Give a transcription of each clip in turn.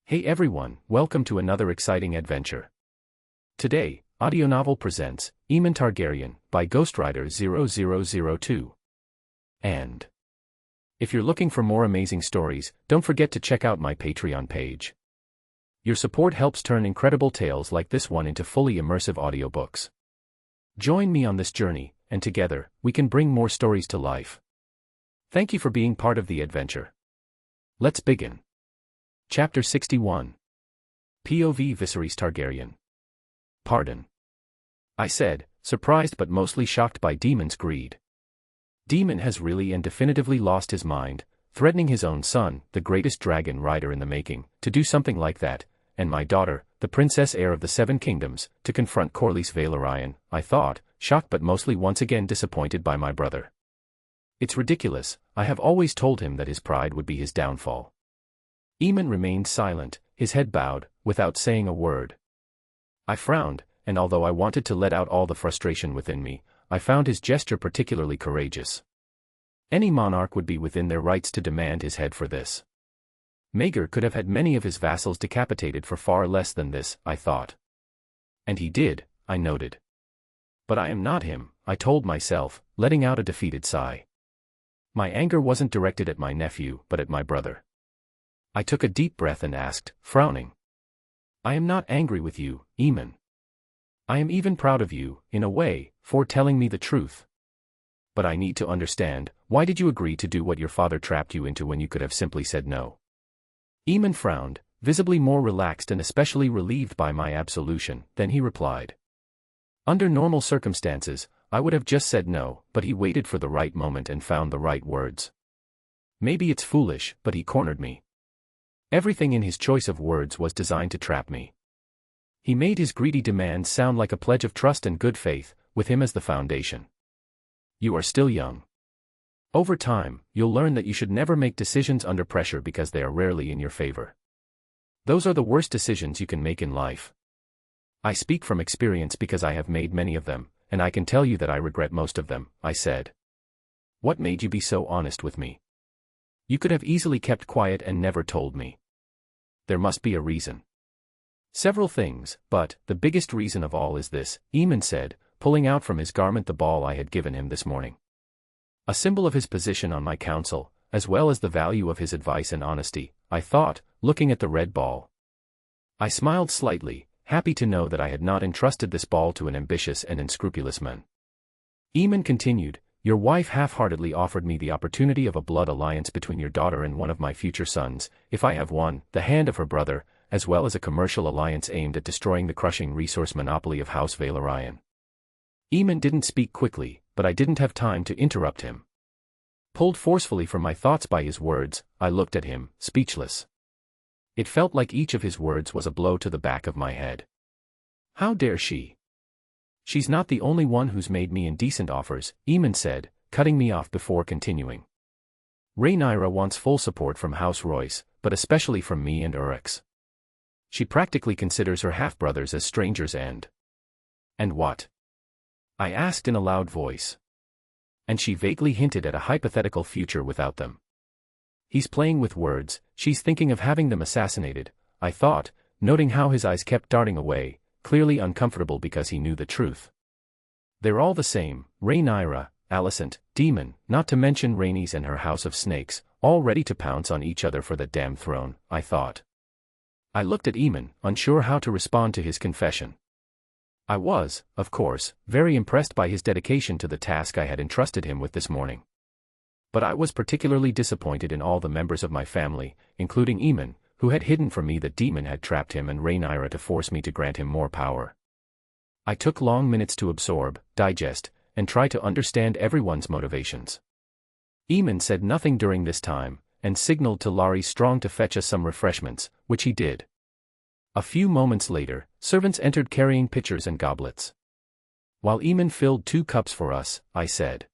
Hey everyone, welcome to another exciting adventure. Today, Audio Novel presents Aemon Targaryen by Ghostwriter 0002. And if you're looking for more amazing stories, don't forget to check out my Patreon page. Your support helps turn incredible tales like this one into fully immersive audiobooks. Join me on this journey, and together, we can bring more stories to life. Thank you for being part of the adventure. Let's begin. Chapter 61. POV Viserys Targaryen. Pardon, I said, surprised but mostly shocked by Daemon's greed. Daemon has really and definitively lost his mind, threatening his own son, the greatest dragon rider in the making, to do something like that, and my daughter, the princess heir of the Seven Kingdoms, to confront Corlys Velaryon, I thought, shocked but mostly once again disappointed by my brother. It's ridiculous, I have always told him that his pride would be his downfall. Aemon remained silent, his head bowed, without saying a word. I frowned, and although I wanted to let out all the frustration within me, I found his gesture particularly courageous. Any monarch would be within their rights to demand his head for this. Maegor could have had many of his vassals decapitated for far less than this, I thought. And he did, I noted. But I am not him, I told myself, letting out a defeated sigh. My anger wasn't directed at my nephew, but at my brother. I took a deep breath and asked, frowning. I am not angry with you, Aemon. I am even proud of you, in a way, for telling me the truth. But I need to understand, why did you agree to do what your father trapped you into when you could have simply said no? Aemon frowned, visibly more relaxed and especially relieved by my absolution, then he replied. Under normal circumstances, I would have just said no, but he waited for the right moment and found the right words. Maybe it's foolish, but he cornered me. Everything in his choice of words was designed to trap me. He made his greedy demands sound like a pledge of trust and good faith, with him as the foundation. You are still young. Over time, you'll learn that you should never make decisions under pressure because they are rarely in your favor. Those are the worst decisions you can make in life. I speak from experience because I have made many of them, and I can tell you that I regret most of them, I said. What made you be so honest with me? You could have easily kept quiet and never told me. There must be a reason. Several things, but the biggest reason of all is this, Aemon said, pulling out from his garment the ball I had given him this morning. A symbol of his position on my council, as well as the value of his advice and honesty, I thought, looking at the red ball. I smiled slightly, happy to know that I had not entrusted this ball to an ambitious and unscrupulous man. Aemon continued, your wife half-heartedly offered me the opportunity of a blood alliance between your daughter and one of my future sons, if I have one, the hand of her brother, as well as a commercial alliance aimed at destroying the crushing resource monopoly of House Velaryon. Aemon didn't speak quickly, but I didn't have time to interrupt him. Pulled forcefully from my thoughts by his words, I looked at him, speechless. It felt like each of his words was a blow to the back of my head. How dare she? She's not the only one who's made me indecent offers, Aemon said, cutting me off before continuing. Rhaenyra wants full support from House Royce, but especially from me and Uryx. She practically considers her half-brothers as strangers and what? I asked in a loud voice. And she vaguely hinted at a hypothetical future without them. He's playing with words, she's thinking of having them assassinated, I thought, noting how his eyes kept darting away, clearly uncomfortable because he knew the truth. They're all the same, Rhaenyra, Alicent, Daemon, not to mention Rhaenys and her house of snakes, all ready to pounce on each other for that damn throne, I thought. I looked at Aemon, unsure how to respond to his confession. I was, of course, very impressed by his dedication to the task I had entrusted him with this morning. But I was particularly disappointed in all the members of my family, including Aemon, who had hidden from me that Daemon had trapped him and Rhaenyra to force me to grant him more power. I took long minutes to absorb, digest, and try to understand everyone's motivations. Aemon said nothing during this time, and signaled to Larry Strong to fetch us some refreshments, which he did. A few moments later, servants entered carrying pitchers and goblets. While Aemon filled 2 cups for us, I said,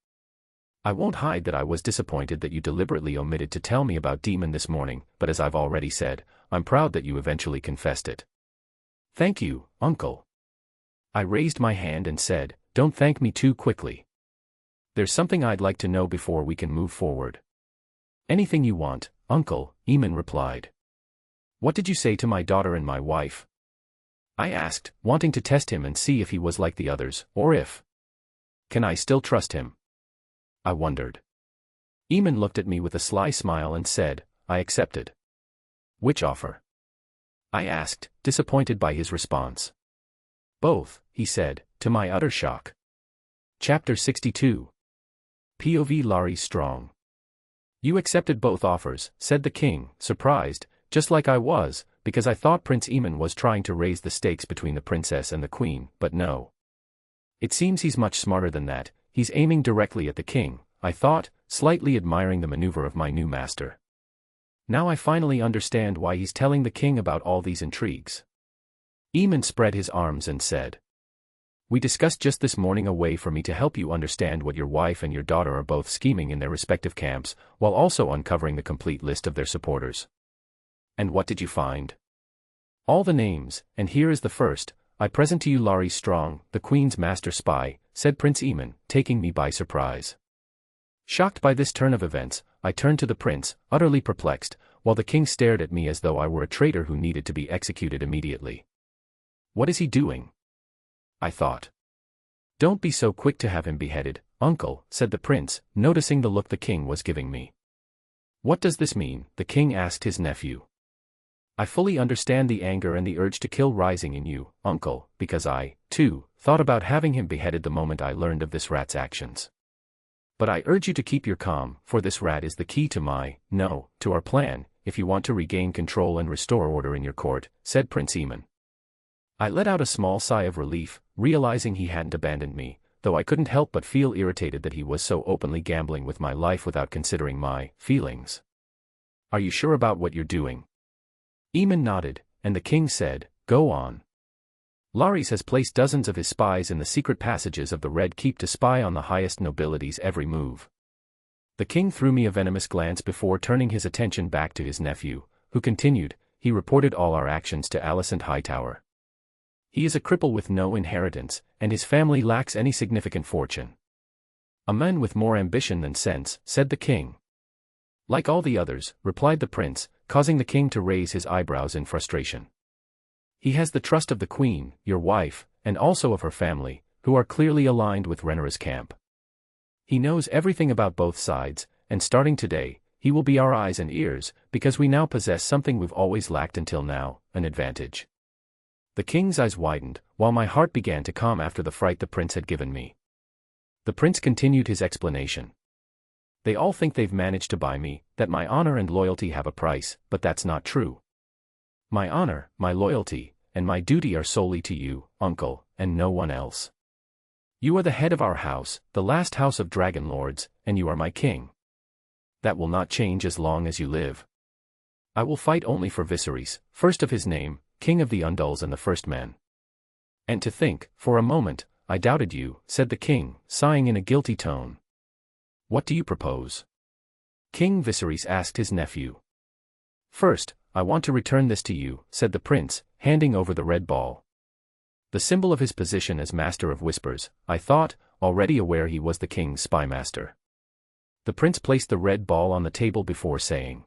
I won't hide that I was disappointed that you deliberately omitted to tell me about Daemon this morning, but as I've already said, I'm proud that you eventually confessed it. Thank you, Uncle. I raised my hand and said, don't thank me too quickly. There's something I'd like to know before we can move forward. Anything you want, Uncle, Aemon replied. What did you say to my daughter and my wife? I asked, wanting to test him and see if he was like the others, or if. Can I still trust him? I wondered. Aemon looked at me with a sly smile and said, I accepted. Which offer? I asked, disappointed by his response. Both, he said, to my utter shock. Chapter 62. POV Larry Strong. You accepted both offers, said the king, surprised, just like I was, because I thought Prince Aemon was trying to raise the stakes between the princess and the queen, but no. It seems he's much smarter than that. He's aiming directly at the king, I thought, slightly admiring the maneuver of my new master. Now I finally understand why he's telling the king about all these intrigues. Aemon spread his arms and said, We discussed just this morning a way for me to help you understand what your wife and your daughter are both scheming in their respective camps, while also uncovering the complete list of their supporters. And what did you find? All the names, and here is the first. I present to you Larry Strong, the Queen's master spy, said Prince Aemon, taking me by surprise. Shocked by this turn of events, I turned to the prince, utterly perplexed, while the king stared at me as though I were a traitor who needed to be executed immediately. What is he doing? I thought. Don't be so quick to have him beheaded, uncle, said the prince, noticing the look the king was giving me. What does this mean? The king asked his nephew. I fully understand the anger and the urge to kill rising in you, uncle, because I, too, thought about having him beheaded the moment I learned of this rat's actions. But I urge you to keep your calm, for this rat is the key to our plan, if you want to regain control and restore order in your court, said Prince Aemon. I let out a small sigh of relief, realizing he hadn't abandoned me, though I couldn't help but feel irritated that he was so openly gambling with my life without considering my feelings. Are you sure about what you're doing? Aemon nodded, and the king said, Go on. Larys has placed dozens of his spies in the secret passages of the Red Keep to spy on the highest nobility's every move. The king threw me a venomous glance before turning his attention back to his nephew, who continued, He reported all our actions to Alicent Hightower. He is a cripple with no inheritance, and his family lacks any significant fortune. A man with more ambition than sense, said the king. Like all the others, replied the prince, causing the king to raise his eyebrows in frustration. He has the trust of the queen, your wife, and also of her family, who are clearly aligned with Rhaenyra's camp. He knows everything about both sides, and starting today, he will be our eyes and ears, because we now possess something we've always lacked until now, an advantage. The king's eyes widened, while my heart began to calm after the fright the prince had given me. The prince continued his explanation. They all think they've managed to buy me, that my honor and loyalty have a price, but that's not true. My honor, my loyalty, and my duty are solely to you, uncle, and no one else. You are the head of our house, the last house of dragon lords, and you are my king. That will not change as long as you live. I will fight only for Viserys, first of his name, king of the Undulls and the first man. And to think, for a moment, I doubted you, said the king, sighing in a guilty tone. What do you propose? King Viserys asked his nephew. First, I want to return this to you, said the prince, handing over the red ball. The symbol of his position as Master of Whispers, I thought, already aware he was the king's spymaster. The prince placed the red ball on the table before saying,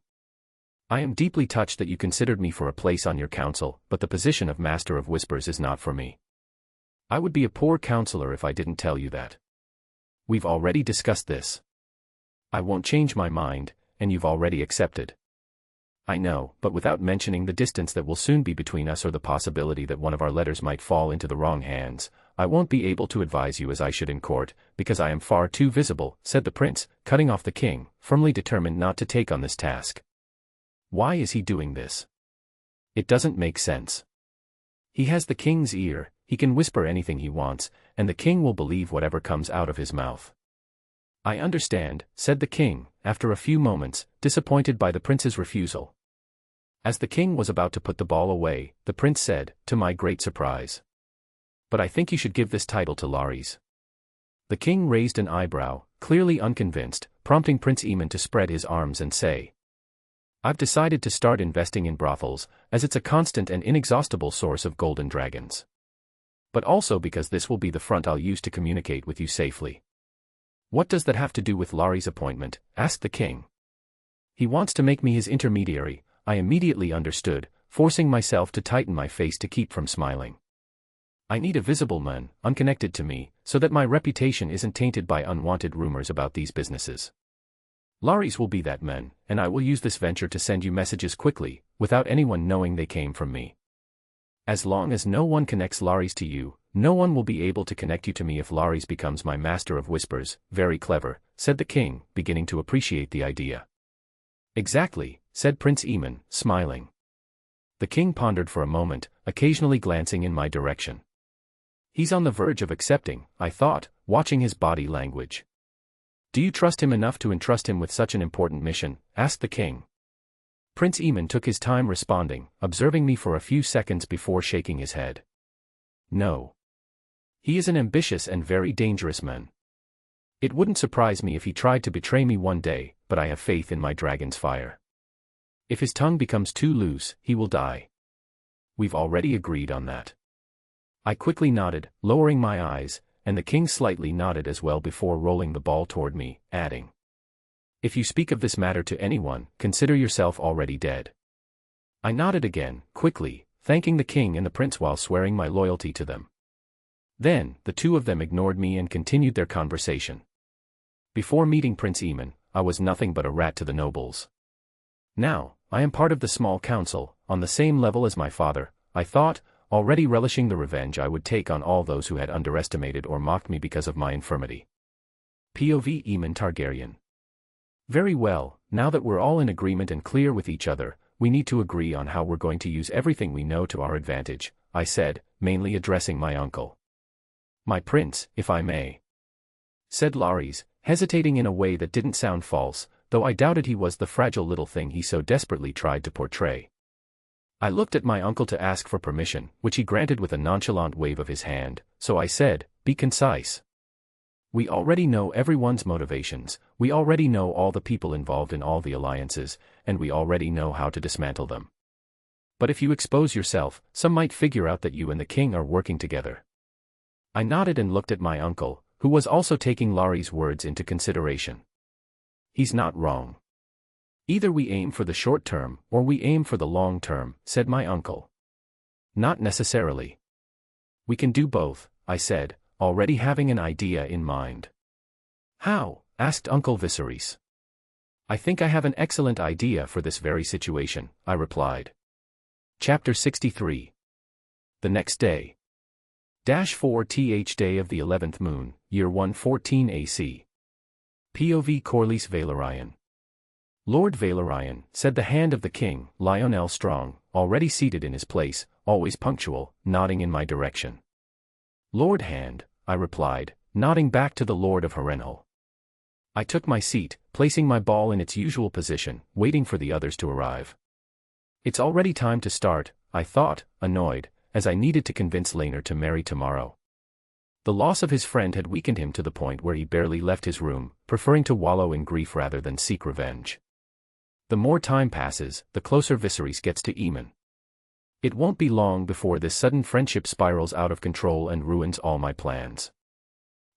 I am deeply touched that you considered me for a place on your council, but the position of Master of Whispers is not for me. I would be a poor counselor if I didn't tell you that. We've already discussed this. I won't change my mind, and you've already accepted. I know, but without mentioning the distance that will soon be between us or the possibility that one of our letters might fall into the wrong hands, I won't be able to advise you as I should in court, because I am far too visible, said the prince, cutting off the king, firmly determined not to take on this task. Why is he doing this? It doesn't make sense. He has the king's ear, he can whisper anything he wants, and the king will believe whatever comes out of his mouth. I understand, said the king, after a few moments, disappointed by the prince's refusal. As the king was about to put the ball away, the prince said, to my great surprise. But I think you should give this title to Larys. The king raised an eyebrow, clearly unconvinced, prompting Prince Aemon to spread his arms and say, I've decided to start investing in brothels, as it's a constant and inexhaustible source of golden dragons. But also because this will be the front I'll use to communicate with you safely. What does that have to do with Larry's appointment? Asked the king. He wants to make me his intermediary, I immediately understood, forcing myself to tighten my face to keep from smiling. I need a visible man, unconnected to me, so that my reputation isn't tainted by unwanted rumors about these businesses. Lares will be that man, and I will use this venture to send you messages quickly, without anyone knowing they came from me. As long as no one connects Lares to you, no one will be able to connect you to me if Lares becomes my master of whispers. Very clever, said the king, beginning to appreciate the idea. Exactly, said Prince Aemon, smiling. The king pondered for a moment, occasionally glancing in my direction. He's on the verge of accepting, I thought, watching his body language. Do you trust him enough to entrust him with such an important mission? Asked the king. Prince Aemon took his time responding, observing me for a few seconds before shaking his head. No. He is an ambitious and very dangerous man. It wouldn't surprise me if he tried to betray me one day, but I have faith in my dragon's fire. If his tongue becomes too loose, he will die. We've already agreed on that. I quickly nodded, lowering my eyes, and the king slightly nodded as well before rolling the ball toward me, adding, if you speak of this matter to anyone, consider yourself already dead. I nodded again, quickly, thanking the king and the prince while swearing my loyalty to them. Then, the two of them ignored me and continued their conversation. Before meeting Prince Aemon, I was nothing but a rat to the nobles. Now, I am part of the small council, on the same level as my father, I thought, already relishing the revenge I would take on all those who had underestimated or mocked me because of my infirmity. POV Aemon Targaryen. Very well, now that we're all in agreement and clear with each other, we need to agree on how we're going to use everything we know to our advantage, I said, mainly addressing my uncle. My prince, if I may, said Lares, hesitating in a way that didn't sound false, though I doubted he was the fragile little thing he so desperately tried to portray. I looked at my uncle to ask for permission, which he granted with a nonchalant wave of his hand, so I said, be concise. We already know everyone's motivations, we already know all the people involved in all the alliances, and we already know how to dismantle them. But if you expose yourself, some might figure out that you and the king are working together. I nodded and looked at my uncle, who was also taking Lares' words into consideration. He's not wrong. Either we aim for the short term, or we aim for the long term, said my uncle. Not necessarily. We can do both, I said, already having an idea in mind. How? Asked Uncle Viserys. I think I have an excellent idea for this very situation, I replied. Chapter 63. The next day. 4th day of the 11th moon, year 114 AC. POV Corlys Valerian. Lord Valerian, said the hand of the king, Lionel Strong, already seated in his place, always punctual, nodding in my direction. Lord Hand, I replied, nodding back to the Lord of Harrenhal. I took my seat, placing my ball in its usual position, waiting for the others to arrive. It's already time to start, I thought, annoyed, as I needed to convince Laenor to marry tomorrow. The loss of his friend had weakened him to the point where he barely left his room, preferring to wallow in grief rather than seek revenge. The more time passes, the closer Viserys gets to Aemon. It won't be long before this sudden friendship spirals out of control and ruins all my plans.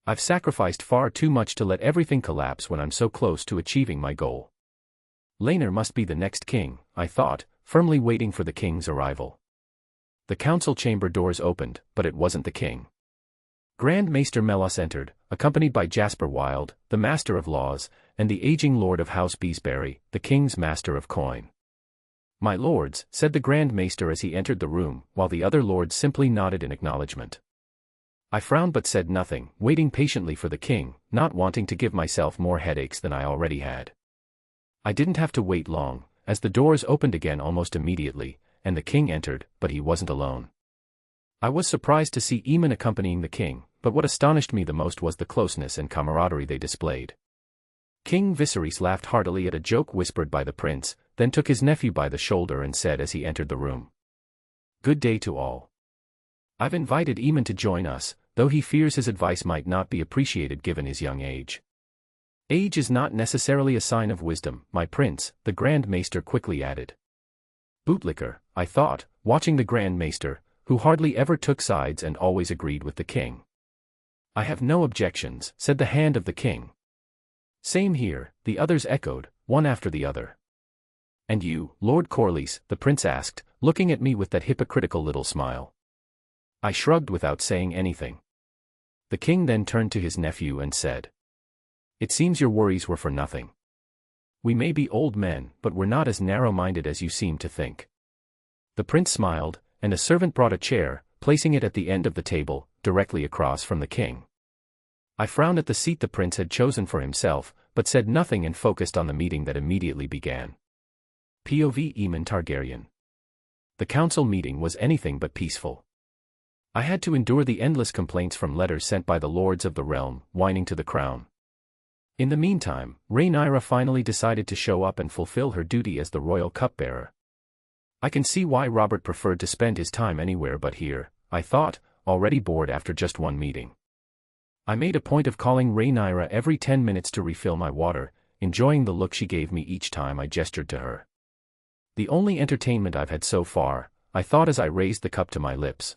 I've sacrificed far too much to let everything collapse when I'm so close to achieving my goal. Laenor must be the next king, I thought, firmly waiting for the king's arrival. The council chamber doors opened, but it wasn't the king. Grand Maester Melos entered, accompanied by Jasper Wilde, the Master of Laws, and the aging Lord of House Beesbury, the King's Master of Coin. My lords, said the Grand Maester as he entered the room, while the other lords simply nodded in acknowledgement. I frowned but said nothing, waiting patiently for the king, not wanting to give myself more headaches than I already had. I didn't have to wait long, as the doors opened again almost immediately, and the king entered, but he wasn't alone. I was surprised to see Aemon accompanying the king, but what astonished me the most was the closeness and camaraderie they displayed. King Viserys laughed heartily at a joke whispered by the prince, then took his nephew by the shoulder and said as he entered the room, "Good day to all. I've invited Aemon to join us, though he fears his advice might not be appreciated given his young age." "Age is not necessarily a sign of wisdom, my prince," the Grand Maester quickly added. Bootlicker, I thought, watching the Grand Maester, who hardly ever took sides and always agreed with the king. "I have no objections," said the hand of the king. "Same here," the others echoed, one after the other. "And you, Lord Corlys?" the prince asked, looking at me with that hypocritical little smile. I shrugged without saying anything. The king then turned to his nephew and said, "It seems your worries were for nothing. We may be old men, but we're not as narrow-minded as you seem to think." The prince smiled, and a servant brought a chair, placing it at the end of the table, directly across from the king. I frowned at the seat the prince had chosen for himself, but said nothing and focused on the meeting that immediately began. POV Aemon Targaryen. The council meeting was anything but peaceful. I had to endure the endless complaints from letters sent by the lords of the realm, whining to the crown. In the meantime, Rhaenyra finally decided to show up and fulfill her duty as the royal cupbearer. I can see why Robert preferred to spend his time anywhere but here, I thought, already bored after just one meeting. I made a point of calling Rhaenyra every 10 minutes to refill my water, enjoying the look she gave me each time I gestured to her. The only entertainment I've had so far, I thought as I raised the cup to my lips.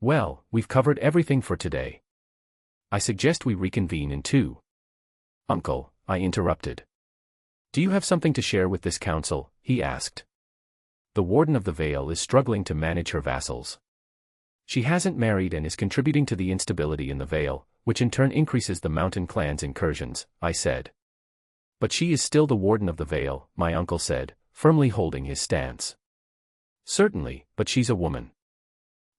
Well, we've covered everything for today. I suggest we reconvene in 2. Uncle, I interrupted. Do you have something to share with this council? He asked. The warden of the Vale is struggling to manage her vassals. She hasn't married and is contributing to the instability in the Vale, which in turn increases the mountain clan's incursions, I said. But she is still the warden of the Vale, my uncle said, firmly holding his stance. Certainly, but she's a woman.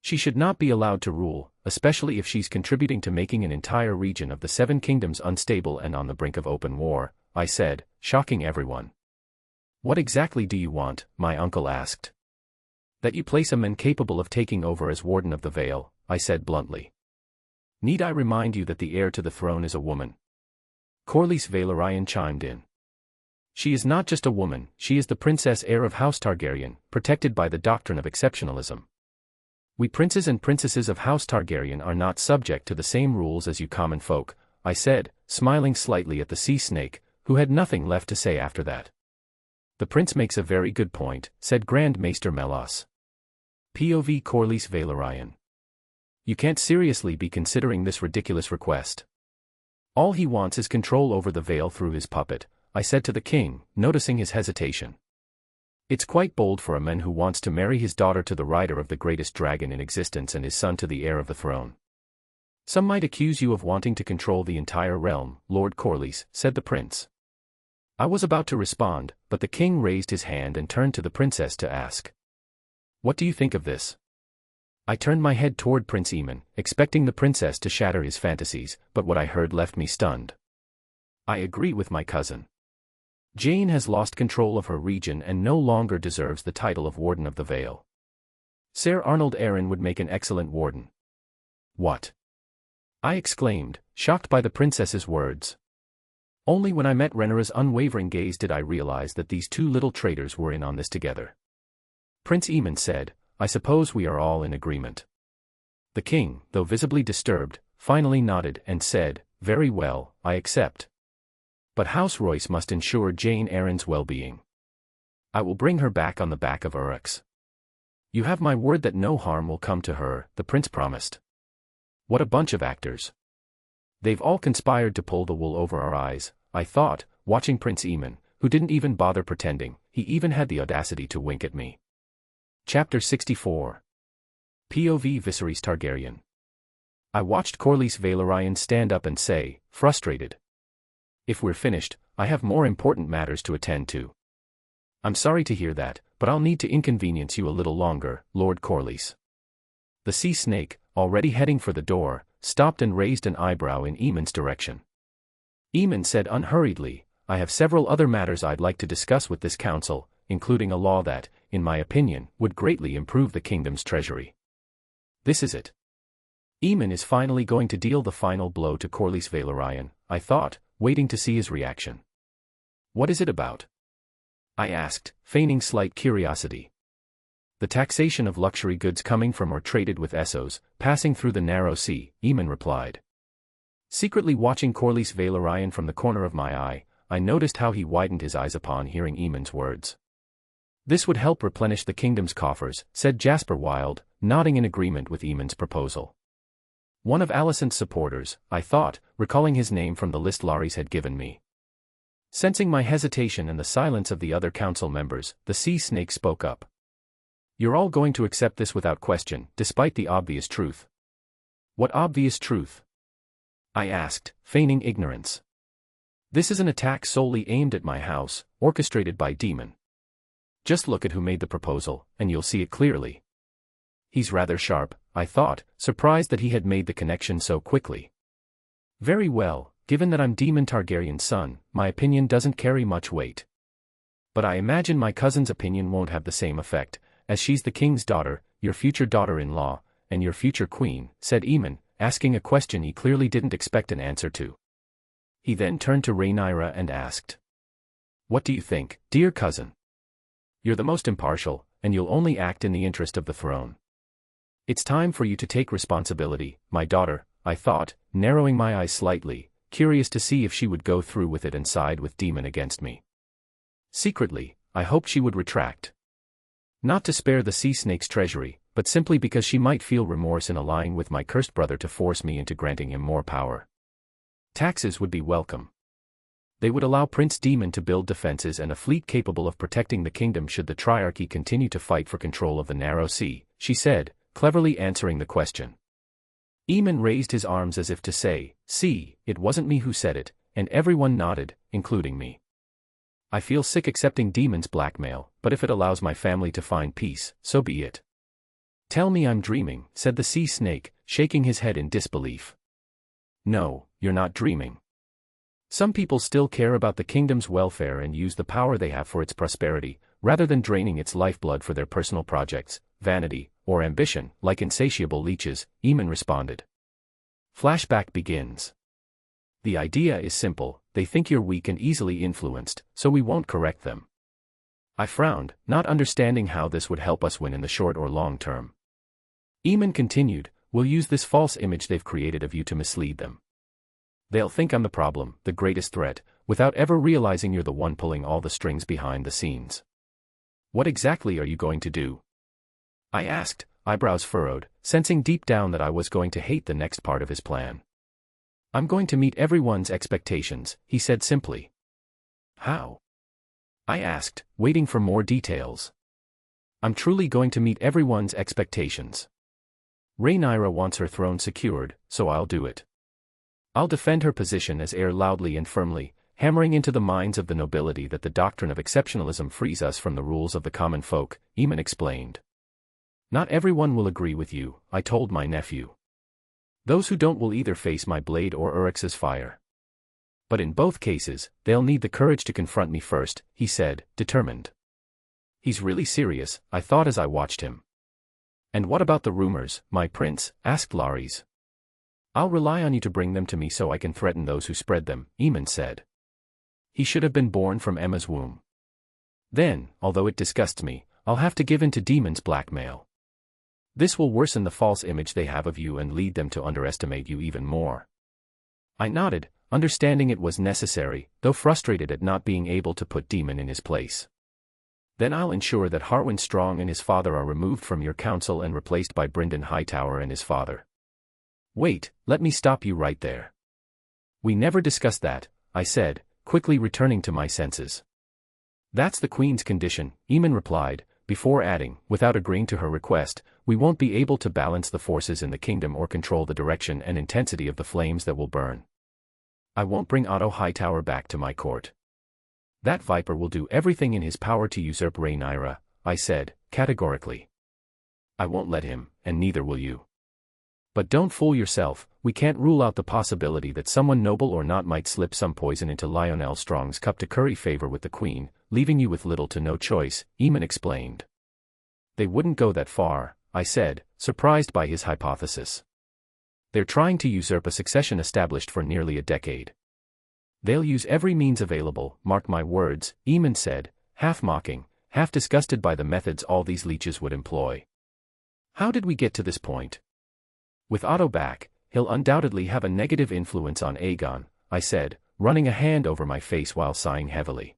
She should not be allowed to rule, especially if she's contributing to making an entire region of the 7 kingdoms unstable and on the brink of open war, I said, shocking everyone. What exactly do you want? My uncle asked. That you place a man capable of taking over as warden of the Vale, I said bluntly. Need I remind you that the heir to the throne is a woman? Corlys Velaryon chimed in. She is not just a woman, she is the princess heir of House Targaryen, protected by the doctrine of exceptionalism. We princes and princesses of House Targaryen are not subject to the same rules as you common folk, I said, smiling slightly at the sea snake, who had nothing left to say after that. The prince makes a very good point, said Grand Maester Melos. POV Corlys Velaryon. You can't seriously be considering this ridiculous request. All he wants is control over the Vale through his puppet, I said to the king, noticing his hesitation. It's quite bold for a man who wants to marry his daughter to the rider of the greatest dragon in existence and his son to the heir of the throne. Some might accuse you of wanting to control the entire realm, Lord Corlys, said the prince. I was about to respond, but the king raised his hand and turned to the princess to ask. What do you think of this? I turned my head toward Prince Aemon, expecting the princess to shatter his fantasies, but what I heard left me stunned. I agree with my cousin. Jane has lost control of her region and no longer deserves the title of Warden of the Vale. Ser Arnold Arryn would make an excellent warden. What? I exclaimed, shocked by the princess's words. Only when I met Rhaenyra's unwavering gaze did I realize that these 2 little traitors were in on this together. Prince Aemon said, I suppose we are all in agreement. The king, though visibly disturbed, finally nodded and said, very well, I accept. But House Royce must ensure Jane Arryn's well-being. I will bring her back on the back of Uryx. You have my word that no harm will come to her, the prince promised. What a bunch of actors. They've all conspired to pull the wool over our eyes, I thought, watching Prince Aemon, who didn't even bother pretending, he even had the audacity to wink at me. Chapter 64. POV Viserys Targaryen. I watched Corlys Velaryon stand up and say, frustrated. If we're finished, I have more important matters to attend to. I'm sorry to hear that, but I'll need to inconvenience you a little longer, Lord Corlys. The sea snake, already heading for the door, stopped and raised an eyebrow in Aemon's direction. Aemon said unhurriedly, I have several other matters I'd like to discuss with this council, including a law that, in my opinion, would greatly improve the kingdom's treasury. This is it. Aemon is finally going to deal the final blow to Corlys Velaryon, I thought, waiting to see his reaction. What is it about? I asked, feigning slight curiosity. The taxation of luxury goods coming from or traded with Essos, passing through the narrow sea, Aemon replied. Secretly watching Corlys Velaryon from the corner of my eye, I noticed how he widened his eyes upon hearing Aemon's words. This would help replenish the kingdom's coffers, said Jasper Wilde, nodding in agreement with Aemon's proposal. One of Alicent's supporters, I thought, recalling his name from the list Larys had given me. Sensing my hesitation and the silence of the other council members, the sea snake spoke up. You're all going to accept this without question, despite the obvious truth. What obvious truth? I asked, feigning ignorance. This is an attack solely aimed at my house, orchestrated by Daemon. Just look at who made the proposal, and you'll see it clearly. He's rather sharp, I thought, surprised that he had made the connection so quickly. Very well, given that I'm Daemon Targaryen's son, my opinion doesn't carry much weight. But I imagine my cousin's opinion won't have the same effect, as she's the king's daughter, your future daughter-in-law, and your future queen, said Aemon, asking a question he clearly didn't expect an answer to. He then turned to Rhaenyra and asked, "What do you think, dear cousin? You're the most impartial, and you'll only act in the interest of the throne. It's time for you to take responsibility, my daughter," I thought, narrowing my eyes slightly, curious to see if she would go through with it and side with Daemon against me. Secretly, I hoped she would retract. Not to spare the sea snake's treasury, but simply because she might feel remorse in allying with my cursed brother to force me into granting him more power. Taxes would be welcome. They would allow Prince Daemon to build defenses and a fleet capable of protecting the kingdom should the Triarchy continue to fight for control of the narrow sea, she said, cleverly answering the question. Aemon raised his arms as if to say, "See, it wasn't me who said it," and everyone nodded, including me. I feel sick accepting Daemon's blackmail, but if it allows my family to find peace, so be it. Tell me I'm dreaming, said the sea snake, shaking his head in disbelief. No, you're not dreaming. Some people still care about the kingdom's welfare and use the power they have for its prosperity, rather than draining its lifeblood for their personal projects, vanity, or ambition, like insatiable leeches, Aemon responded. Flashback begins. The idea is simple, they think you're weak and easily influenced, so we won't correct them. I frowned, not understanding how this would help us win in the short or long term. Aemon continued, we'll use this false image they've created of you to mislead them. They'll think I'm the problem, the greatest threat, without ever realizing you're the one pulling all the strings behind the scenes. What exactly are you going to do? I asked, eyebrows furrowed, sensing deep down that I was going to hate the next part of his plan. I'm going to meet everyone's expectations, he said simply. How? I asked, waiting for more details. I'm truly going to meet everyone's expectations. Rhaenyra wants her throne secured, so I'll do it. I'll defend her position as heir loudly and firmly, hammering into the minds of the nobility that the doctrine of exceptionalism frees us from the rules of the common folk, Aemon explained. Not everyone will agree with you, I told my nephew. Those who don't will either face my blade or Uryx's fire. But in both cases, they'll need the courage to confront me first, he said, determined. He's really serious, I thought as I watched him. And what about the rumors, my prince? Asked Larys. I'll rely on you to bring them to me so I can threaten those who spread them, Aemon said. He should have been born from Emma's womb. Then, although it disgusts me, I'll have to give in to Daemon's blackmail. This will worsen the false image they have of you and lead them to underestimate you even more. I nodded, understanding it was necessary, though frustrated at not being able to put Daemon in his place. Then I'll ensure that Harwin Strong and his father are removed from your council and replaced by Brynden Hightower and his father. Wait, let me stop you right there. We never discussed that, I said, quickly returning to my senses. That's the Queen's condition, Aemon replied, before adding, without agreeing to her request, we won't be able to balance the forces in the kingdom or control the direction and intensity of the flames that will burn. I won't bring Otto Hightower back to my court. That viper will do everything in his power to usurp Rhaenyra, I said, categorically. I won't let him, and neither will you. But don't fool yourself, we can't rule out the possibility that someone noble or not might slip some poison into Lionel Strong's cup to curry favor with the Queen, leaving you with little to no choice, Aemon explained. They wouldn't go that far, I said, surprised by his hypothesis. They're trying to usurp a succession established for nearly a decade. They'll use every means available, mark my words, Aemon said, half mocking, half disgusted by the methods all these leeches would employ. How did we get to this point? With Otto back, he'll undoubtedly have a negative influence on Aegon, I said, running a hand over my face while sighing heavily.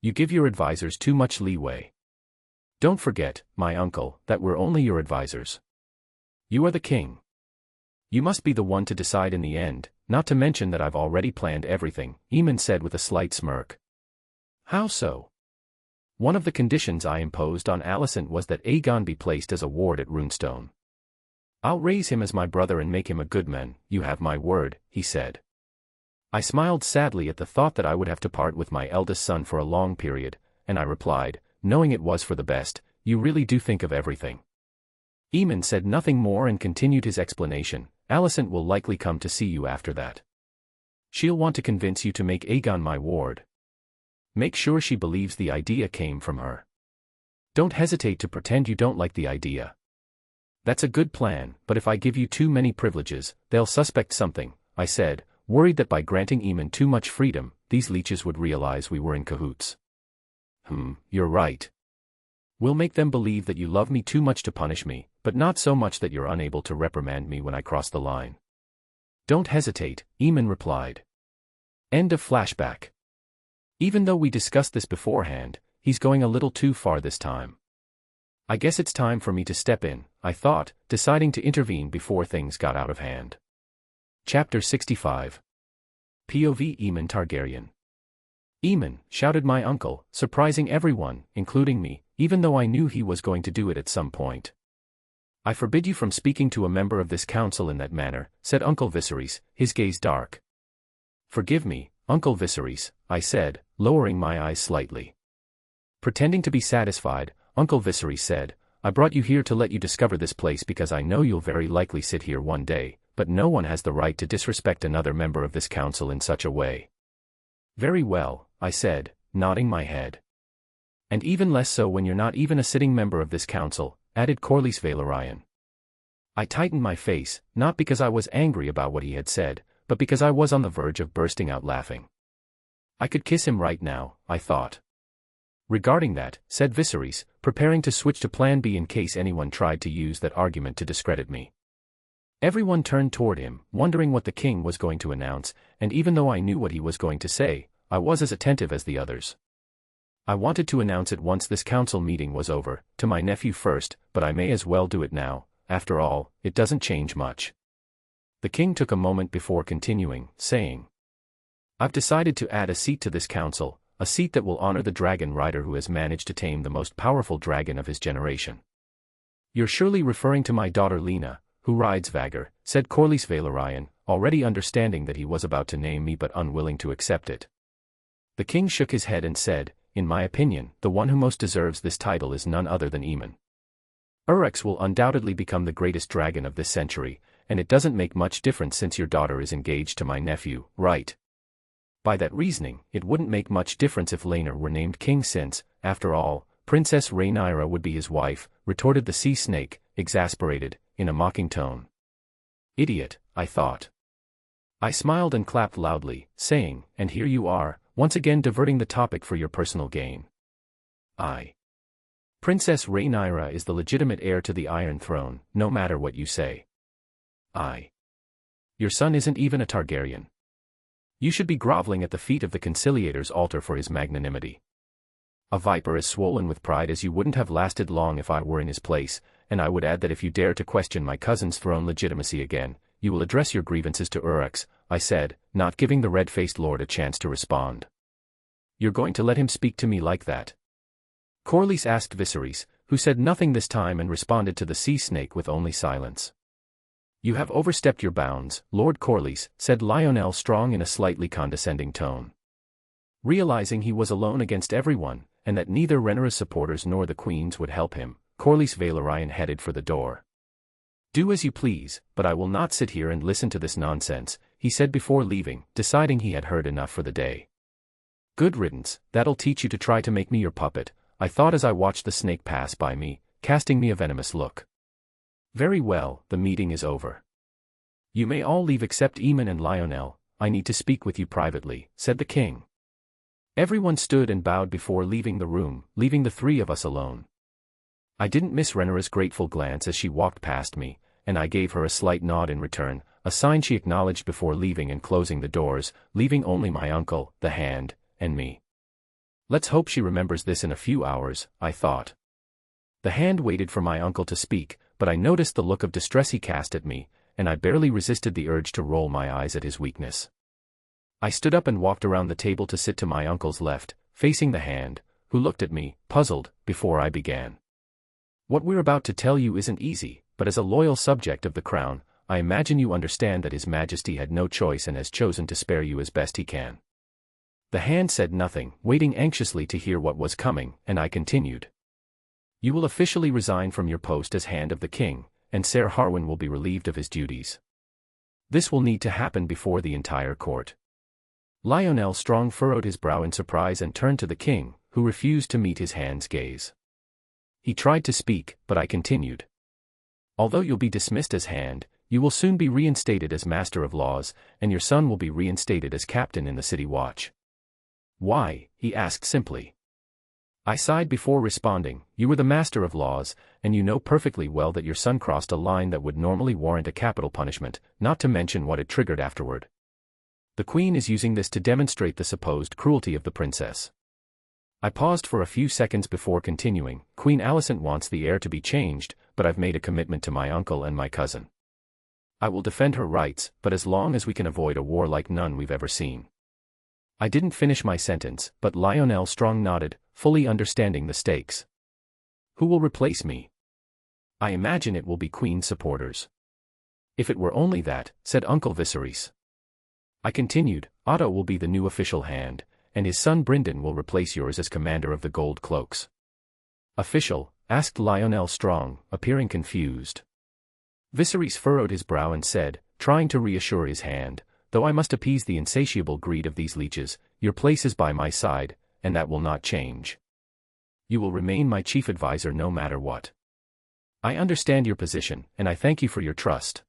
You give your advisors too much leeway. Don't forget, my uncle, that we're only your advisors. You are the king. You must be the one to decide in the end, not to mention that I've already planned everything, Aemon said with a slight smirk. How so? One of the conditions I imposed on Alicent was that Aegon be placed as a ward at Runestone. I'll raise him as my brother and make him a good man, you have my word, he said. I smiled sadly at the thought that I would have to part with my eldest son for a long period, and I replied, knowing it was for the best, you really do think of everything. Aemon said nothing more and continued his explanation. Alicent will likely come to see you after that. She'll want to convince you to make Aegon my ward. Make sure she believes the idea came from her. Don't hesitate to pretend you don't like the idea. That's a good plan, but if I give you too many privileges, they'll suspect something, I said, worried that by granting Aemon too much freedom, these leeches would realize we were in cahoots. You're right. We'll make them believe that you love me too much to punish me, but not so much that you're unable to reprimand me when I cross the line. Don't hesitate, Aemon replied. End of flashback. Even though we discussed this beforehand, he's going a little too far this time. I guess it's time for me to step in, I thought, deciding to intervene before things got out of hand. Chapter 65. POV Aemon Targaryen. Aemon, shouted my uncle, surprising everyone, including me, even though I knew he was going to do it at some point. I forbid you from speaking to a member of this council in that manner, said Uncle Viserys, his gaze dark. Forgive me, Uncle Viserys, I said, lowering my eyes slightly. Pretending to be satisfied, Uncle Viserys said, I brought you here to let you discover this place because I know you'll very likely sit here one day, but no one has the right to disrespect another member of this council in such a way. Very well, I said, nodding my head. And even less so when you're not even a sitting member of this council, added Corlys Velaryon. I tightened my face, not because I was angry about what he had said, but because I was on the verge of bursting out laughing. I could kiss him right now, I thought. Regarding that, said Viserys, preparing to switch to Plan B in case anyone tried to use that argument to discredit me. Everyone turned toward him, wondering what the king was going to announce, and even though I knew what he was going to say, I was as attentive as the others. I wanted to announce it once this council meeting was over, to my nephew first, but I may as well do it now. After all, it doesn't change much. The king took a moment before continuing, saying, I've decided to add a seat to this council, a seat that will honor the dragon rider who has managed to tame the most powerful dragon of his generation. You're surely referring to my daughter Lena, who rides Vhagar, said Corlys Velaryon, already understanding that he was about to name me but unwilling to accept it. The king shook his head and said, in my opinion, the one who most deserves this title is none other than Aemon. Urx will undoubtedly become the greatest dragon of this century, and it doesn't make much difference since your daughter is engaged to my nephew, right? By that reasoning, it wouldn't make much difference if Laenor were named king since, after all, Princess Rhaenyra would be his wife, retorted the sea snake, exasperated, in a mocking tone. Idiot, I thought. I smiled and clapped loudly, saying, and here you are, once again diverting the topic for your personal gain. Princess Rhaenyra is the legitimate heir to the Iron Throne, no matter what you say. Your son isn't even a Targaryen. You should be groveling at the feet of the conciliator's altar for his magnanimity. A viper as swollen with pride as you wouldn't have lasted long if I were in his place, and I would add that if you dare to question my cousin's throne legitimacy again, you will address your grievances to Urx, I said, not giving the red-faced lord a chance to respond. You're going to let him speak to me like that? Corlys asked Viserys, who said nothing this time and responded to the sea snake with only silence. You have overstepped your bounds, Lord Corlys, said Lyonel Strong in a slightly condescending tone. Realizing he was alone against everyone, and that neither Rhaenyra's supporters nor the queen's would help him, Corlys Velaryon headed for the door. Do as you please, but I will not sit here and listen to this nonsense, he said before leaving, deciding he had heard enough for the day. Good riddance, that'll teach you to try to make me your puppet, I thought as I watched the snake pass by me, casting me a venomous look. Very well, the meeting is over. You may all leave except Aemon and Lyonel, I need to speak with you privately, said the king. Everyone stood and bowed before leaving the room, leaving the three of us alone. I didn't miss Rhaenyra's grateful glance as she walked past me, and I gave her a slight nod in return, a sign she acknowledged before leaving and closing the doors, leaving only my uncle, the Hand, and me. Let's hope she remembers this in a few hours, I thought. The Hand waited for my uncle to speak, but I noticed the look of distress he cast at me, and I barely resisted the urge to roll my eyes at his weakness. I stood up and walked around the table to sit to my uncle's left, facing the Hand, who looked at me, puzzled, before I began. What we're about to tell you isn't easy, but as a loyal subject of the crown, I imagine you understand that His Majesty had no choice and has chosen to spare you as best he can. The hand said nothing, waiting anxiously to hear what was coming, and I continued. You will officially resign from your post as Hand of the King, and Ser Harwin will be relieved of his duties. This will need to happen before the entire court. Lionel Strong furrowed his brow in surprise and turned to the king, who refused to meet his hand's gaze. He tried to speak, but I continued. Although you'll be dismissed as Hand, you will soon be reinstated as Master of Laws, and your son will be reinstated as Captain in the City Watch. Why? He asked simply. I sighed before responding. You were the Master of Laws, and you know perfectly well that your son crossed a line that would normally warrant a capital punishment, not to mention what it triggered afterward. The Queen is using this to demonstrate the supposed cruelty of the princess. I paused for a few seconds before continuing. Queen Alicent wants the heir to be changed, but I've made a commitment to my uncle and my cousin. I will defend her rights, but as long as we can avoid a war like none we've ever seen. I didn't finish my sentence, but Lionel Strong nodded, fully understanding the stakes. Who will replace me? I imagine it will be Queen's supporters. If it were only that, said Uncle Viserys. I continued, Otto will be the new official Hand, and his son Brynden will replace yours as commander of the Gold Cloaks. Official? Asked Lionel Strong, appearing confused. Viserys furrowed his brow and said, trying to reassure his Hand, though I must appease the insatiable greed of these leeches, your place is by my side, and that will not change. You will remain my chief advisor no matter what. I understand your position, and I thank you for your trust.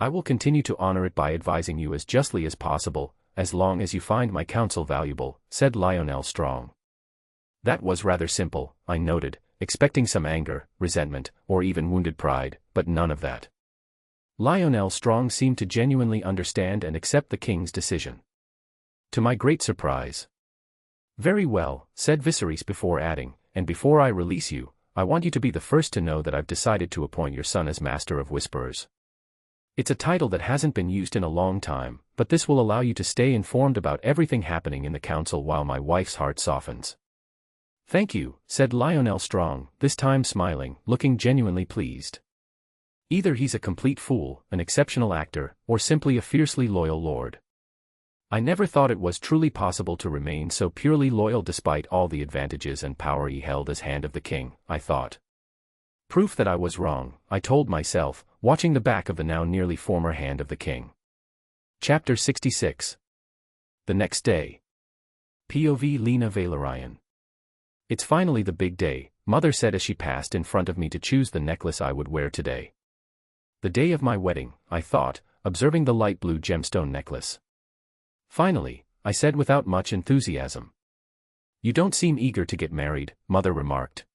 I will continue to honor it by advising you as justly as possible, as long as you find my counsel valuable, said Lionel Strong. That was rather simple, I noted, expecting some anger, resentment, or even wounded pride, but none of that. Lionel Strong seemed to genuinely understand and accept the king's decision. To my great surprise. Very well, said Viserys before adding, and before I release you, I want you to be the first to know that I've decided to appoint your son as Master of Whisperers. It's a title that hasn't been used in a long time, but this will allow you to stay informed about everything happening in the council while my wife's heart softens. Thank you, said Lionel Strong, this time smiling, looking genuinely pleased. Either he's a complete fool, an exceptional actor, or simply a fiercely loyal lord. I never thought it was truly possible to remain so purely loyal despite all the advantages and power he held as Hand of the King, I thought. Proof that I was wrong, I told myself, watching the back of the now nearly former Hand of the King. Chapter 66. The next day. POV Lena Valerian. It's finally the big day, Mother said as she passed in front of me to choose the necklace I would wear today. The day of my wedding, I thought, observing the light blue gemstone necklace. Finally, I said without much enthusiasm. You don't seem eager to get married, Mother remarked.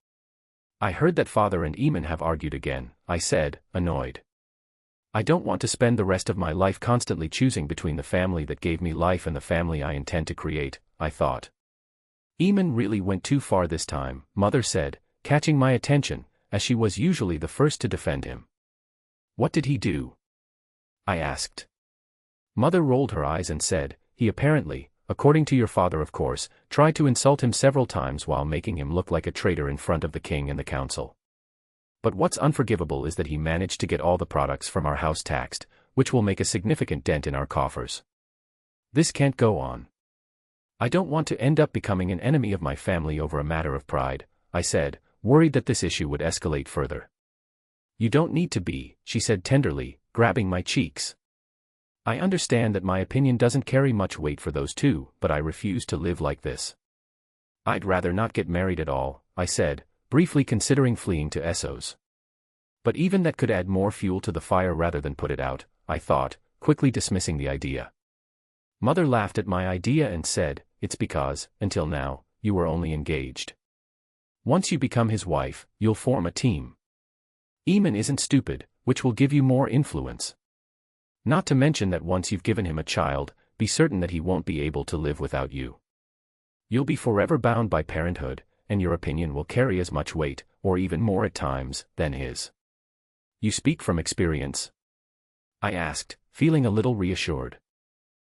I heard that Father and Aemon have argued again, I said, annoyed. I don't want to spend the rest of my life constantly choosing between the family that gave me life and the family I intend to create, I thought. Aemon really went too far this time, Mother said, catching my attention, as she was usually the first to defend him. What did he do? I asked. Mother rolled her eyes and said, he apparently, according to your father of course, tried to insult him several times while making him look like a traitor in front of the king and the council. But what's unforgivable is that he managed to get all the products from our house taxed, which will make a significant dent in our coffers. This can't go on. I don't want to end up becoming an enemy of my family over a matter of pride, I said, worried that this issue would escalate further. You don't need to be, she said tenderly, grabbing my cheeks. I understand that my opinion doesn't carry much weight for those two, but I refuse to live like this. I'd rather not get married at all, I said, briefly considering fleeing to Essos. But even that could add more fuel to the fire rather than put it out, I thought, quickly dismissing the idea. Mother laughed at my idea and said, it's because, until now, you were only engaged. Once you become his wife, you'll form a team. Aemon isn't stupid, which will give you more influence. Not to mention that once you've given him a child, be certain that he won't be able to live without you. You'll be forever bound by parenthood, and your opinion will carry as much weight, or even more at times, than his. You speak from experience? I asked, feeling a little reassured.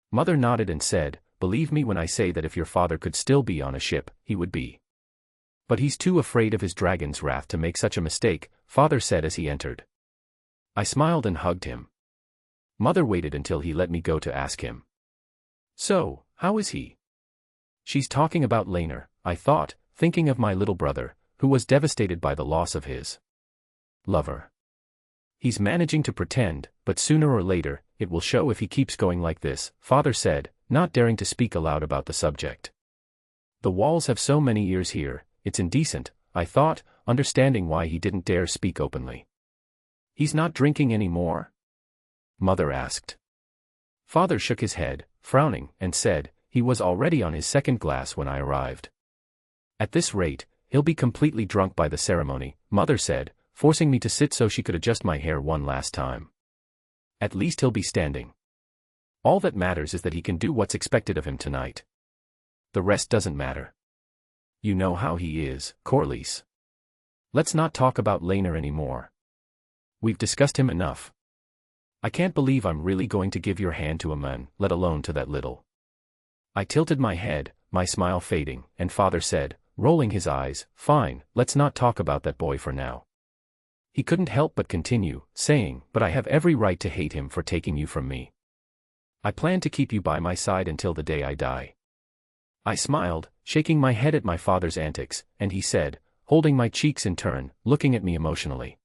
Mother nodded and said, believe me when I say that if your father could still be on a ship, he would be. But he's too afraid of his dragon's wrath to make such a mistake, Father said as he entered. I smiled and hugged him. Mother waited until he let me go to ask him. So, how is he? She's talking about Laenor, I thought, thinking of my little brother, who was devastated by the loss of his lover. He's managing to pretend, but sooner or later, it will show if he keeps going like this, Father said, not daring to speak aloud about the subject. The walls have so many ears here, it's indecent, I thought, understanding why he didn't dare speak openly. He's not drinking anymore? Mother asked. Father shook his head, frowning, and said, he was already on his second glass when I arrived. At this rate, he'll be completely drunk by the ceremony, Mother said, forcing me to sit so she could adjust my hair one last time. At least he'll be standing. All that matters is that he can do what's expected of him tonight. The rest doesn't matter. You know how he is, Corlys. Let's not talk about Laenor anymore. We've discussed him enough. I can't believe I'm really going to give your hand to a man, let alone to that little. I tilted my head, my smile fading, and Father said, rolling his eyes, fine, let's not talk about that boy for now. He couldn't help but continue, saying, but I have every right to hate him for taking you from me. I plan to keep you by my side until the day I die. I smiled, shaking my head at my father's antics, and he said, holding my cheeks in turn, looking at me emotionally.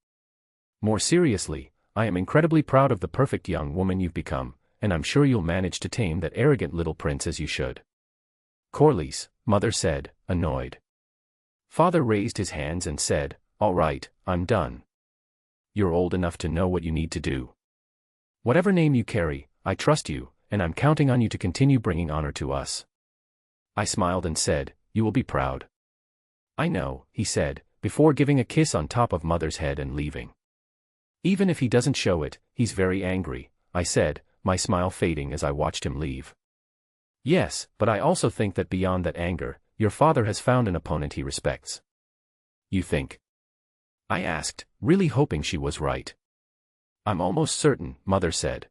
More seriously, I am incredibly proud of the perfect young woman you've become, and I'm sure you'll manage to tame that arrogant little prince as you should. Corlys, Mother said, annoyed. Father raised his hands and said, all right, I'm done. You're old enough to know what you need to do. Whatever name you carry, I trust you, and I'm counting on you to continue bringing honor to us. I smiled and said, you will be proud. I know, he said, before giving a kiss on top of Mother's head and leaving. Even if he doesn't show it, he's very angry, I said, my smile fading as I watched him leave. Yes, but I also think that beyond that anger, your father has found an opponent he respects. You think? I asked, really hoping she was right. I'm almost certain, Mother said.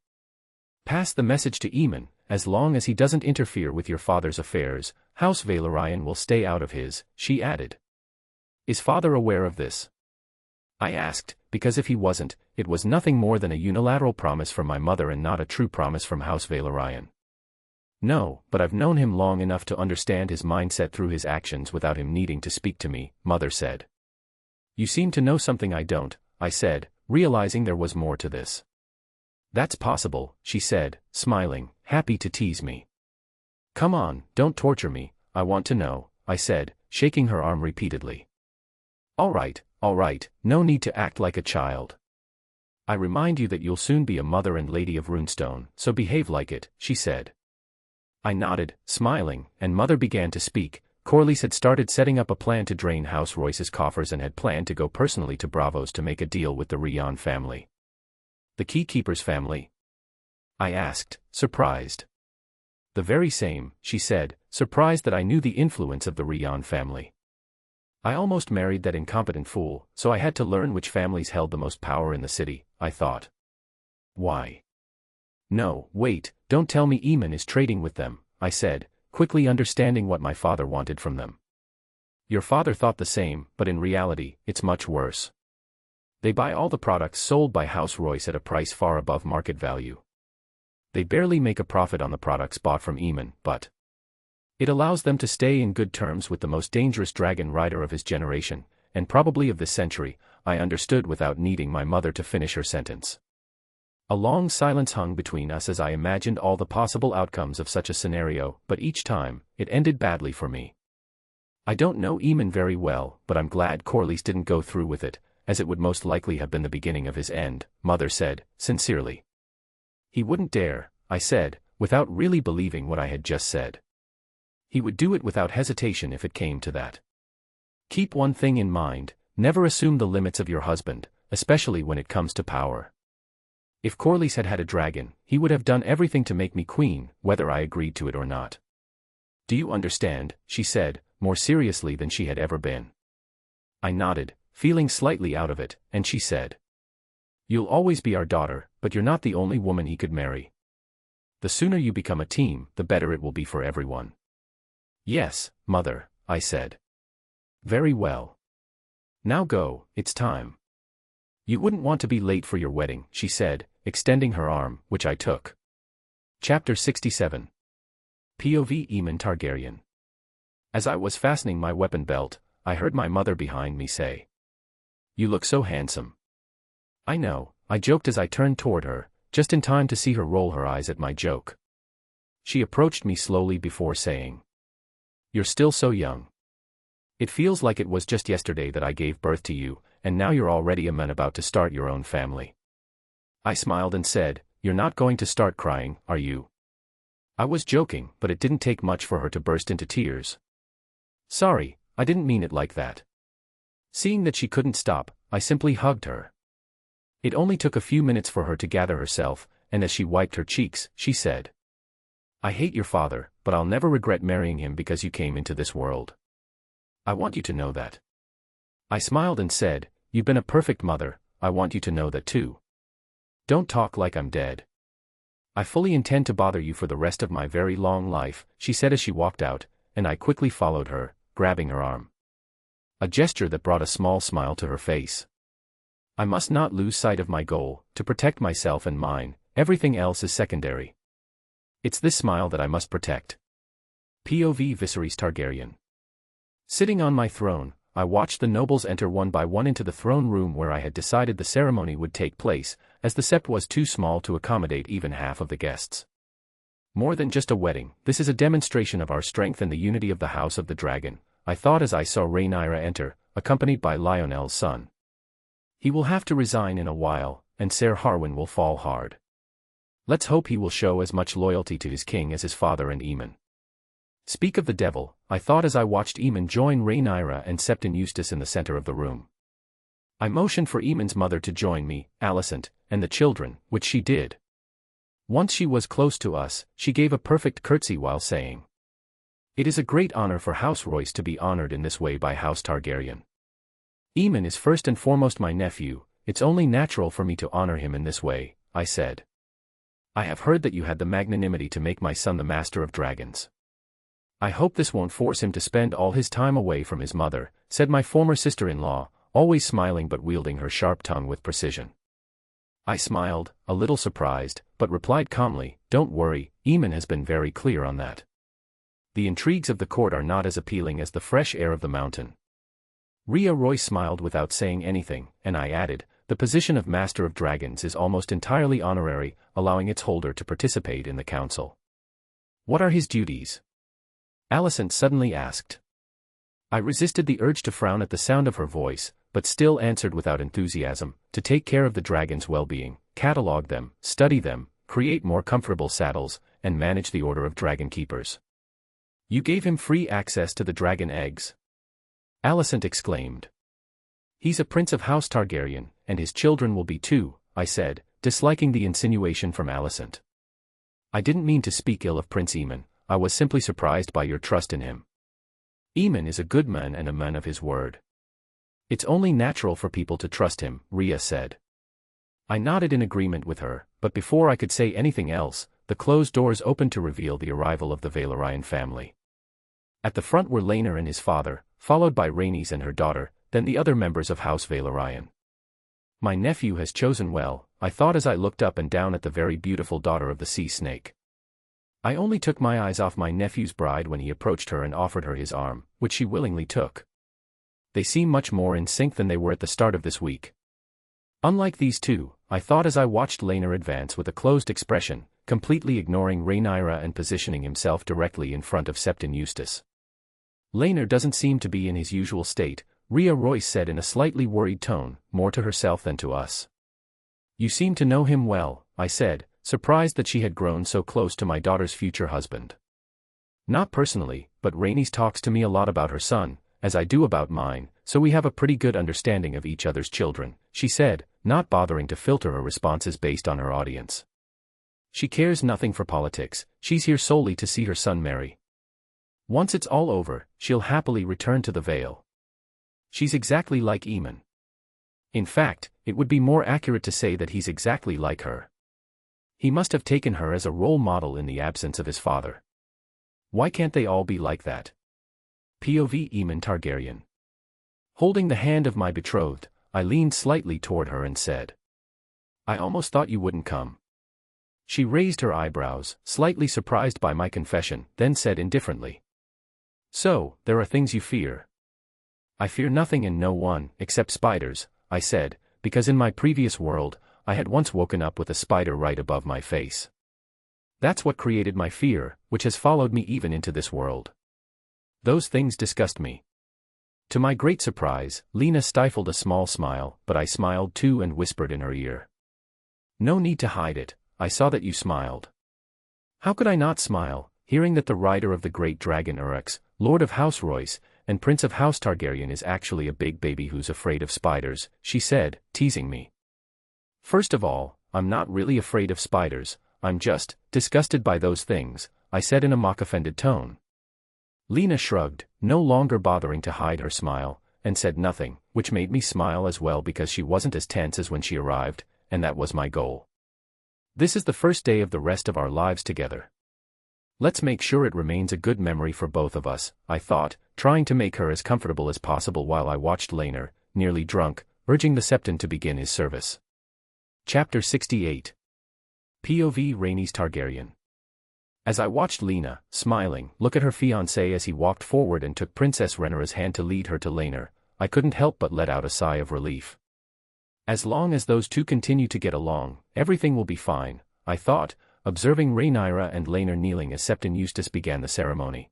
Pass the message to Aemon, as long as he doesn't interfere with your father's affairs, House Valerian will stay out of his, she added. Is Father aware of this? I asked, because if he wasn't, it was nothing more than a unilateral promise from my mother and not a true promise from House Valerian. No, but I've known him long enough to understand his mindset through his actions without him needing to speak to me, Mother said. You seem to know something I don't, I said, realizing there was more to this. That's possible, she said, smiling, happy to tease me. Come on, don't torture me, I want to know, I said, shaking her arm repeatedly. All right, no need to act like a child. I remind you that you'll soon be a mother and lady of Runestone, so behave like it, she said. I nodded, smiling, and Mother began to speak. Corlys had started setting up a plan to drain House Royce's coffers and had planned to go personally to Braavos to make a deal with the Rion family. The Keykeeper's family? I asked, surprised. The very same, she said, surprised that I knew the influence of the Rion family. I almost married that incompetent fool, so I had to learn which families held the most power in the city, I thought. Why? No, wait, don't tell me Aemon is trading with them, I said, quickly understanding what my father wanted from them. Your father thought the same, but in reality, it's much worse. They buy all the products sold by House Royce at a price far above market value. They barely make a profit on the products bought from Aemon, but it allows them to stay in good terms with the most dangerous dragon rider of his generation, and probably of this century, I understood without needing my mother to finish her sentence. A long silence hung between us as I imagined all the possible outcomes of such a scenario, but each time, it ended badly for me. I don't know Aemon very well, but I'm glad Corlys didn't go through with it, as it would most likely have been the beginning of his end, Mother said, sincerely. He wouldn't dare, I said, without really believing what I had just said. He would do it without hesitation if it came to that. Keep one thing in mind, never assume the limits of your husband, especially when it comes to power. If Corlys had had a dragon, he would have done everything to make me queen, whether I agreed to it or not. Do you understand, she said, more seriously than she had ever been. I nodded, feeling slightly out of it, and she said, you'll always be our daughter, but you're not the only woman he could marry. The sooner you become a team, the better it will be for everyone. Yes, Mother, I said. Very well. Now go, it's time. You wouldn't want to be late for your wedding, she said, extending her arm, which I took. Chapter 67. POV Aemon Targaryen. As I was fastening my weapon belt, I heard my mother behind me say, "You look so handsome." I know, I joked as I turned toward her, just in time to see her roll her eyes at my joke. She approached me slowly before saying, "You're still so young. It feels like it was just yesterday that I gave birth to you, and now you're already a man about to start your own family." I smiled and said, "You're not going to start crying, are you?" I was joking, but it didn't take much for her to burst into tears. "Sorry, I didn't mean it like that." Seeing that she couldn't stop, I simply hugged her. It only took a few minutes for her to gather herself, and as she wiped her cheeks, she said, "I hate your father, but I'll never regret marrying him because you came into this world. I want you to know that." I smiled and said, "You've been a perfect mother, I want you to know that too. Don't talk like I'm dead. I fully intend to bother you for the rest of my very long life," she said as she walked out, and I quickly followed her, grabbing her arm. A gesture that brought a small smile to her face. I must not lose sight of my goal, to protect myself and mine, everything else is secondary. It's this smile that I must protect. POV Viserys Targaryen. Sitting on my throne, I watched the nobles enter one by one into the throne room where I had decided the ceremony would take place, as the sept was too small to accommodate even half of the guests. More than just a wedding, this is a demonstration of our strength and the unity of the House of the Dragon, I thought as I saw Rhaenyra enter, accompanied by Lionel's son. He will have to resign in a while, and Ser Harwin will fall hard. Let's hope he will show as much loyalty to his king as his father and Aemon. Speak of the devil, I thought as I watched Aemon join Rhaenyra and Septon Eustace in the center of the room. I motioned for Aemon's mother to join me, Alicent, and the children, which she did. Once she was close to us, she gave a perfect curtsy while saying, "It is a great honor for House Royce to be honored in this way by House Targaryen. Aemon is first and foremost my nephew, it's only natural for me to honor him in this way," I said. "I have heard that you had the magnanimity to make my son the Master of Dragons. I hope this won't force him to spend all his time away from his mother," said my former sister-in-law, always smiling but wielding her sharp tongue with precision. I smiled, a little surprised, but replied calmly, "Don't worry, Aemon has been very clear on that. The intrigues of the court are not as appealing as the fresh air of the mountain." Rhea Royce smiled without saying anything, and I added, "The position of Master of Dragons is almost entirely honorary, allowing its holder to participate in the council." "What are his duties?" Alicent suddenly asked. I resisted the urge to frown at the sound of her voice, but still answered without enthusiasm, "To take care of the dragon's well-being, catalog them, study them, create more comfortable saddles, and manage the order of dragon keepers." "You gave him free access to the dragon eggs?" Alicent exclaimed. "He's a prince of House Targaryen, and his children will be too," I said, disliking the insinuation from Alicent. "I didn't mean to speak ill of Prince Aemon, I was simply surprised by your trust in him. Aemon is a good man and a man of his word. It's only natural for people to trust him," Rhea said. I nodded in agreement with her, but before I could say anything else, the closed doors opened to reveal the arrival of the Valyrian family. At the front were Laenor and his father, followed by Rhaenys and her daughter, then the other members of House Valyrian. "My nephew has chosen well," I thought as I looked up and down at the very beautiful daughter of the sea snake. I only took my eyes off my nephew's bride when he approached her and offered her his arm, which she willingly took. They seem much more in sync than they were at the start of this week. Unlike these two, I thought as I watched Laenor advance with a closed expression, completely ignoring Rhaenyra and positioning himself directly in front of Septon Eustace. "Laenor doesn't seem to be in his usual state," Rhea Royce said in a slightly worried tone, more to herself than to us. "You seem to know him well," I said, surprised that she had grown so close to my daughter's future husband. "Not personally, but Rhaenys talks to me a lot about her son, as I do about mine, so we have a pretty good understanding of each other's children," she said, not bothering to filter her responses based on her audience. "She cares nothing for politics, she's here solely to see her son marry. Once it's all over, she'll happily return to the Vale. She's exactly like Aemon. In fact, it would be more accurate to say that he's exactly like her. He must have taken her as a role model in the absence of his father. Why can't they all be like that?" POV Aemon Targaryen. Holding the hand of my betrothed, I leaned slightly toward her and said, "I almost thought you wouldn't come." She raised her eyebrows, slightly surprised by my confession, then said indifferently, "So, there are things you fear." "I fear nothing and no one, except spiders," I said, because in my previous world, I had once woken up with a spider right above my face. That's what created my fear, which has followed me even into this world. Those things disgust me. To my great surprise, Lena stifled a small smile, but I smiled too and whispered in her ear, "No need to hide it, I saw that you smiled." How could I not smile, hearing that the rider of the great dragon Urex, Lord of House Royce, and Prince of House Targaryen is actually a big baby who's afraid of spiders, she said, teasing me. "First of all, I'm not really afraid of spiders, I'm just disgusted by those things," I said in a mock-offended tone. Lena shrugged, no longer bothering to hide her smile, and said nothing, which made me smile as well because she wasn't as tense as when she arrived, and that was my goal. This is the first day of the rest of our lives together. Let's make sure it remains a good memory for both of us, I thought, trying to make her as comfortable as possible while I watched Laenor, nearly drunk, urging the Septon to begin his service. Chapter 68. POV Rhaenys Targaryen. As I watched Lena, smiling, look at her fiancé as he walked forward and took Princess Rhaenyra's hand to lead her to Laenor, I couldn't help but let out a sigh of relief. As long as those two continue to get along, everything will be fine, I thought, observing Rhaenyra and Laenor kneeling as Septon Eustace began the ceremony.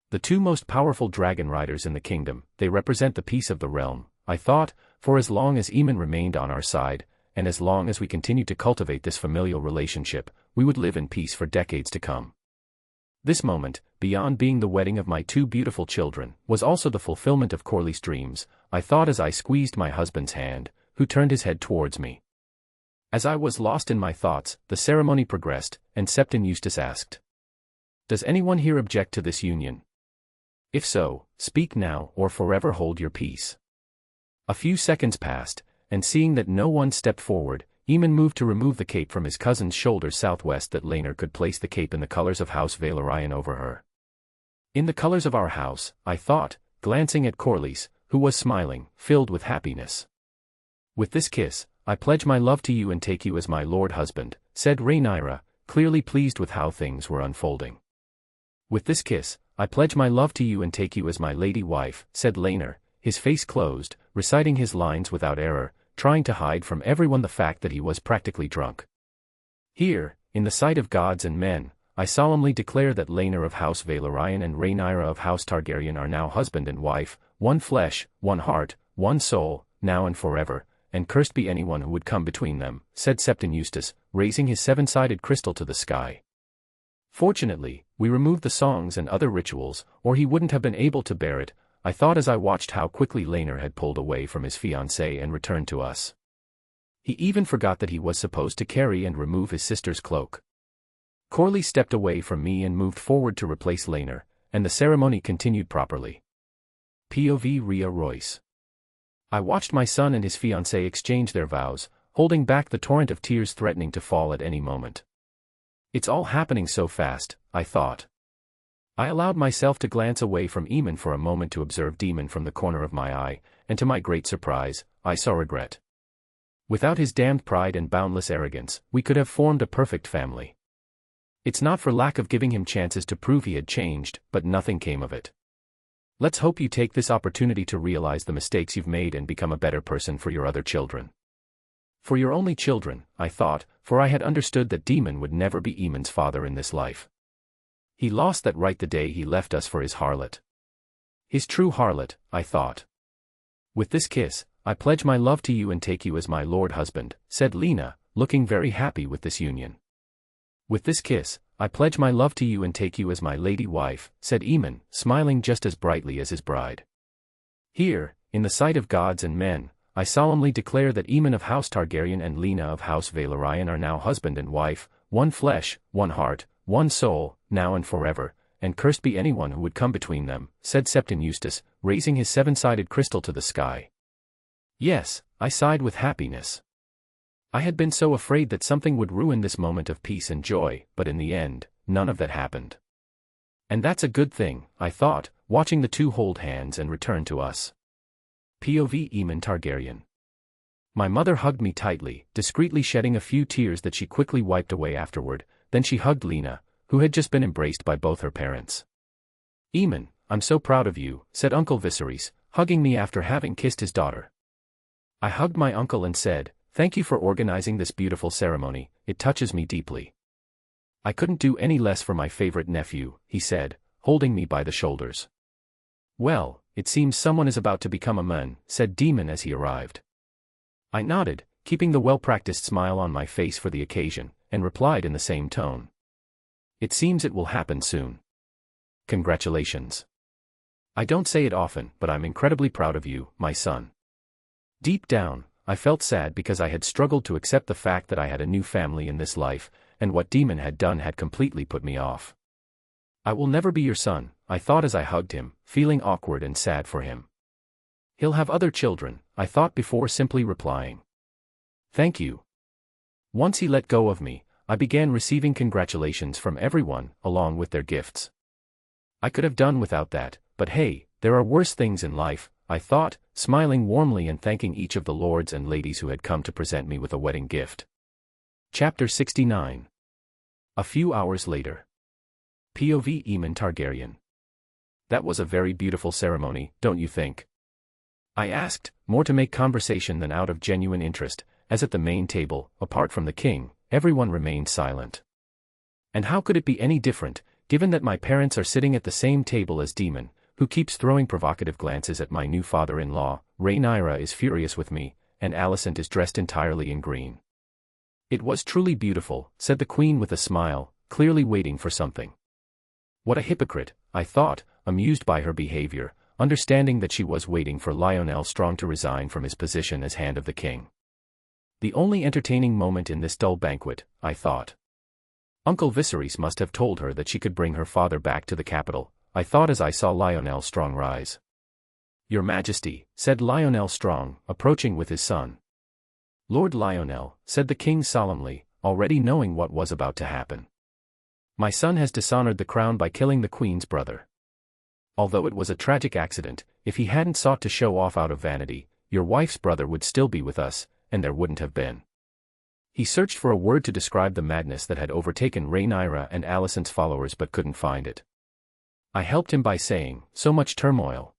The two most powerful dragon riders in the kingdom, they represent the peace of the realm, I thought, for as long as Aemon remained on our side, and as long as we continued to cultivate this familial relationship, we would live in peace for decades to come. This moment, beyond being the wedding of my two beautiful children, was also the fulfillment of Corlys' dreams, I thought as I squeezed my husband's hand, who turned his head towards me. As I was lost in my thoughts, the ceremony progressed, and Septon Eustace asked, "Does anyone here object to this union? If so, speak now or forever hold your peace." A few seconds passed, and seeing that no one stepped forward, Aemon moved to remove the cape from his cousin's shoulders southwest that Laenor could place the cape in the colors of House Valerian over her. "In the colors of our house," I thought, glancing at Corlys, who was smiling, filled with happiness. "With this kiss, I pledge my love to you and take you as my lord husband," said Rhaenyra, clearly pleased with how things were unfolding. "With this kiss, I pledge my love to you and take you as my lady wife," said Laenor, his face closed, reciting his lines without error, trying to hide from everyone the fact that he was practically drunk. "Here, in the sight of gods and men, I solemnly declare that Laenor of House Valerian and Rhaenyra of House Targaryen are now husband and wife, one flesh, one heart, one soul, now and forever, and cursed be anyone who would come between them," said Septon Eustace, raising his seven-sided crystal to the sky. Fortunately, we removed the songs and other rituals, or he wouldn't have been able to bear it, I thought as I watched how quickly Laenor had pulled away from his fiancée and returned to us. He even forgot that he was supposed to carry and remove his sister's cloak. Corlys stepped away from me and moved forward to replace Laenor, and the ceremony continued properly. POV Rhea Royce. I watched my son and his fiancée exchange their vows, holding back the torrent of tears threatening to fall at any moment. It's all happening so fast, I thought. I allowed myself to glance away from Aemon for a moment to observe Daemon from the corner of my eye, and to my great surprise, I saw regret. Without his damned pride and boundless arrogance, we could have formed a perfect family. It's not for lack of giving him chances to prove he had changed, but nothing came of it. Let's hope you take this opportunity to realize the mistakes you've made and become a better person for your other children. For your only children, I thought, for I had understood that Daemon would never be Aemon's father in this life. He lost that right the day he left us for his harlot. His true harlot, I thought. With this kiss, I pledge my love to you and take you as my lord husband, said Lena, looking very happy with this union. With this kiss, I pledge my love to you and take you as my lady wife, said Aemon, smiling just as brightly as his bride. Here, in the sight of gods and men, I solemnly declare that Aemon of House Targaryen and Lena of House Valerian are now husband and wife, one flesh, one heart, one soul, now and forever, and cursed be anyone who would come between them, said Septon Eustace, raising his seven-sided crystal to the sky. Yes, I sighed with happiness. I had been so afraid that something would ruin this moment of peace and joy, but in the end, none of that happened. And that's a good thing, I thought, watching the two hold hands and return to us. POV Aemon Targaryen. My mother hugged me tightly, discreetly shedding a few tears that she quickly wiped away afterward, then she hugged Lena, who had just been embraced by both her parents. Aemon, I'm so proud of you, said Uncle Viserys, hugging me after having kissed his daughter. I hugged my uncle and said, thank you for organizing this beautiful ceremony, it touches me deeply. I couldn't do any less for my favorite nephew, he said, holding me by the shoulders. Well, it seems someone is about to become a man, said Daemon as he arrived. I nodded, keeping the well-practiced smile on my face for the occasion, and replied in the same tone. It seems it will happen soon. Congratulations. I don't say it often, but I'm incredibly proud of you, my son. Deep down, I felt sad because I had struggled to accept the fact that I had a new family in this life, and what Daemon had done had completely put me off. I will never be your son, I thought as I hugged him, feeling awkward and sad for him. He'll have other children, I thought before simply replying. Thank you. Once he let go of me, I began receiving congratulations from everyone, along with their gifts. I could have done without that, but hey, there are worse things in life, I thought, smiling warmly and thanking each of the lords and ladies who had come to present me with a wedding gift. Chapter 69. A few hours later. POV Aemon Targaryen. That was a very beautiful ceremony, don't you think? I asked, more to make conversation than out of genuine interest, as at the main table, apart from the king, everyone remained silent. And how could it be any different, given that my parents are sitting at the same table as Daemon, who keeps throwing provocative glances at my new father-in-law, Rhaenyra is furious with me, and Alicent is dressed entirely in green. It was truly beautiful, said the queen with a smile, clearly waiting for something. What a hypocrite, I thought, amused by her behavior, understanding that she was waiting for Lionel Strong to resign from his position as Hand of the King. The only entertaining moment in this dull banquet, I thought. Uncle Viserys must have told her that she could bring her father back to the capital, I thought as I saw Lionel Strong rise. Your Majesty, said Lionel Strong, approaching with his son. Lord Lionel, said the king solemnly, already knowing what was about to happen. My son has dishonored the crown by killing the queen's brother. Although it was a tragic accident, if he hadn't sought to show off out of vanity, your wife's brother would still be with us, and there wouldn't have been. He searched for a word to describe the madness that had overtaken Rhaenyra and Alicent's followers but couldn't find it. I helped him by saying, so much turmoil.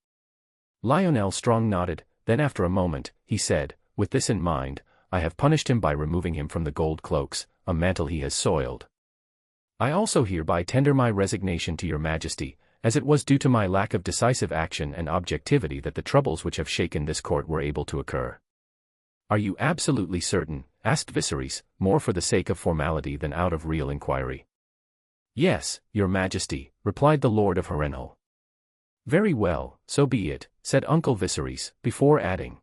Lionel Strong nodded, then after a moment, he said, with this in mind, I have punished him by removing him from the gold cloaks, a mantle he has soiled. I also hereby tender my resignation to your Majesty, as it was due to my lack of decisive action and objectivity that the troubles which have shaken this court were able to occur. Are you absolutely certain? Asked Viserys, more for the sake of formality than out of real inquiry. Yes, your Majesty, replied the Lord of Harrenhal. Very well, so be it, said Uncle Viserys, before adding.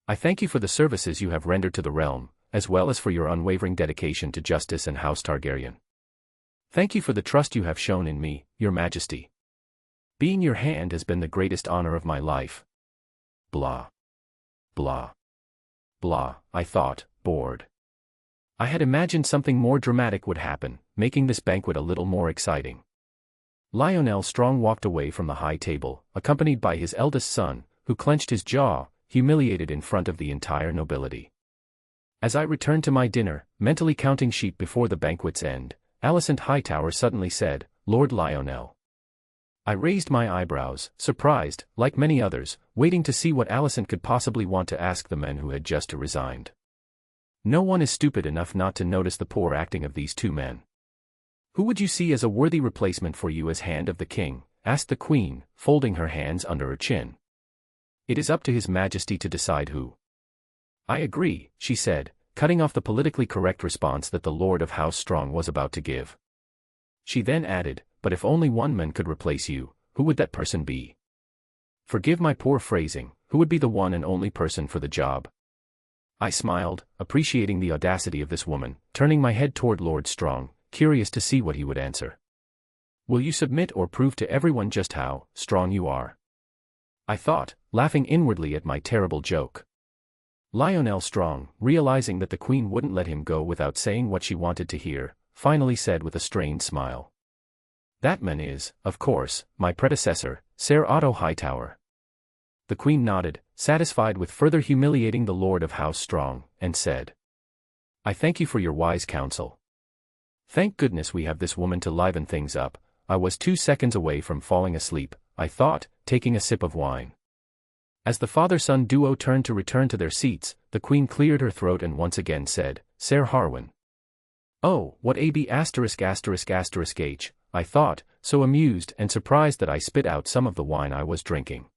I thank you for the services you have rendered to the realm, as well as for your unwavering dedication to justice and House Targaryen. Thank you for the trust you have shown in me, your Majesty. Being your hand has been the greatest honor of my life. Blah. Blah. Blah, I thought, bored. I had imagined something more dramatic would happen, making this banquet a little more exciting. Lionel Strong walked away from the high table, accompanied by his eldest son, who clenched his jaw, humiliated in front of the entire nobility. As I returned to my dinner, mentally counting sheep before the banquet's end, Alicent Hightower suddenly said, Lord Lionel. I raised my eyebrows, surprised, like many others, waiting to see what Alicent could possibly want to ask the men who had just resigned. No one is stupid enough not to notice the poor acting of these two men. Who would you see as a worthy replacement for you as Hand of the King? Asked the Queen, folding her hands under her chin. It is up to His Majesty to decide who. I agree, she said, cutting off the politically correct response that the Lord of House Strong was about to give. She then added, but if only one man could replace you, who would that person be? Forgive my poor phrasing, who would be the one and only person for the job? I smiled, appreciating the audacity of this woman, turning my head toward Lord Strong, curious to see what he would answer. Will you submit or prove to everyone just how strong you are? I thought, laughing inwardly at my terrible joke. Lionel Strong, realizing that the Queen wouldn't let him go without saying what she wanted to hear, finally said with a strained smile. That man is, of course, my predecessor, Ser Otto Hightower. The Queen nodded, satisfied with further humiliating the Lord of House Strong, and said, "I thank you for your wise counsel. Thank goodness we have this woman to liven things up." I was 2 seconds away from falling asleep, I thought, taking a sip of wine. As the father-son duo turned to return to their seats, the queen cleared her throat and once again said, "Ser Harwin." "Oh, what AB*******H, I thought, so amused and surprised that I spit out some of the wine I was drinking.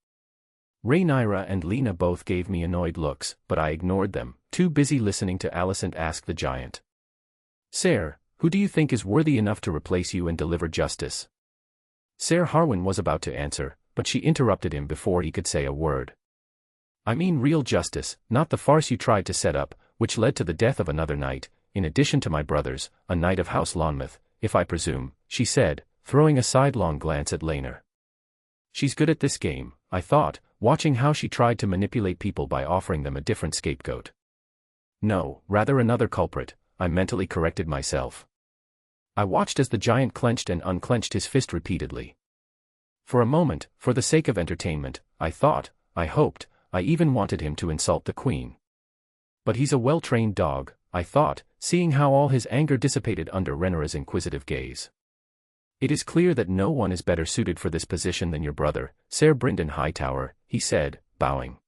Rhaenyra and Lena both gave me annoyed looks, but I ignored them, too busy listening to Alicent ask the giant, "Ser, who do you think is worthy enough to replace you and deliver justice?" Ser Harwin was about to answer, but she interrupted him before he could say a word. "I mean real justice, not the farce you tried to set up, which led to the death of another knight, in addition to my brothers, a knight of House Lonmouth, if I presume," she said, throwing a sidelong glance at Laenor. She's good at this game, I thought, watching how she tried to manipulate people by offering them a different scapegoat. No, rather another culprit, I mentally corrected myself. I watched as the giant clenched and unclenched his fist repeatedly. For a moment, for the sake of entertainment, I thought, I hoped, I even wanted him to insult the queen. But he's a well-trained dog, I thought, seeing how all his anger dissipated under Rhaenyra's inquisitive gaze. "It is clear that no one is better suited for this position than your brother, Ser Brynden Hightower," he said, bowing.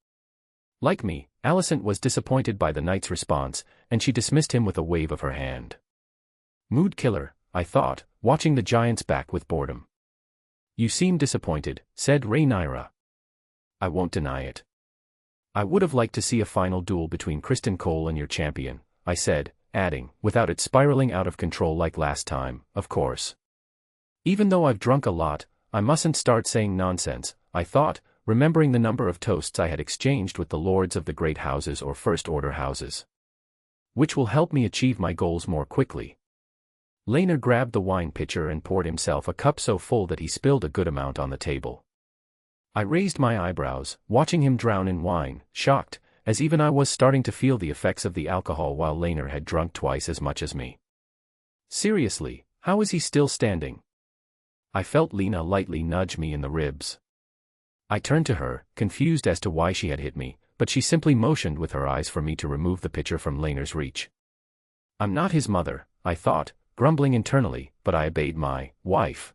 Like me, Alicent was disappointed by the knight's response, and she dismissed him with a wave of her hand. Mood killer, I thought, watching the giant's back with boredom. "You seem disappointed," said Rhaenyra. "I won't deny it. I would have liked to see a final duel between Criston Cole and your champion," I said, adding, without it spiraling out of control like last time, "of course. Even though I've drunk a lot, I mustn't start saying nonsense," I thought, remembering the number of toasts I had exchanged with the lords of the great houses or first-order houses. "Which will help me achieve my goals more quickly." Laenor grabbed the wine pitcher and poured himself a cup so full that he spilled a good amount on the table. I raised my eyebrows, watching him drown in wine, shocked, as even I was starting to feel the effects of the alcohol while Laenor had drunk twice as much as me. Seriously, how is he still standing? I felt Lena lightly nudge me in the ribs. I turned to her, confused as to why she had hit me, but she simply motioned with her eyes for me to remove the pitcher from Laenor's reach. I'm not his mother, I thought, grumbling internally, but I obeyed my wife.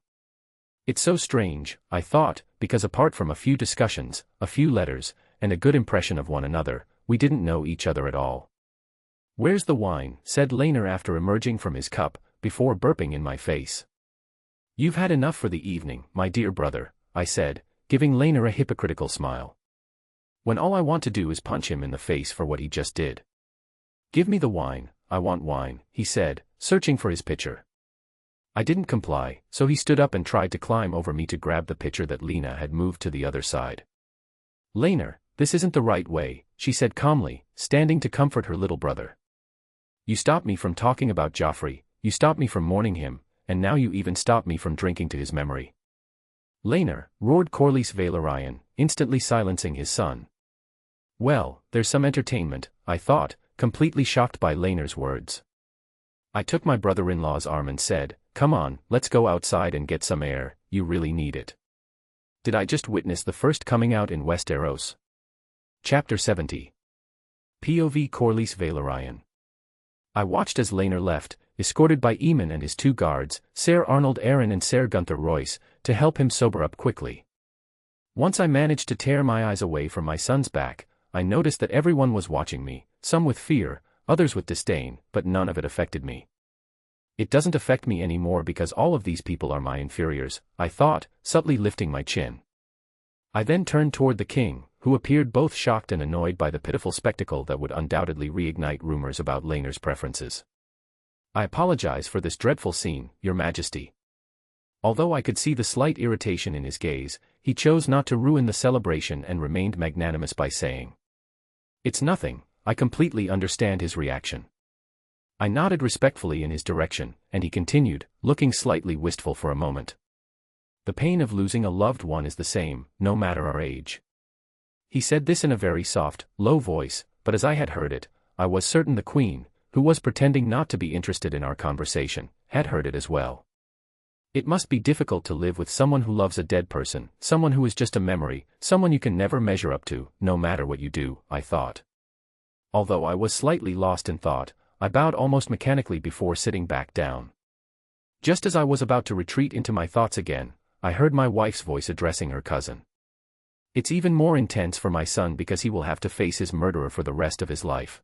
It's so strange, I thought, because apart from a few discussions, a few letters, and a good impression of one another, we didn't know each other at all. "Where's the wine?" said Laenor after emerging from his cup, before burping in my face. "You've had enough for the evening, my dear brother," I said, giving Laenor a hypocritical smile. "When all I want to do is punch him in the face for what he just did." "Give me the wine, I want wine," he said, searching for his pitcher. I didn't comply, so he stood up and tried to climb over me to grab the pitcher that Lena had moved to the other side. "Laenor, this isn't the right way," she said calmly, standing to comfort her little brother. "You stopped me from talking about Joffrey, you stopped me from mourning him, and now you even stopped me from drinking to his memory." "Laenor," roared Corlys Velaryon, instantly silencing his son. Well, there's some entertainment, I thought, completely shocked by Laenor's words. I took my brother-in-law's arm and said, "Come on, let's go outside and get some air, you really need it." Did I just witness the first coming out in Westeros? Chapter 70. POV Corlys Velaryon. I watched as Laenor left, escorted by Aemon and his 2 guards, Ser Arnold Arryn and Ser Gunther Royce, to help him sober up quickly. Once I managed to tear my eyes away from my son's back, I noticed that everyone was watching me, some with fear, others with disdain, but none of it affected me. It doesn't affect me anymore because all of these people are my inferiors, I thought, subtly lifting my chin. I then turned toward the king, who appeared both shocked and annoyed by the pitiful spectacle that would undoubtedly reignite rumors about Laenor's preferences. "I apologize for this dreadful scene, Your Majesty." Although I could see the slight irritation in his gaze, he chose not to ruin the celebration and remained magnanimous by saying, "It's nothing, I completely understand his reaction." I nodded respectfully in his direction, and he continued, looking slightly wistful for a moment. "The pain of losing a loved one is the same, no matter our age." He said this in a very soft, low voice, but as I had heard it, I was certain the queen, who was pretending not to be interested in our conversation, had heard it as well. It must be difficult to live with someone who loves a dead person, someone who is just a memory, someone you can never measure up to, no matter what you do, I thought. Although I was slightly lost in thought, I bowed almost mechanically before sitting back down. Just as I was about to retreat into my thoughts again, I heard my wife's voice addressing her cousin. It's even more intense for my son because he will have to face his murderer for the rest of his life.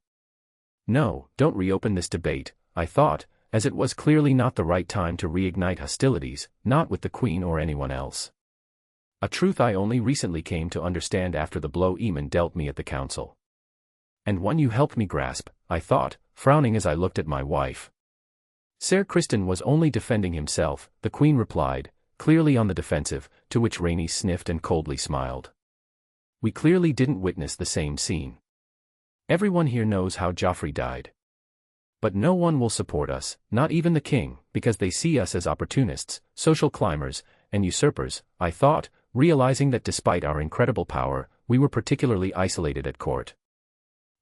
No, don't reopen this debate, I thought, as it was clearly not the right time to reignite hostilities, not with the Queen or anyone else. A truth I only recently came to understand after the blow Aemon dealt me at the council. And one you helped me grasp, I thought, frowning as I looked at my wife. Ser Criston was only defending himself, the Queen replied, clearly on the defensive, to which Rhaenys sniffed and coldly smiled. We clearly didn't witness the same scene. Everyone here knows how Joffrey died. But no one will support us, not even the king, because they see us as opportunists, social climbers, and usurpers, I thought, realizing that despite our incredible power, we were particularly isolated at court.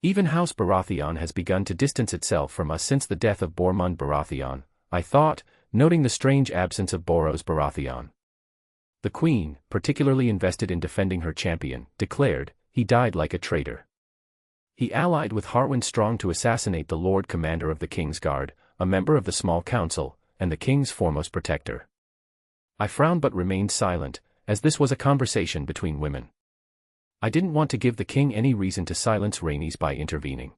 Even House Baratheon has begun to distance itself from us since the death of Bormund Baratheon, I thought, noting the strange absence of Boros Baratheon. The Queen, particularly invested in defending her champion, declared, he died like a traitor. He allied with Harwin Strong to assassinate the Lord Commander of the King's Guard, a member of the Small Council, and the King's foremost protector. I frowned but remained silent, as this was a conversation between women. I didn't want to give the king any reason to silence Rhaenys by intervening.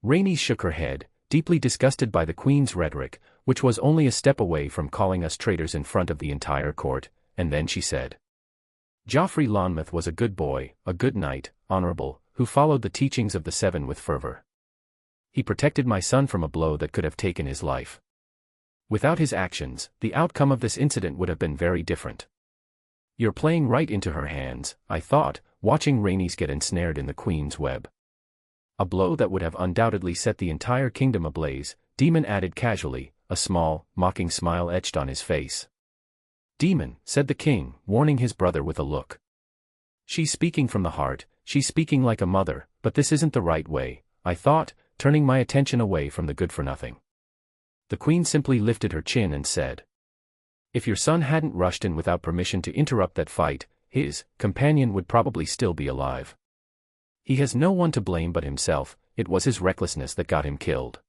Rhaenys shook her head, deeply disgusted by the Queen's rhetoric, which was only a step away from calling us traitors in front of the entire court, and then she said. Joffrey Lonmouth was a good boy, a good knight, honorable, who followed the teachings of the Seven with fervor. He protected my son from a blow that could have taken his life. Without his actions, the outcome of this incident would have been very different. You're playing right into her hands, I thought, watching Rhaenys get ensnared in the Queen's web. A blow that would have undoubtedly set the entire kingdom ablaze, Daemon added casually, a small, mocking smile etched on his face. Daemon, said the king, warning his brother with a look. She's speaking from the heart, she's speaking like a mother, but this isn't the right way, I thought, turning my attention away from the good-for-nothing. The Queen simply lifted her chin and said, if your son hadn't rushed in without permission to interrupt that fight, his companion would probably still be alive. He has no one to blame but himself, it was his recklessness that got him killed.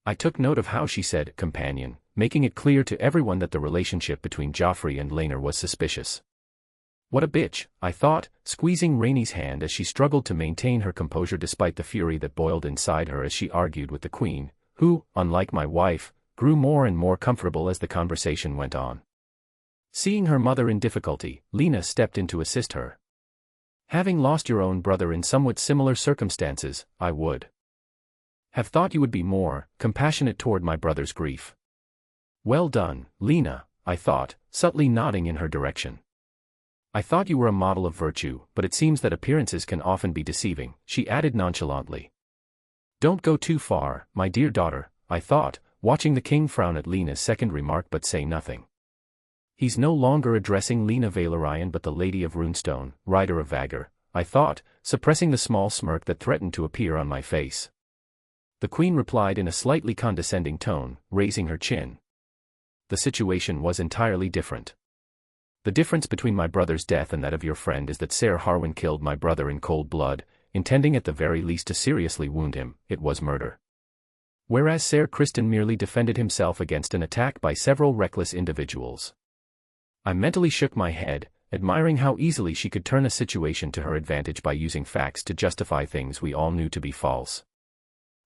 I took note of how she said companion, making it clear to everyone that the relationship between Joffrey and Laenor was suspicious. What a bitch, I thought, squeezing Rhaenys' hand as she struggled to maintain her composure despite the fury that boiled inside her as she argued with the Queen, who, unlike my wife, grew more and more comfortable as the conversation went on. Seeing her mother in difficulty, Lena stepped in to assist her. Having lost your own brother in somewhat similar circumstances, I would have thought you would be more compassionate toward my brother's grief. Well done, Lena, I thought, subtly nodding in her direction. I thought you were a model of virtue, but it seems that appearances can often be deceiving, she added nonchalantly. Don't go too far, my dear daughter, I thought, watching the king frown at Lena's second remark but say nothing. He's no longer addressing Lena Valerian but the Lady of Runestone, Rider of Vagor, I thought, suppressing the small smirk that threatened to appear on my face. The Queen replied in a slightly condescending tone, raising her chin. The situation was entirely different. The difference between my brother's death and that of your friend is that Ser Harwin killed my brother in cold blood, intending at the very least to seriously wound him, it was murder. Whereas Ser Criston merely defended himself against an attack by several reckless individuals. I mentally shook my head, admiring how easily she could turn a situation to her advantage by using facts to justify things we all knew to be false.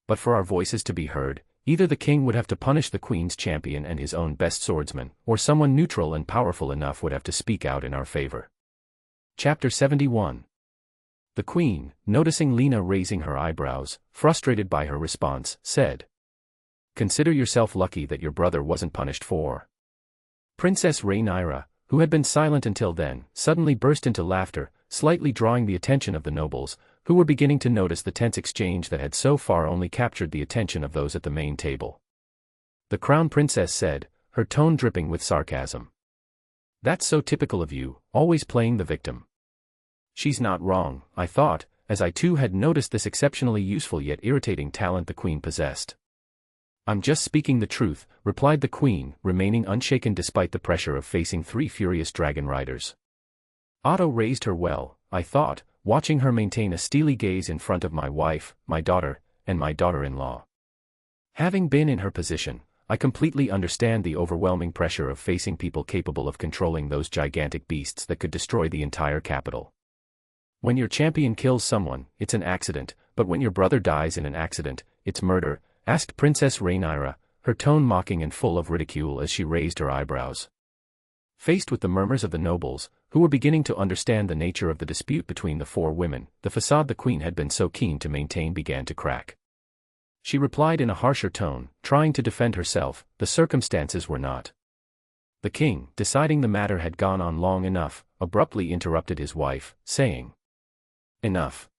But for our voices to be heard, either the king would have to punish the Queen's champion and his own best swordsman, or someone neutral and powerful enough would have to speak out in our favor. Chapter 71. The Queen, noticing Lena raising her eyebrows, frustrated by her response, said, consider yourself lucky that your brother wasn't punished for. Princess Rhaenyra, who had been silent until then, suddenly burst into laughter, slightly drawing the attention of the nobles, who were beginning to notice the tense exchange that had so far only captured the attention of those at the main table. The Crown Princess said, her tone dripping with sarcasm. That's so typical of you, always playing the victim. She's not wrong, I thought, as I too had noticed this exceptionally useful yet irritating talent the Queen possessed. I'm just speaking the truth, replied the queen, remaining unshaken despite the pressure of facing 3 furious dragon riders. Otto raised her well, I thought, watching her maintain a steely gaze in front of my wife, my daughter, and my daughter-in-law. Having been in her position, I completely understand the overwhelming pressure of facing people capable of controlling those gigantic beasts that could destroy the entire capital. When your champion kills someone, it's an accident, but when your brother dies in an accident, it's murder, asked Princess Rhaenyra, her tone mocking and full of ridicule as she raised her eyebrows. Faced with the murmurs of the nobles, who were beginning to understand the nature of the dispute between the 4 women, the facade the queen had been so keen to maintain began to crack. She replied in a harsher tone, trying to defend herself, the circumstances were not. The king, deciding the matter had gone on long enough, abruptly interrupted his wife, saying, "Enough."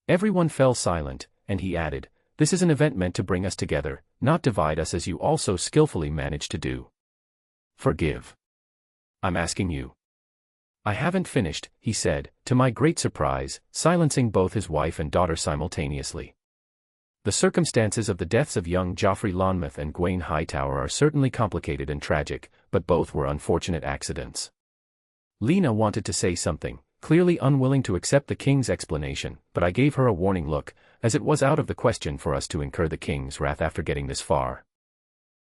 Everyone fell silent, and he added, "This is an event meant to bring us together, not divide us as you also skillfully managed to do. Forgive. I'm asking you." "I haven't finished," he said, to my great surprise, silencing both his wife and daughter simultaneously. "The circumstances of the deaths of young Joffrey Lonmouth and Gwaine Hightower are certainly complicated and tragic, but both were unfortunate accidents." Lena wanted to say something, clearly unwilling to accept the king's explanation, but I gave her a warning look, as it was out of the question for us to incur the king's wrath after getting this far.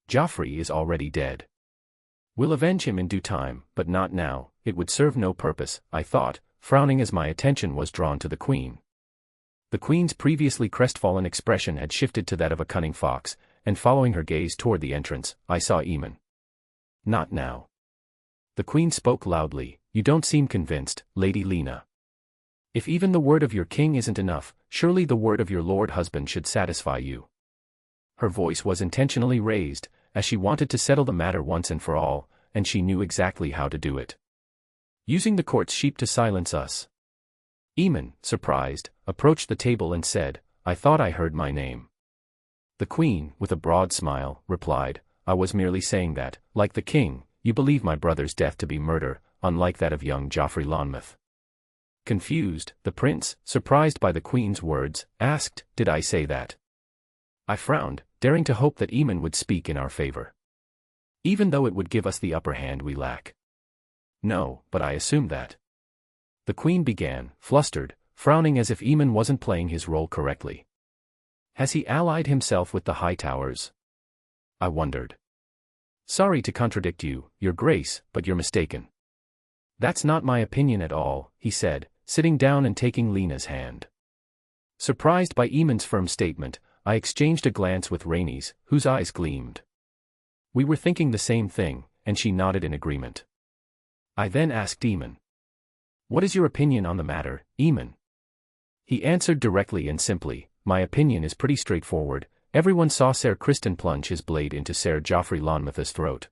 "Joffrey is already dead. We'll avenge him in due time, but not now, it would serve no purpose," I thought, frowning as my attention was drawn to the queen. The queen's previously crestfallen expression had shifted to that of a cunning fox, and following her gaze toward the entrance, I saw Aemon. "Not now." The queen spoke loudly, "You don't seem convinced, Lady Lena. If even the word of your king isn't enough, surely the word of your lord husband should satisfy you." Her voice was intentionally raised, as she wanted to settle the matter once and for all, and she knew exactly how to do it. Using the court's sheep to silence us. Aemon, surprised, approached the table and said, "I thought I heard my name." The queen, with a broad smile, replied, "I was merely saying that, like the king, you believe my brother's death to be murder, unlike that of young Joffrey Lonmouth." Confused, the prince, surprised by the queen's words, asked, "Did I say that?" I frowned, daring to hope that Aemon would speak in our favor. Even though it would give us the upper hand we lack. "No, but I assumed that." The queen began, flustered, frowning as if Aemon wasn't playing his role correctly. "Has he allied himself with the Hightowers?" I wondered. "Sorry to contradict you, your grace, but you're mistaken." "That's not my opinion at all," he said, sitting down and taking Lena's hand. Surprised by Aemon's firm statement, I exchanged a glance with Rhaenys, whose eyes gleamed. We were thinking the same thing, and she nodded in agreement. I then asked Aemon, "What is your opinion on the matter, Aemon?" He answered directly and simply, "My opinion is pretty straightforward. Everyone saw Ser Criston plunge his blade into Ser Joffrey Lonmouth's throat."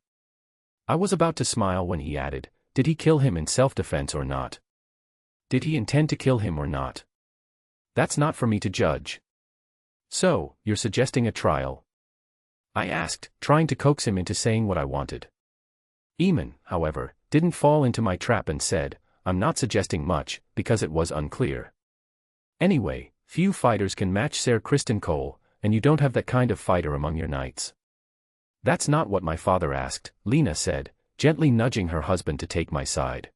I was about to smile when he added, "Did he kill him in self-defense or not? Did he intend to kill him or not? That's not for me to judge." "So, you're suggesting a trial?" I asked, trying to coax him into saying what I wanted. Aemon, however, didn't fall into my trap and said, "I'm not suggesting much, because it was unclear. Anyway, few fighters can match Ser Criston Cole, and you don't have that kind of fighter among your knights." "That's not what my father asked," Lena said, gently nudging her husband to take my side.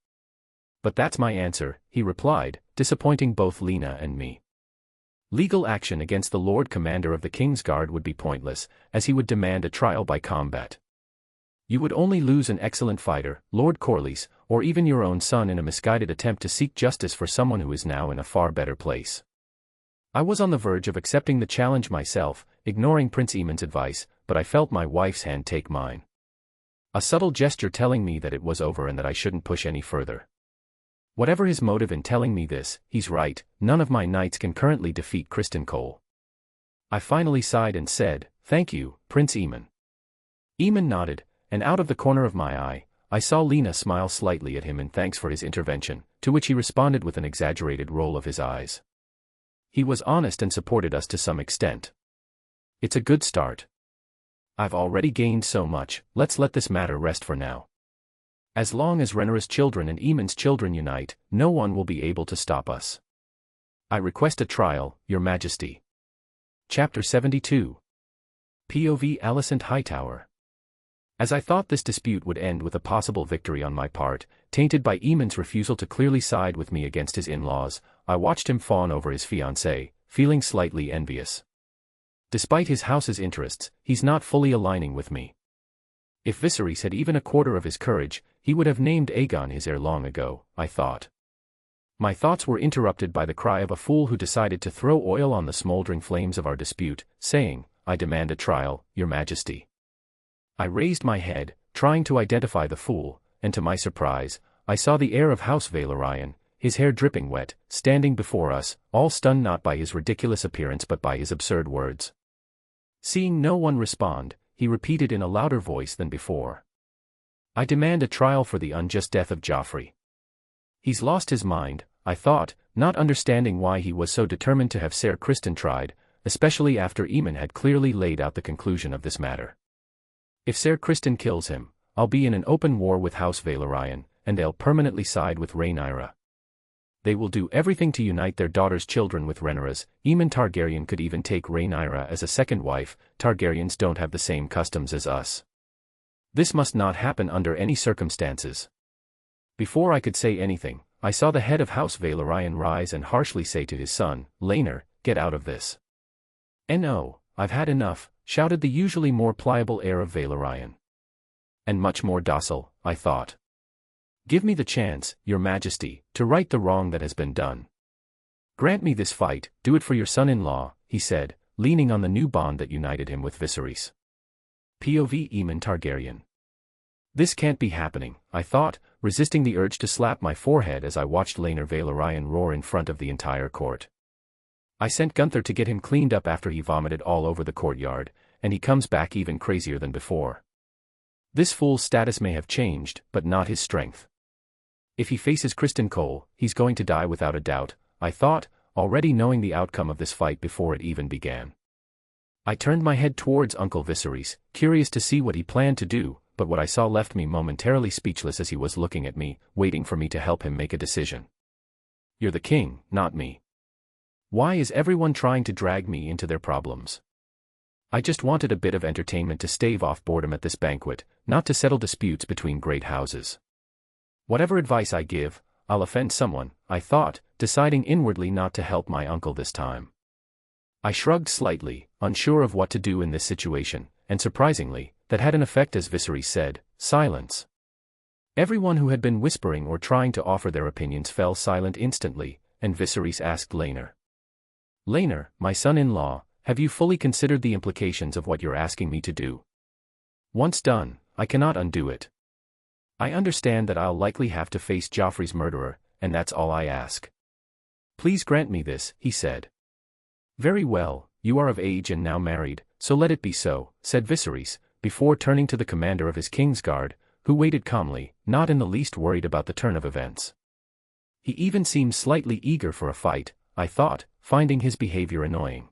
"But that's my answer," he replied, disappointing both Lena and me. Legal action against the Lord Commander of the Kingsguard would be pointless, as he would demand a trial by combat. You would only lose an excellent fighter, Lord Corlys, or even your own son in a misguided attempt to seek justice for someone who is now in a far better place. I was on the verge of accepting the challenge myself, ignoring Prince Aemon's advice, but I felt my wife's hand take mine. A subtle gesture telling me that it was over and that I shouldn't push any further. Whatever his motive in telling me this, he's right, none of my knights can currently defeat Criston Cole. I finally sighed and said, "Thank you, Prince Aemon." Aemon nodded, and out of the corner of my eye, I saw Lena smile slightly at him in thanks for his intervention, to which he responded with an exaggerated roll of his eyes. He was honest and supported us to some extent. It's a good start. I've already gained so much, let's let this matter rest for now. As long as Rhaenyra's children and Aemon's children unite, no one will be able to stop us. I request a trial, Your Majesty. Chapter 72. POV Alicent Hightower. As I thought this dispute would end with a possible victory on my part, tainted by Aemon's refusal to clearly side with me against his in-laws, I watched him fawn over his fiancée, feeling slightly envious. Despite his house's interests, he's not fully aligning with me. If Viserys had even a quarter of his courage, he would have named Aegon his heir long ago, I thought. My thoughts were interrupted by the cry of a fool who decided to throw oil on the smoldering flames of our dispute, saying, "I demand a trial, Your Majesty." I raised my head, trying to identify the fool, and to my surprise, I saw the heir of House Valerian, his hair dripping wet, standing before us, all stunned not by his ridiculous appearance but by his absurd words. Seeing no one respond, he repeated in a louder voice than before. "I demand a trial for the unjust death of Joffrey." He's lost his mind, I thought, not understanding why he was so determined to have Ser Criston tried, especially after Aemon had clearly laid out the conclusion of this matter. If Ser Criston kills him, I'll be in an open war with House Valerian, and they'll permanently side with Rhaenyra. They will do everything to unite their daughter's children with Rhaenyra's. Aemon Targaryen could even take Rhaenyra as a second wife. Targaryens don't have the same customs as us. This must not happen under any circumstances. Before I could say anything, I saw the head of House Valerian rise and harshly say to his son, "Laenor, get out of this." "No, I've had enough," shouted the usually more pliable heir of Valerian. And much more docile, I thought. "Give me the chance, Your Majesty, to right the wrong that has been done. Grant me this fight, do it for your son-in-law," he said, leaning on the new bond that united him with Viserys. POV Aemon Targaryen. This can't be happening, I thought, resisting the urge to slap my forehead as I watched Laenor Valerian roar in front of the entire court. I sent Gunther to get him cleaned up after he vomited all over the courtyard, and he comes back even crazier than before. This fool's status may have changed, but not his strength. If he faces Criston Cole, he's going to die without a doubt, I thought, already knowing the outcome of this fight before it even began. I turned my head towards Uncle Viserys, curious to see what he planned to do, but what I saw left me momentarily speechless as he was looking at me, waiting for me to help him make a decision. "You're the king, not me. Why is everyone trying to drag me into their problems? I just wanted a bit of entertainment to stave off boredom at this banquet, not to settle disputes between great houses. Whatever advice I give, I'll offend someone," I thought, deciding inwardly not to help my uncle this time. I shrugged slightly, unsure of what to do in this situation, and surprisingly, that had an effect as Viserys said, "Silence." Everyone who had been whispering or trying to offer their opinions fell silent instantly, and Viserys asked Laenor. "Laenor, my son-in-law, have you fully considered the implications of what you're asking me to do? Once done, I cannot undo it. I understand that I'll likely have to face Joffrey's murderer, and that's all I ask. Please grant me this," he said. "Very well, you are of age and now married, so let it be so," said Viserys, before turning to the commander of his Kingsguard, who waited calmly, not in the least worried about the turn of events. He even seemed slightly eager for a fight, I thought, finding his behavior annoying.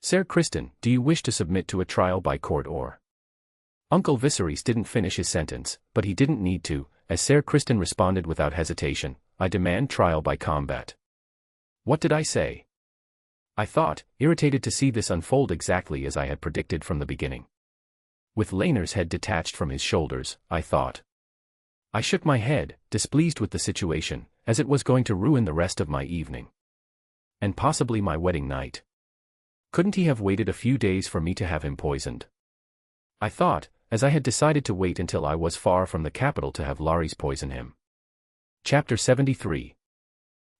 "Ser Criston, do you wish to submit to a trial by court or?" Uncle Viserys didn't finish his sentence, but he didn't need to, as Ser Criston responded without hesitation, "I demand trial by combat." What did I say? I thought, irritated to see this unfold exactly as I had predicted from the beginning. With Laenor's head detached from his shoulders, I thought. I shook my head, displeased with the situation, as it was going to ruin the rest of my evening. And possibly my wedding night. Couldn't he have waited a few days for me to have him poisoned? I thought, as I had decided to wait until I was far from the capital to have Larys poison him. Chapter 73.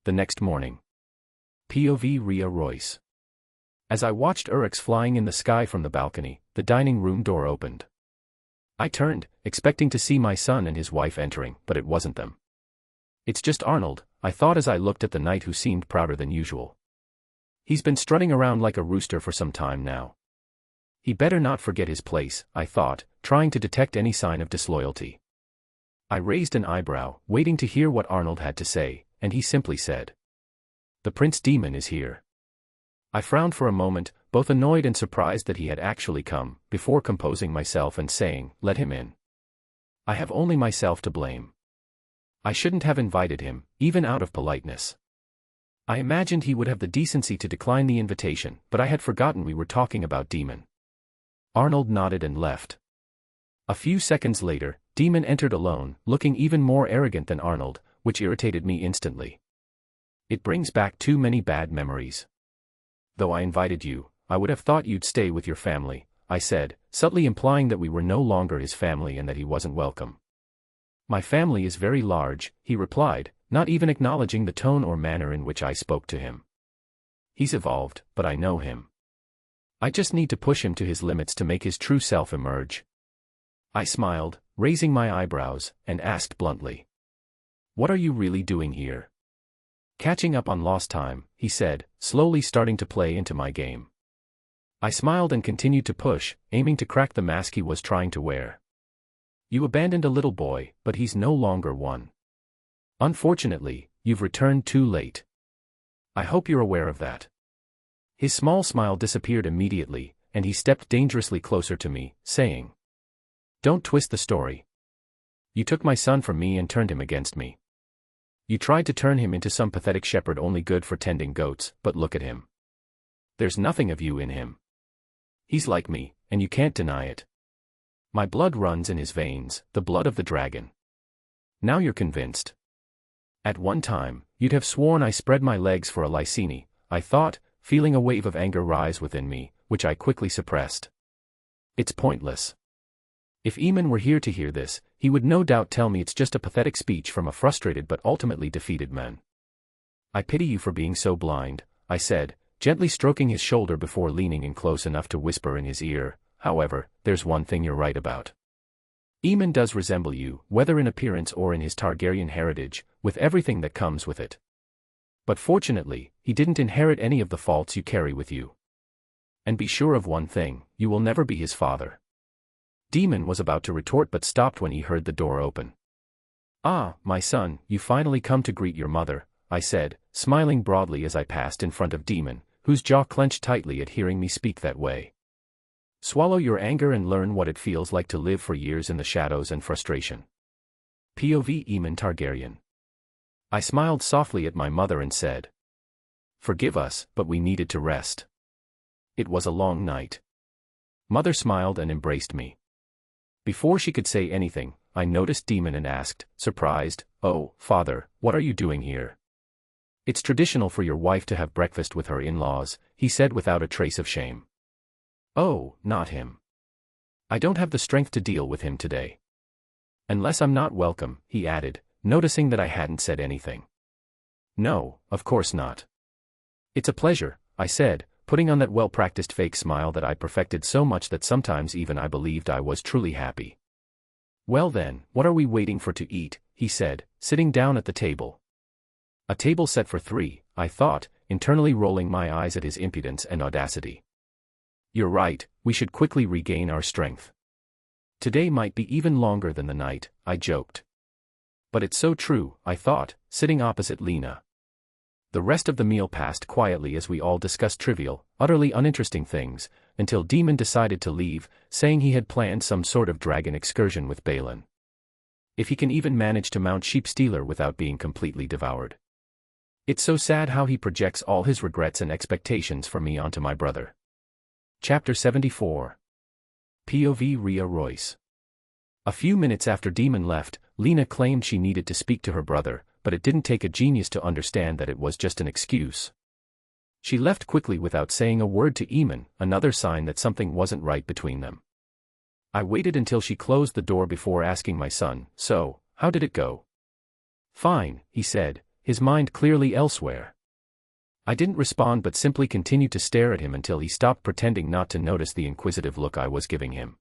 The next morning. POV Rhea Royce. As I watched Uryx flying in the sky from the balcony, the dining room door opened. I turned, expecting to see my son and his wife entering, but it wasn't them. "It's just Arnold," I thought as I looked at the knight who seemed prouder than usual. He's been strutting around like a rooster for some time now. He better not forget his place, I thought, trying to detect any sign of disloyalty. I raised an eyebrow, waiting to hear what Arnold had to say, and he simply said, "The Prince Daemon is here." I frowned for a moment, both annoyed and surprised that he had actually come, before composing myself and saying, "Let him in. I have only myself to blame. I shouldn't have invited him, even out of politeness. I imagined he would have the decency to decline the invitation, but I had forgotten we were talking about Daemon." Arnold nodded and left. A few seconds later, Daemon entered alone, looking even more arrogant than Arnold, which irritated me instantly. It brings back too many bad memories. Though I invited you, I would have thought you'd stay with your family, I said, subtly implying that we were no longer his family and that he wasn't welcome. My family is very large, he replied, not even acknowledging the tone or manner in which I spoke to him. He's evolved, but I know him. I just need to push him to his limits to make his true self emerge. I smiled, raising my eyebrows, and asked bluntly. What are you really doing here? Catching up on lost time, he said, slowly starting to play into my game. I smiled and continued to push, aiming to crack the mask he was trying to wear. You abandoned a little boy, but he's no longer one. Unfortunately, you've returned too late. I hope you're aware of that. His small smile disappeared immediately, and he stepped dangerously closer to me, saying, Don't twist the story. You took my son from me and turned him against me. You tried to turn him into some pathetic shepherd only good for tending goats, but look at him. There's nothing of you in him. He's like me, and you can't deny it. My blood runs in his veins, the blood of the dragon. Now you're convinced. At one time, you'd have sworn I spread my legs for a Lysini, I thought, feeling a wave of anger rise within me, which I quickly suppressed. It's pointless. If Aemon were here to hear this, he would no doubt tell me it's just a pathetic speech from a frustrated but ultimately defeated man. I pity you for being so blind, I said, gently stroking his shoulder before leaning in close enough to whisper in his ear. However, there's one thing you're right about. Aemon does resemble you, whether in appearance or in his Targaryen heritage, with everything that comes with it. But fortunately, he didn't inherit any of the faults you carry with you. And be sure of one thing, you will never be his father. Daemon was about to retort but stopped when he heard the door open. Ah, my son, you finally come to greet your mother, I said, smiling broadly as I passed in front of Daemon, whose jaw clenched tightly at hearing me speak that way. Swallow your anger and learn what it feels like to live for years in the shadows and frustration. POV Aemon Targaryen. I smiled softly at my mother and said, Forgive us, but we needed to rest. It was a long night. Mother smiled and embraced me. Before she could say anything, I noticed Daemon and asked, surprised, Oh, father, what are you doing here? It's traditional for your wife to have breakfast with her in-laws, he said without a trace of shame. Oh, not him. I don't have the strength to deal with him today. Unless I'm not welcome, he added, noticing that I hadn't said anything. No, of course not. It's a pleasure, I said, putting on that well-practiced fake smile that I perfected so much that sometimes even I believed I was truly happy. Well then, what are we waiting for to eat, he said, sitting down at the table. A table set for 3, I thought, internally rolling my eyes at his impudence and audacity. You're right, we should quickly regain our strength. Today might be even longer than the night, I joked. But it's so true, I thought, sitting opposite Lena. The rest of the meal passed quietly as we all discussed trivial, utterly uninteresting things, until Daemon decided to leave, saying he had planned some sort of dragon excursion with Balin. If he can even manage to mount Sheep Stealer without being completely devoured. It's so sad how he projects all his regrets and expectations for me onto my brother. Chapter 74. POV Rhea Royce. A few minutes after Daemon left, Lena claimed she needed to speak to her brother, but it didn't take a genius to understand that it was just an excuse. She left quickly without saying a word to Aemon, another sign that something wasn't right between them. I waited until she closed the door before asking my son, So, how did it go? Fine, he said, his mind clearly elsewhere. I didn't respond but simply continued to stare at him until he stopped pretending not to notice the inquisitive look I was giving him.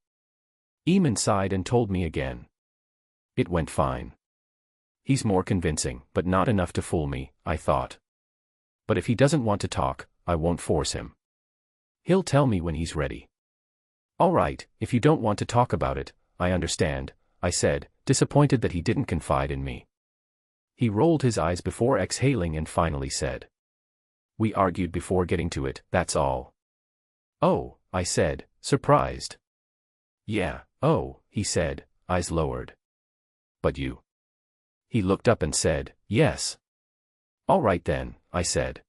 Aemon sighed and told me again. It went fine. He's more convincing, but not enough to fool me, I thought. But if he doesn't want to talk, I won't force him. He'll tell me when he's ready. All right, if you don't want to talk about it, I understand, I said, disappointed that he didn't confide in me. He rolled his eyes before exhaling and finally said. We argued before getting to it, that's all. Oh, I said, surprised. Yeah, oh, he said, eyes lowered. But you? He looked up and said, Yes. All right then, I said.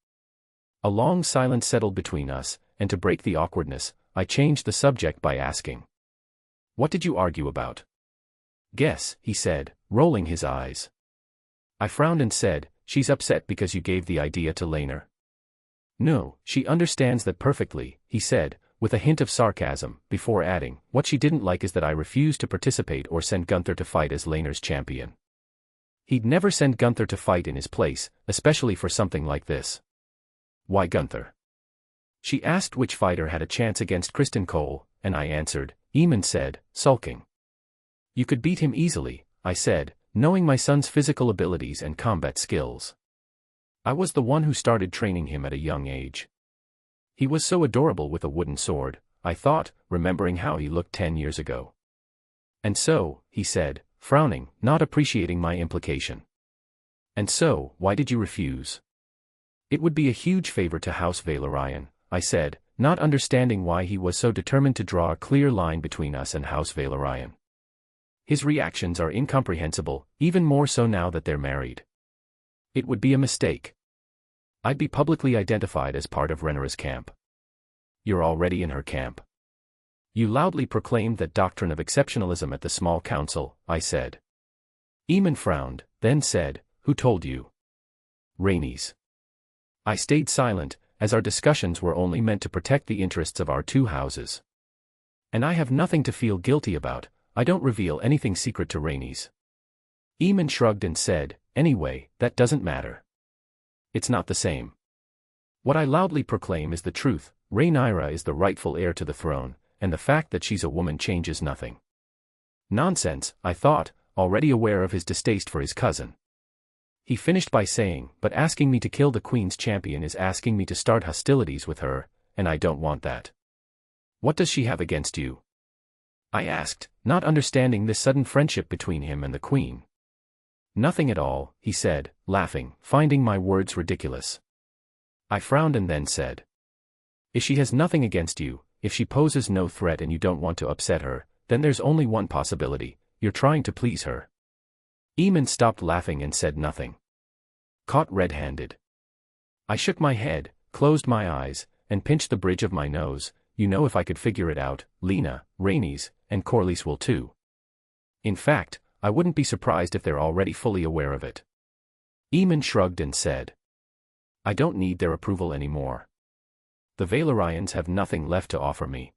A long silence settled between us, and to break the awkwardness, I changed the subject by asking, "What did you argue about?" "Guess," he said, rolling his eyes. I frowned and said, "She's upset because you gave the idea to Laenor." "No, she understands that perfectly," he said, with a hint of sarcasm, before adding, "What she didn't like is that I refused to participate or send Gunther to fight as Laenor's champion. He'd never send Gunther to fight in his place, especially for something like this." "Why Gunther?" She asked which fighter had a chance against Criston Cole, and I answered. Aemon said, sulking. "You could beat him easily," I said, knowing my son's physical abilities and combat skills. I was the one who started training him at a young age. He was so adorable with a wooden sword, I thought, remembering how he looked 10 years ago. "And so," he said, frowning, not appreciating my implication. "And so, why did you refuse?" "It would be a huge favor to House Valerian," I said, not understanding why he was so determined to draw a clear line between us and House Valerian. His reactions are incomprehensible, even more so now that they're married. It would be a mistake. I'd be publicly identified as part of Rhaenyra's camp. "You're already in her camp. You loudly proclaimed that doctrine of exceptionalism at the small council," I said. Aemon frowned, then said, "Who told you?" "Rhaenys." I stayed silent, as our discussions were only meant to protect the interests of our two houses. And I have nothing to feel guilty about. I don't reveal anything secret to Rhaenys. Aemon shrugged and said, "Anyway, that doesn't matter. It's not the same. What I loudly proclaim is the truth. Rhaenyra is the rightful heir to the throne, and the fact that she's a woman changes nothing." Nonsense, I thought, already aware of his distaste for his cousin. He finished by saying, "But asking me to kill the Queen's champion is asking me to start hostilities with her, and I don't want that." "What does she have against you?" I asked, not understanding this sudden friendship between him and the Queen. "Nothing at all," he said, laughing, finding my words ridiculous. I frowned and then said, "If she has nothing against you, if she poses no threat and you don't want to upset her, then there's only one possibility: you're trying to please her." Aemon stopped laughing and said nothing. Caught red-handed. I shook my head, closed my eyes, and pinched the bridge of my nose. "You know, if I could figure it out, Lena, Rhaenys, and Corlys will too. In fact, I wouldn't be surprised if they're already fully aware of it." Aemon shrugged and said, "I don't need their approval anymore. The Valerians have nothing left to offer me.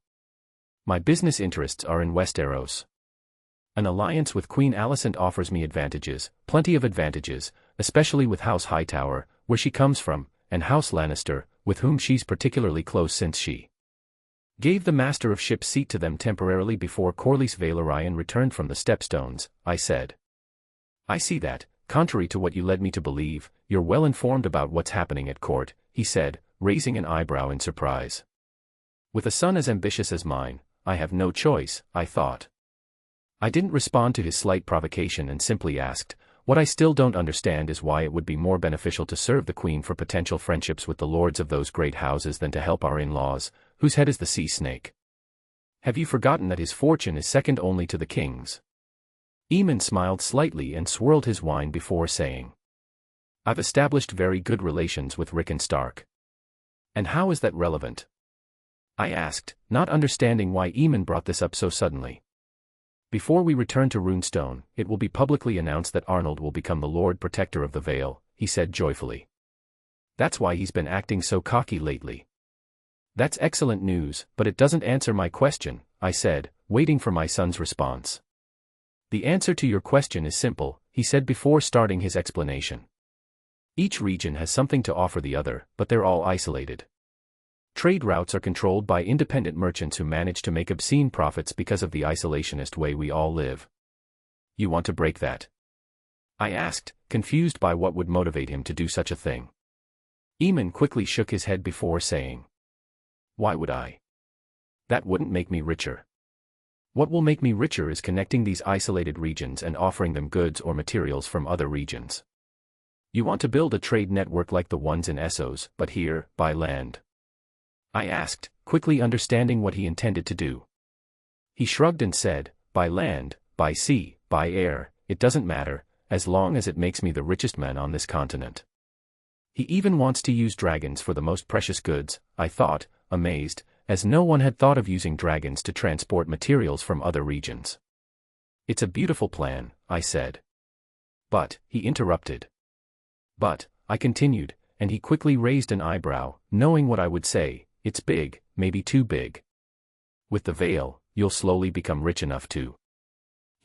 My business interests are in Westeros. An alliance with Queen Alicent offers me advantages, plenty of advantages, especially with House Hightower, where she comes from, and House Lannister, with whom she's particularly close since she gave the Master of Ships seat to them temporarily before Corlys Valerian returned from the Stepstones," I said. "I see that, contrary to what you led me to believe, you're well informed about what's happening at court," he said, raising an eyebrow in surprise. "With a son as ambitious as mine, I have no choice," I thought. I didn't respond to his slight provocation and simply asked, "What I still don't understand is why it would be more beneficial to serve the Queen for potential friendships with the lords of those great houses than to help our in-laws, whose head is the sea snake. Have you forgotten that his fortune is second only to the king's?" Aemon smiled slightly and swirled his wine before saying, "I've established very good relations with Rickon Stark." "And how is that relevant?" I asked, not understanding why Aemon brought this up so suddenly. "Before we return to Runestone, it will be publicly announced that Arnold will become the Lord Protector of the Vale," he said joyfully. "That's why he's been acting so cocky lately." "That's excellent news, but it doesn't answer my question," I said, waiting for my son's response. "The answer to your question is simple," he said before starting his explanation. "Each region has something to offer the other, but they're all isolated. Trade routes are controlled by independent merchants who manage to make obscene profits because of the isolationist way we all live. You want to break that?" I asked, confused by what would motivate him to do such a thing. Aemon quickly shook his head before saying, "Why would I? That wouldn't make me richer. What will make me richer is connecting these isolated regions and offering them goods or materials from other regions. You want to build a trade network like the ones in Essos, but here, by land?" I asked, quickly understanding what he intended to do. He shrugged and said, "By land, by sea, by air, it doesn't matter, as long as it makes me the richest man on this continent." He even wants to use dragons for the most precious goods, I thought, amazed, as no one had thought of using dragons to transport materials from other regions. "It's a beautiful plan," I said. "But," he interrupted. "But," I continued, and he quickly raised an eyebrow, knowing what I would say, "it's big, maybe too big. With the Vale, you'll slowly become rich enough to."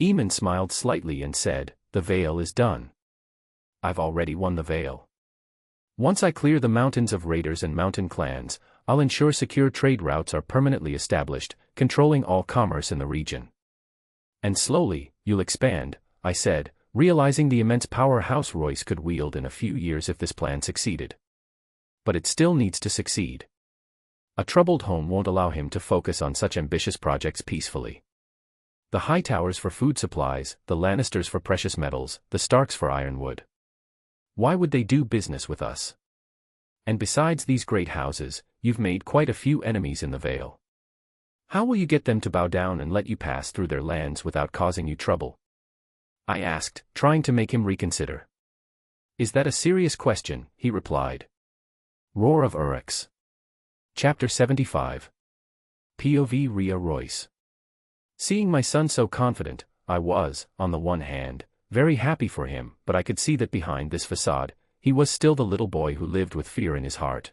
Aemon smiled slightly and said, "The Vale is done. I've already won the Vale. Once I clear the mountains of raiders and mountain clans, I'll ensure secure trade routes are permanently established, controlling all commerce in the region. And slowly, you'll expand," I said, realizing the immense power House Royce could wield in a few years if this plan succeeded. But it still needs to succeed. A troubled home won't allow him to focus on such ambitious projects peacefully. The Hightowers for food supplies, the Lannisters for precious metals, the Starks for ironwood. Why would they do business with us? And besides these great houses, you've made quite a few enemies in the Vale. How will you get them to bow down and let you pass through their lands without causing you trouble?" I asked, trying to make him reconsider. "Is that a serious question?" he replied. Roar of Urex. Chapter 75. POV Rhea Royce. Seeing my son so confident, I was, on the one hand, very happy for him, but I could see that behind this facade, he was still the little boy who lived with fear in his heart.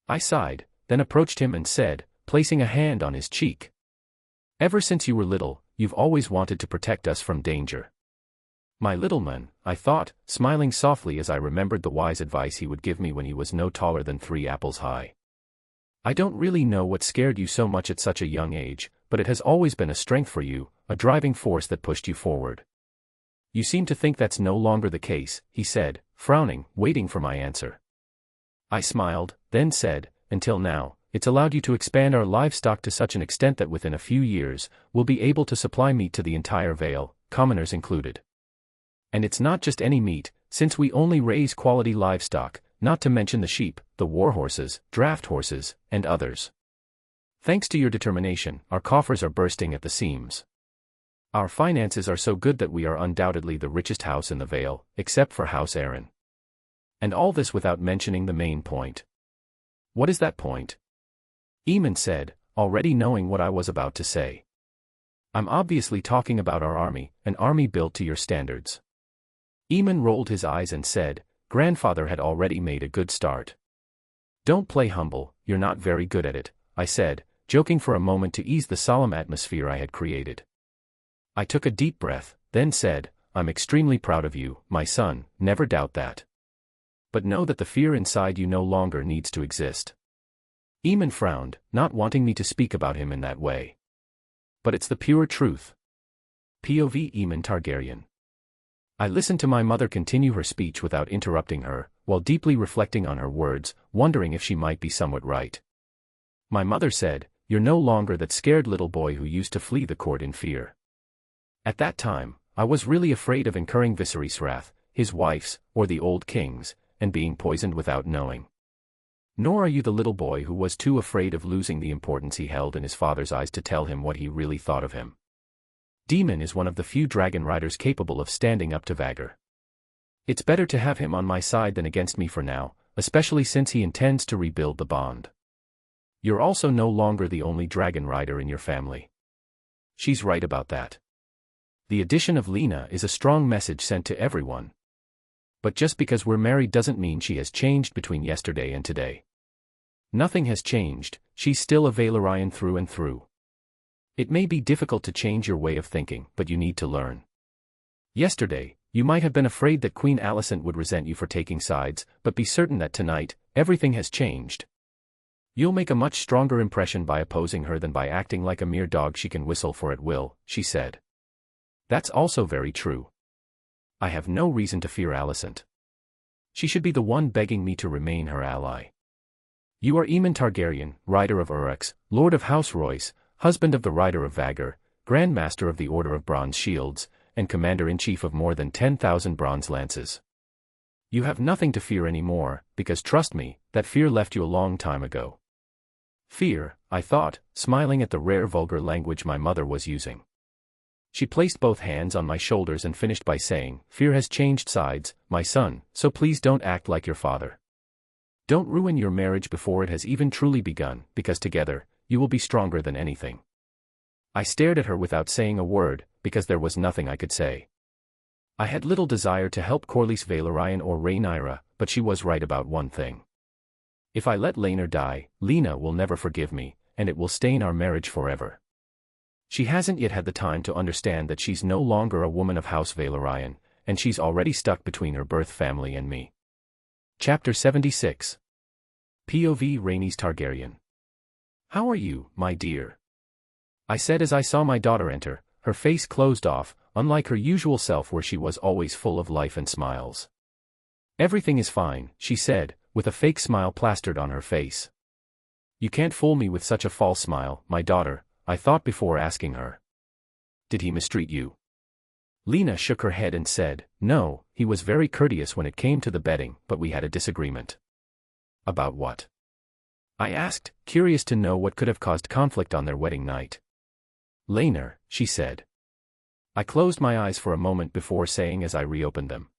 I sighed, then approached him and said, placing a hand on his cheek, "Ever since you were little, you've always wanted to protect us from danger. My little man," I thought, smiling softly as I remembered the wise advice he would give me when he was no taller than 3 apples high. "I don't really know what scared you so much at such a young age, but it has always been a strength for you, a driving force that pushed you forward." "You seem to think that's no longer the case," he said, frowning, waiting for my answer. I smiled, then said, "Until now, it's allowed you to expand our livestock to such an extent that within a few years, we'll be able to supply meat to the entire Vale, commoners included. And it's not just any meat, since we only raise quality livestock, not to mention the sheep, the warhorses, draft horses, and others. Thanks to your determination, our coffers are bursting at the seams. Our finances are so good that we are undoubtedly the richest house in the Vale, except for House Aaron. And all this without mentioning the main point." "What is that point?" Aemon said, already knowing what I was about to say. "I'm obviously talking about our army, an army built to your standards." Aemon rolled his eyes and said, "Grandfather had already made a good start." "Don't play humble, you're not very good at it," I said, joking for a moment to ease the solemn atmosphere I had created. I took a deep breath, then said, "I'm extremely proud of you, my son, never doubt that. But know that the fear inside you no longer needs to exist." Aemon frowned, not wanting me to speak about him in that way. "But it's the pure truth." POV Aemon Targaryen. I listened to my mother continue her speech without interrupting her, while deeply reflecting on her words, wondering if she might be somewhat right. My mother said, "You're no longer that scared little boy who used to flee the court in fear. At that time, I was really afraid of incurring Viserys' wrath, his wife's, or the old king's, and being poisoned without knowing. Nor are you the little boy who was too afraid of losing the importance he held in his father's eyes to tell him what he really thought of him. Daemon is one of the few dragon riders capable of standing up to Vhagar. It's better to have him on my side than against me for now, especially since he intends to rebuild the bond. You're also no longer the only dragon rider in your family." She's right about that. The addition of Lena is a strong message sent to everyone. But just because we're married doesn't mean she has changed between yesterday and today. Nothing has changed, she's still a Valyrian through and through. It may be difficult to change your way of thinking, but you need to learn. Yesterday, you might have been afraid that Queen Alicent would resent you for taking sides, but be certain that tonight, everything has changed. You'll make a much stronger impression by opposing her than by acting like a mere dog she can whistle for at will," she said. "That's also very true. I have no reason to fear Alicent. She should be the one begging me to remain her ally. You are Aemon Targaryen, rider of Urex, lord of House Royce, husband of the rider of Vhagar, Grand Master of the Order of Bronze Shields, and Commander-in-Chief of more than 10,000 bronze lances. You have nothing to fear anymore, because trust me, that fear left you a long time ago." Fear, I thought, smiling at the rare vulgar language my mother was using. She placed both hands on my shoulders and finished by saying, "Fear has changed sides, my son, so please don't act like your father. Don't ruin your marriage before it has even truly begun, because together, you will be stronger than anything. I stared at her without saying a word, because there was nothing I could say. I had little desire to help Corlys Valerian or Rhaenyra, but she was right about one thing. If I let Laenor die, Lena will never forgive me, and it will stain our marriage forever. She hasn't yet had the time to understand that she's no longer a woman of House Valerian, and she's already stuck between her birth family and me. Chapter 76. POV Rhaenys Targaryen. How are you, my dear? I said as I saw my daughter enter, her face closed off, unlike her usual self where she was always full of life and smiles. Everything is fine, she said, with a fake smile plastered on her face. You can't fool me with such a false smile, my daughter, I thought before asking her. Did he mistreat you? Lena shook her head and said, no, he was very courteous when it came to the bedding, but we had a disagreement. About what? I asked, curious to know what could have caused conflict on their wedding night. Laenor, she said. I closed my eyes for a moment before saying as I reopened them.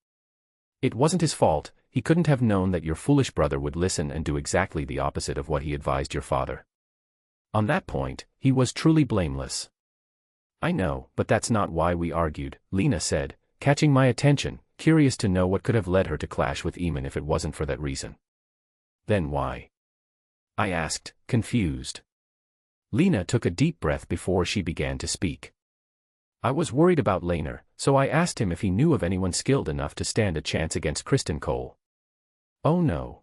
It wasn't his fault, he couldn't have known that your foolish brother would listen and do exactly the opposite of what he advised your father. On that point, he was truly blameless. I know, but that's not why we argued, Lena said, catching my attention, curious to know what could have led her to clash with Aemon if it wasn't for that reason. Then why? I asked, confused. Lena took a deep breath before she began to speak. I was worried about Laenor, so I asked him if he knew of anyone skilled enough to stand a chance against Criston Cole. Oh no.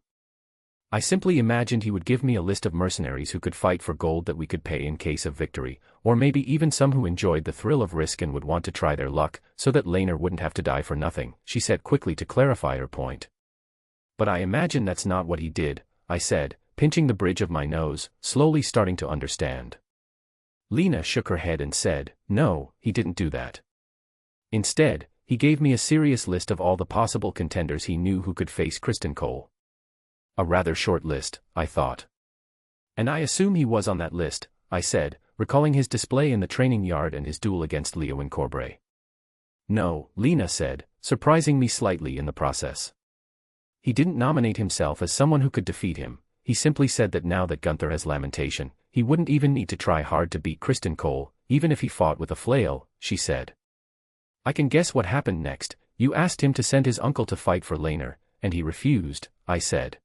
I simply imagined he would give me a list of mercenaries who could fight for gold that we could pay in case of victory, or maybe even some who enjoyed the thrill of risk and would want to try their luck, so that Laenor wouldn't have to die for nothing, she said quickly to clarify her point. But I imagine that's not what he did, I said, pinching the bridge of my nose, slowly starting to understand. Lena shook her head and said, no, he didn't do that. Instead, he gave me a serious list of all the possible contenders he knew who could face Criston Cole. A rather short list, I thought. And I assume he was on that list, I said, recalling his display in the training yard and his duel against Leowyn Corbray. No, Lena said, surprising me slightly in the process. He didn't nominate himself as someone who could defeat him. He simply said that now that Gunther has Lamentation, he wouldn't even need to try hard to beat Criston Cole, even if he fought with a flail, she said. I can guess what happened next. You asked him to send his uncle to fight for Laenor, and he refused, I said.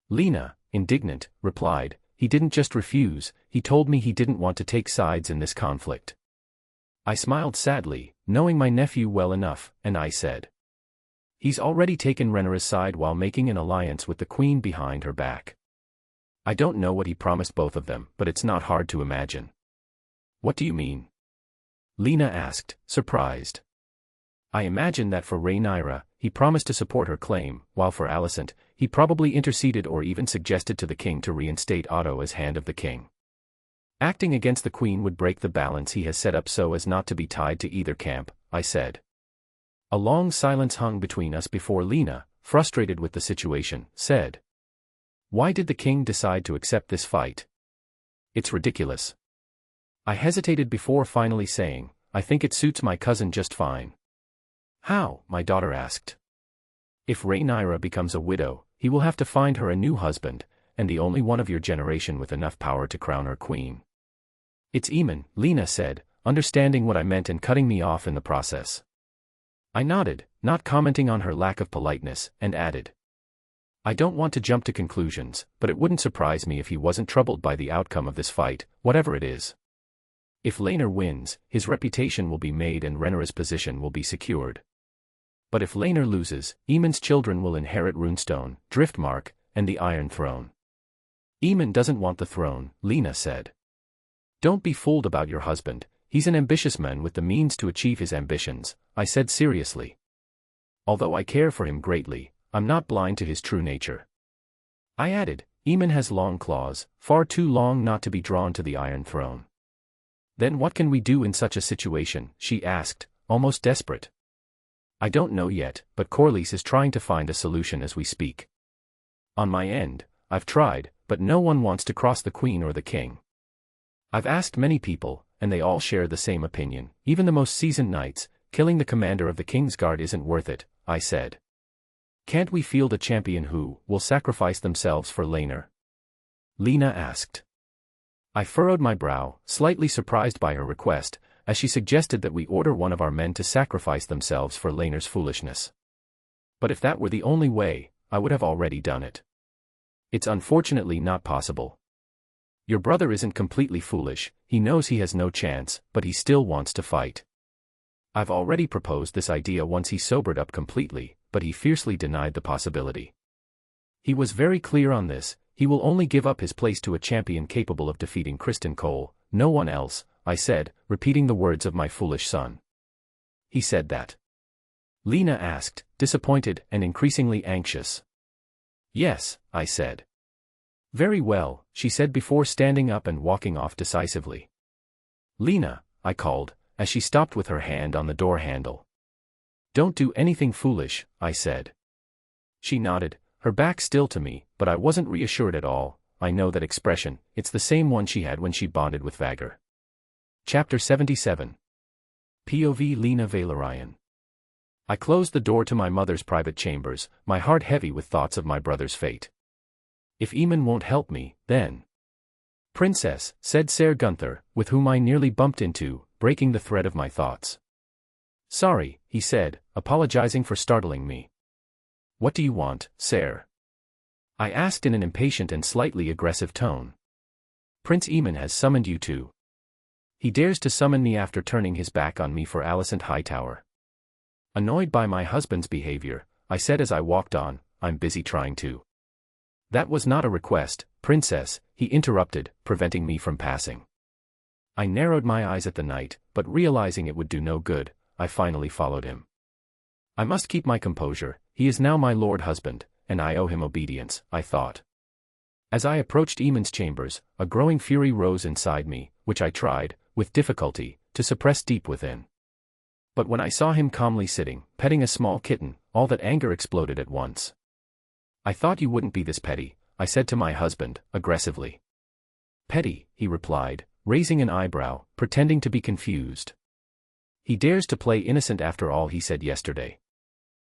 Lena, indignant, replied, he didn't just refuse, he told me he didn't want to take sides in this conflict. I smiled sadly, knowing my nephew well enough, and I said. He's already taken Rhaenyra's side while making an alliance with the queen behind her back. I don't know what he promised both of them, but it's not hard to imagine. What do you mean? Lena asked, surprised. I imagine that for Rhaenyra, he promised to support her claim, while for Alicent, he probably interceded or even suggested to the king to reinstate Otto as Hand of the King. Acting against the queen would break the balance he has set up so as not to be tied to either camp, I said. A long silence hung between us before Lena, frustrated with the situation, said. Why did the king decide to accept this fight? It's ridiculous. I hesitated before finally saying, I think it suits my cousin just fine. How? My daughter asked. If Rhaenyra becomes a widow, he will have to find her a new husband, and the only one of your generation with enough power to crown her queen. It's Aemon, Lena said, understanding what I meant and cutting me off in the process. I nodded, not commenting on her lack of politeness, and added. I don't want to jump to conclusions, but it wouldn't surprise me if he wasn't troubled by the outcome of this fight, whatever it is. If Laenor wins, his reputation will be made and Rhaenyra's position will be secured. But if Laenor loses, Aemon's children will inherit Runestone, Driftmark, and the Iron Throne. Aemon doesn't want the throne, Lena said. Don't be fooled about your husband, he's an ambitious man with the means to achieve his ambitions, I said seriously. Although I care for him greatly, I'm not blind to his true nature. I added, Aemon has long claws, far too long not to be drawn to the Iron Throne. Then what can we do in such a situation, she asked, almost desperate. I don't know yet, but Corlys is trying to find a solution as we speak. On my end, I've tried, but no one wants to cross the queen or the king. I've asked many people, and they all share the same opinion, even the most seasoned knights. Killing the commander of the Kingsguard isn't worth it, I said. Can't we field a champion who will sacrifice themselves for Laenor? Lena asked. I furrowed my brow, slightly surprised by her request, as she suggested that we order one of our men to sacrifice themselves for Laener's foolishness. But if that were the only way, I would have already done it. It's unfortunately not possible. Your brother isn't completely foolish, he knows he has no chance, but he still wants to fight. I've already proposed this idea once he sobered up completely, but he fiercely denied the possibility. He was very clear on this, he will only give up his place to a champion capable of defeating Criston Cole, no one else, I said, repeating the words of my foolish son. He said that. Lena asked, disappointed and increasingly anxious. Yes, I said. Very well, she said before standing up and walking off decisively. Lena, I called, as she stopped with her hand on the door handle. Don't do anything foolish, I said. She nodded, her back still to me, but I wasn't reassured at all. I know that expression, it's the same one she had when she bonded with Vagr. Chapter 77. POV Lena Valerian. I closed the door to my mother's private chambers, my heart heavy with thoughts of my brother's fate. If Aemon won't help me, then... Princess, said Ser Gunther, with whom I nearly bumped into, breaking the thread of my thoughts. Sorry, he said, apologizing for startling me. What do you want, Ser? I asked in an impatient and slightly aggressive tone. Prince Aemon has summoned you to. He dares to summon me after turning his back on me for Alicent Hightower. Annoyed by my husband's behavior, I said as I walked on, I'm busy trying to. That was not a request, Princess, he interrupted, preventing me from passing. I narrowed my eyes at the night, but realizing it would do no good, I finally followed him. I must keep my composure, he is now my lord husband, and I owe him obedience, I thought. As I approached Aemon's chambers, a growing fury rose inside me, which I tried, with difficulty, to suppress deep within. But when I saw him calmly sitting, petting a small kitten, all that anger exploded at once. I thought you wouldn't be this petty, I said to my husband, aggressively. Petty, he replied, raising an eyebrow, pretending to be confused. He dares to play innocent after all he said yesterday.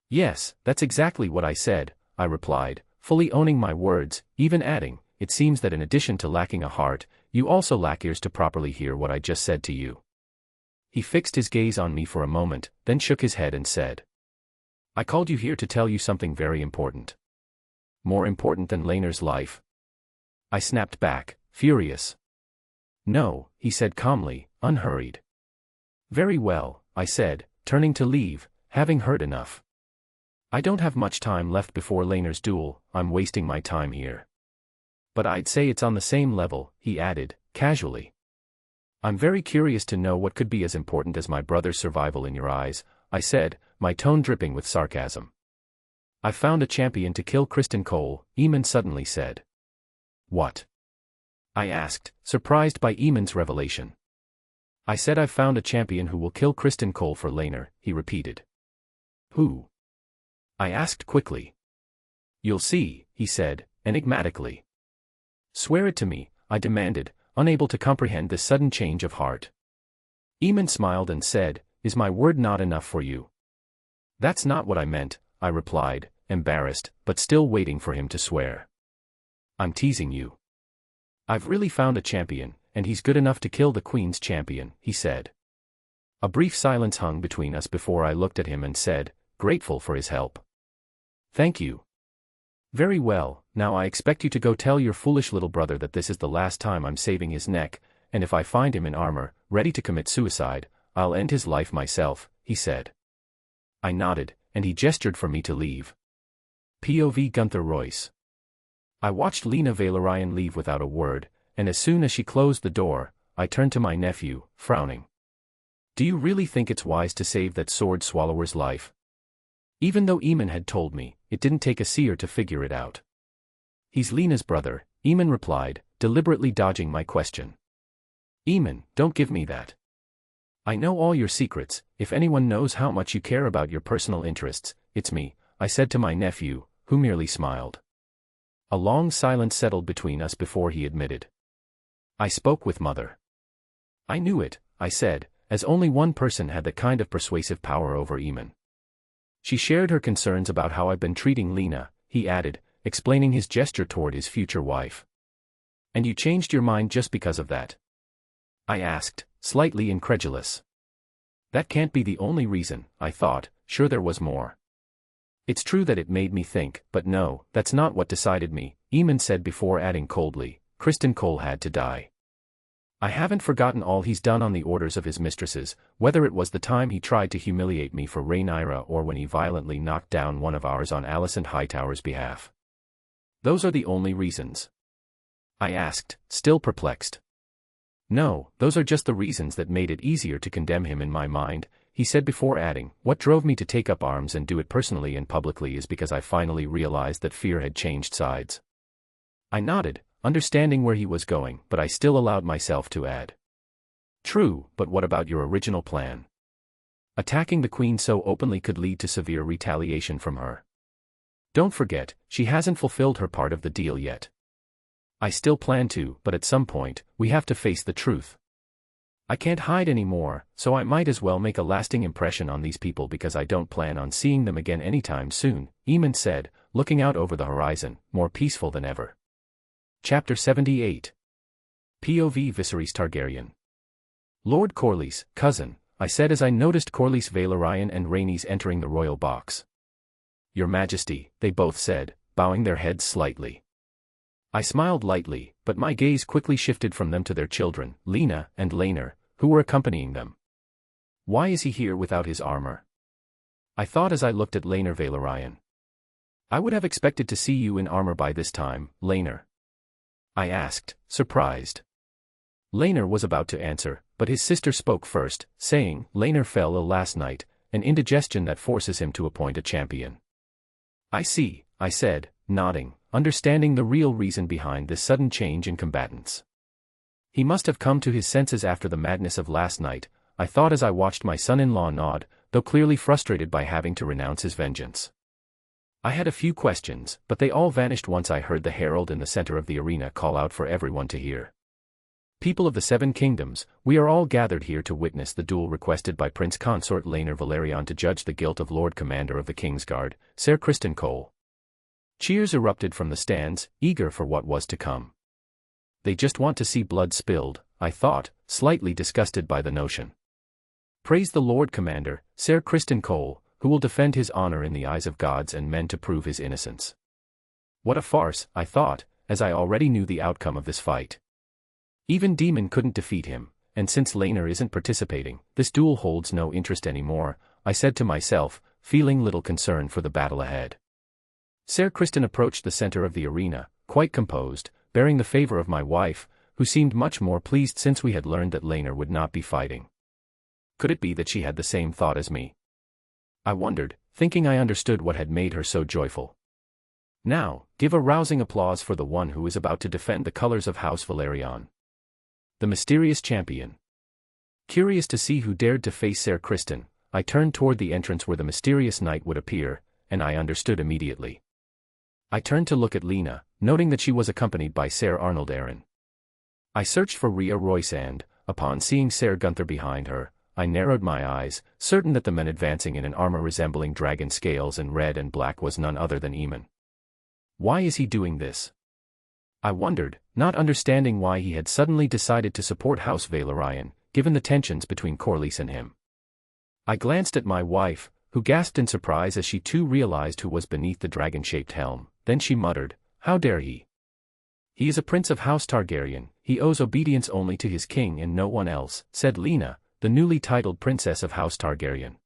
Yes, that's exactly what I said, I replied, fully owning my words, even adding, it seems that in addition to lacking a heart, you also lack ears to properly hear what I just said to you. He fixed his gaze on me for a moment, then shook his head and said. I called you here to tell you something very important. More important than Laener's life? I snapped back, furious. No, he said calmly, unhurried. Very well, I said, turning to leave, having heard enough. I don't have much time left before Laener's duel, I'm wasting my time here. But I'd say it's on the same level, he added, casually. I'm very curious to know what could be as important as my brother's survival in your eyes, I said, my tone dripping with sarcasm. I've found a champion to kill Criston Cole, Aemon suddenly said. What? I asked, surprised by Aemon's revelation. I said I've found a champion who will kill Criston Cole for Laener, he repeated. Who? I asked quickly. You'll see, he said, enigmatically. Swear it to me, I demanded, unable to comprehend this sudden change of heart. Aemon smiled and said, is my word not enough for you? That's not what I meant, I replied, embarrassed, but still waiting for him to swear. I'm teasing you. I've really found a champion, and he's good enough to kill the Queen's champion, he said. A brief silence hung between us before I looked at him and said, grateful for his help. Thank you. Very well, now I expect you to go tell your foolish little brother that this is the last time I'm saving his neck, and if I find him in armor, ready to commit suicide, I'll end his life myself, he said. I nodded, and he gestured for me to leave. POV Gunther Royce. I watched Lena Valerian leave without a word, and as soon as she closed the door, I turned to my nephew, frowning. Do you really think it's wise to save that sword swallower's life? Even though Aemon had told me, it didn't take a seer to figure it out. He's Lena's brother, Aemon replied, deliberately dodging my question. Aemon, don't give me that. I know all your secrets, if anyone knows how much you care about your personal interests, it's me, I said to my nephew, who merely smiled. A long silence settled between us before he admitted. I spoke with Mother. I knew it, I said, as only one person had the kind of persuasive power over Aemon. She shared her concerns about how I've been treating Lena, he added, explaining his gesture toward his future wife. And you changed your mind just because of that? I asked, slightly incredulous. That can't be the only reason, I thought, sure there was more. It's true that it made me think, but no, that's not what decided me, Aemon said before adding coldly, Criston Cole had to die. I haven't forgotten all he's done on the orders of his mistresses, whether it was the time he tried to humiliate me for Rhaenyra or when he violently knocked down one of ours on Alicent Hightower's behalf. Those are the only reasons. I asked, still perplexed. No, those are just the reasons that made it easier to condemn him in my mind, he said before adding, what drove me to take up arms and do it personally and publicly is because I finally realized that fear had changed sides. I nodded, understanding where he was going, but I still allowed myself to add. True, but what about your original plan? Attacking the Queen so openly could lead to severe retaliation from her. Don't forget, she hasn't fulfilled her part of the deal yet. I still plan to, but at some point, we have to face the truth. I can't hide anymore, so I might as well make a lasting impression on these people because I don't plan on seeing them again anytime soon, Aemon said, looking out over the horizon, more peaceful than ever. Chapter 78. POV Viserys Targaryen. Lord Corlys, cousin, I said as I noticed Corlys Valerian and Rhaenys entering the royal box. Your Majesty, they both said, bowing their heads slightly. I smiled lightly, but my gaze quickly shifted from them to their children, Lena and Laenor, who were accompanying them. Why is he here without his armor? I thought as I looked at Laenor Valerian. I would have expected to see you in armor by this time, Laenor. I asked, surprised. Laenor was about to answer, but his sister spoke first, saying, Laenor fell ill last night, an indigestion that forces him to appoint a champion. I see, I said, nodding, understanding the real reason behind this sudden change in combatants. He must have come to his senses after the madness of last night, I thought as I watched my son-in-law nod, though clearly frustrated by having to renounce his vengeance. I had a few questions, but they all vanished once I heard the herald in the center of the arena call out for everyone to hear. People of the Seven Kingdoms, we are all gathered here to witness the duel requested by Prince Consort Laenor Valerian to judge the guilt of Lord Commander of the Kingsguard, Ser Criston Cole. Cheers erupted from the stands, eager for what was to come. They just want to see blood spilled, I thought, slightly disgusted by the notion. Praise the Lord Commander, Ser Criston Cole, who will defend his honor in the eyes of gods and men to prove his innocence. What a farce, I thought, as I already knew the outcome of this fight. Even Daemon couldn't defeat him, and since Laenor isn't participating, this duel holds no interest anymore, I said to myself, feeling little concern for the battle ahead. Ser Criston approached the center of the arena, quite composed, bearing the favor of my wife, who seemed much more pleased since we had learned that Laenor would not be fighting. Could it be that she had the same thought as me? I wondered, thinking I understood what had made her so joyful. Now, give a rousing applause for the one who is about to defend the colors of House Valerian. The mysterious champion. Curious to see who dared to face Ser Criston, I turned toward the entrance where the mysterious knight would appear, and I understood immediately. I turned to look at Lena, noting that she was accompanied by Ser Arnold Arryn. I searched for Rhea Royce and, upon seeing Ser Gunther behind her, I narrowed my eyes, certain that the man advancing in an armor resembling dragon scales and red and black was none other than Aemon. Why is he doing this? I wondered, not understanding why he had suddenly decided to support House Valerian, given the tensions between Corlys and him. I glanced at my wife, who gasped in surprise as she too realized who was beneath the dragon-shaped helm, then she muttered, "How dare he? He is a prince of House Targaryen, he owes obedience only to his king and no one else," said Lena, the newly titled princess of House Targaryen.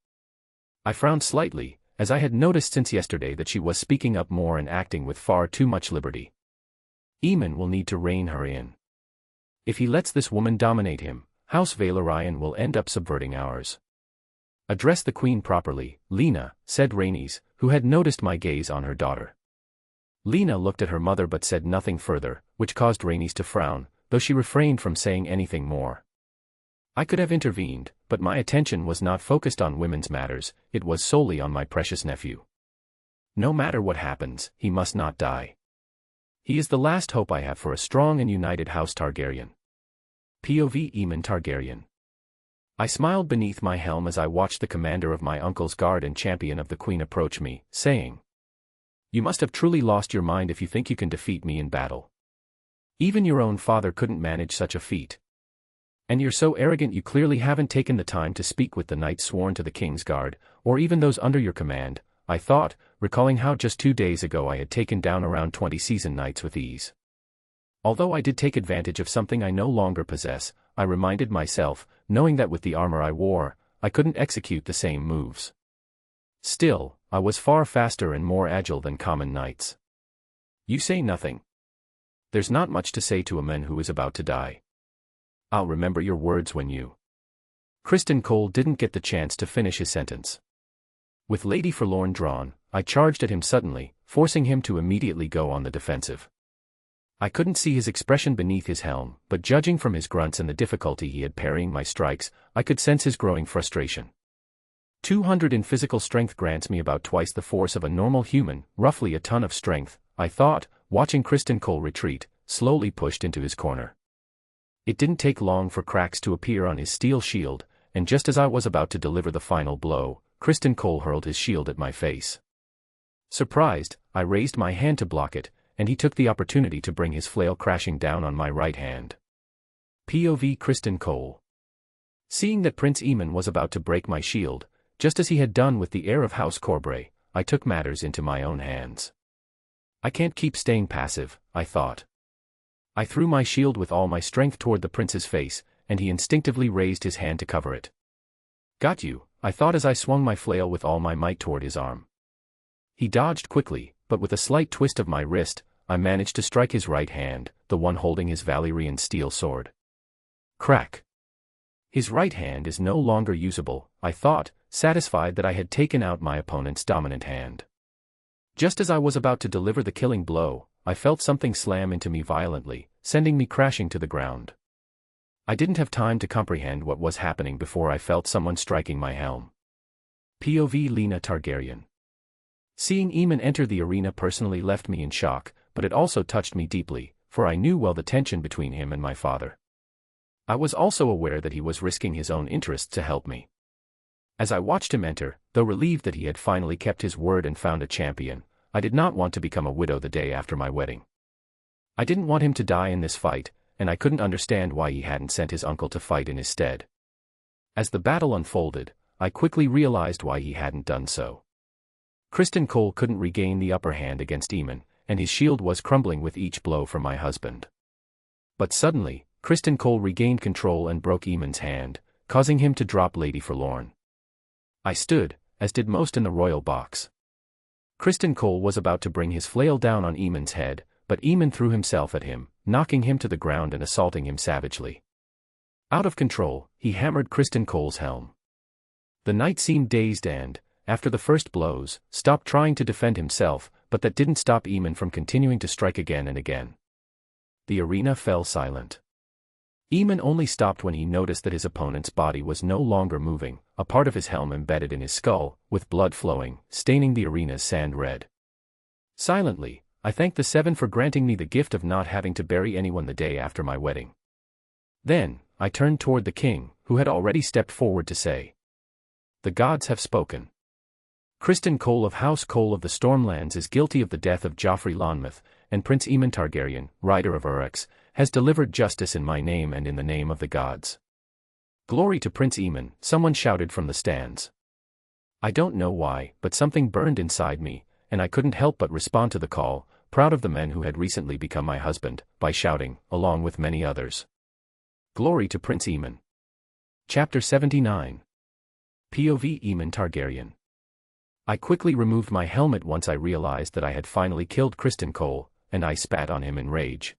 I frowned slightly, as I had noticed since yesterday that she was speaking up more and acting with far too much liberty. Aemon will need to rein her in. If he lets this woman dominate him, House Valerian will end up subverting ours. "Address the queen properly, Lena," said Rhaenys, who had noticed my gaze on her daughter. Lena looked at her mother but said nothing further, which caused Rhaenys to frown, though she refrained from saying anything more. I could have intervened, but my attention was not focused on women's matters, it was solely on my precious nephew. No matter what happens, he must not die. He is the last hope I have for a strong and united House Targaryen. POV Aemon Targaryen. I smiled beneath my helm as I watched the commander of my uncle's guard and champion of the queen approach me, saying, "You must have truly lost your mind if you think you can defeat me in battle." Even your own father couldn't manage such a feat. And you're so arrogant you clearly haven't taken the time to speak with the knights sworn to the king's guard, or even those under your command, I thought, recalling how just 2 days ago I had taken down around 20 seasoned knights with ease. Although I did take advantage of something I no longer possess, I reminded myself, knowing that with the armor I wore, I couldn't execute the same moves. Still, I was far faster and more agile than common knights. You say nothing. There's not much to say to a man who is about to die. I'll remember your words when you... Criston Cole didn't get the chance to finish his sentence. With Lady Forlorn drawn, I charged at him suddenly, forcing him to immediately go on the defensive. I couldn't see his expression beneath his helm, but judging from his grunts and the difficulty he had parrying my strikes, I could sense his growing frustration. 200 in physical strength grants me about twice the force of a normal human, roughly a ton of strength, I thought, watching Criston Cole retreat, slowly pushed into his corner. It didn't take long for cracks to appear on his steel shield, and just as I was about to deliver the final blow, Criston Cole hurled his shield at my face. Surprised, I raised my hand to block it, and he took the opportunity to bring his flail crashing down on my right hand. POV Criston Cole. Seeing that Prince Aemon was about to break my shield, just as he had done with the heir of House Corbray, I took matters into my own hands. I can't keep staying passive, I thought. I threw my shield with all my strength toward the prince's face, and he instinctively raised his hand to cover it. Got you, I thought as I swung my flail with all my might toward his arm. He dodged quickly, but with a slight twist of my wrist, I managed to strike his right hand, the one holding his Valyrian steel sword. Crack. His right hand is no longer usable, I thought, satisfied that I had taken out my opponent's dominant hand. Just as I was about to deliver the killing blow, I felt something slam into me violently, sending me crashing to the ground. I didn't have time to comprehend what was happening before I felt someone striking my helm. POV Lena Targaryen. Seeing Aemon enter the arena personally left me in shock, but it also touched me deeply, for I knew well the tension between him and my father. I was also aware that he was risking his own interests to help me. As I watched him enter, though relieved that he had finally kept his word and found a champion, I did not want to become a widow the day after my wedding. I didn't want him to die in this fight, and I couldn't understand why he hadn't sent his uncle to fight in his stead. As the battle unfolded, I quickly realized why he hadn't done so. Criston Cole couldn't regain the upper hand against Aemon, and his shield was crumbling with each blow from my husband. But suddenly, Criston Cole regained control and broke Aemon's hand, causing him to drop Lady Forlorn. I stood, as did most in the royal box. Criston Cole was about to bring his flail down on Aemon's head, but Aemon threw himself at him, knocking him to the ground and assaulting him savagely. Out of control, he hammered Criston Cole's helm. The knight seemed dazed and, after the first blows, stopped trying to defend himself, but that didn't stop Aemon from continuing to strike again and again. The arena fell silent. Aemon only stopped when he noticed that his opponent's body was no longer moving, a part of his helm embedded in his skull, with blood flowing, staining the arena's sand red. Silently, I thanked the Seven for granting me the gift of not having to bury anyone the day after my wedding. Then, I turned toward the king, who had already stepped forward to say, "The gods have spoken. Criston Cole of House Cole of the Stormlands is guilty of the death of Joffrey Lonmouth, and Prince Aemon Targaryen, rider of Urex, has delivered justice in my name and in the name of the gods." Glory to Prince Aemon, someone shouted from the stands. I don't know why, but something burned inside me, and I couldn't help but respond to the call, proud of the man who had recently become my husband, by shouting, along with many others, "Glory to Prince Aemon." Chapter 79. POV Aemon Targaryen. I quickly removed my helmet once I realized that I had finally killed Criston Cole, and I spat on him in rage.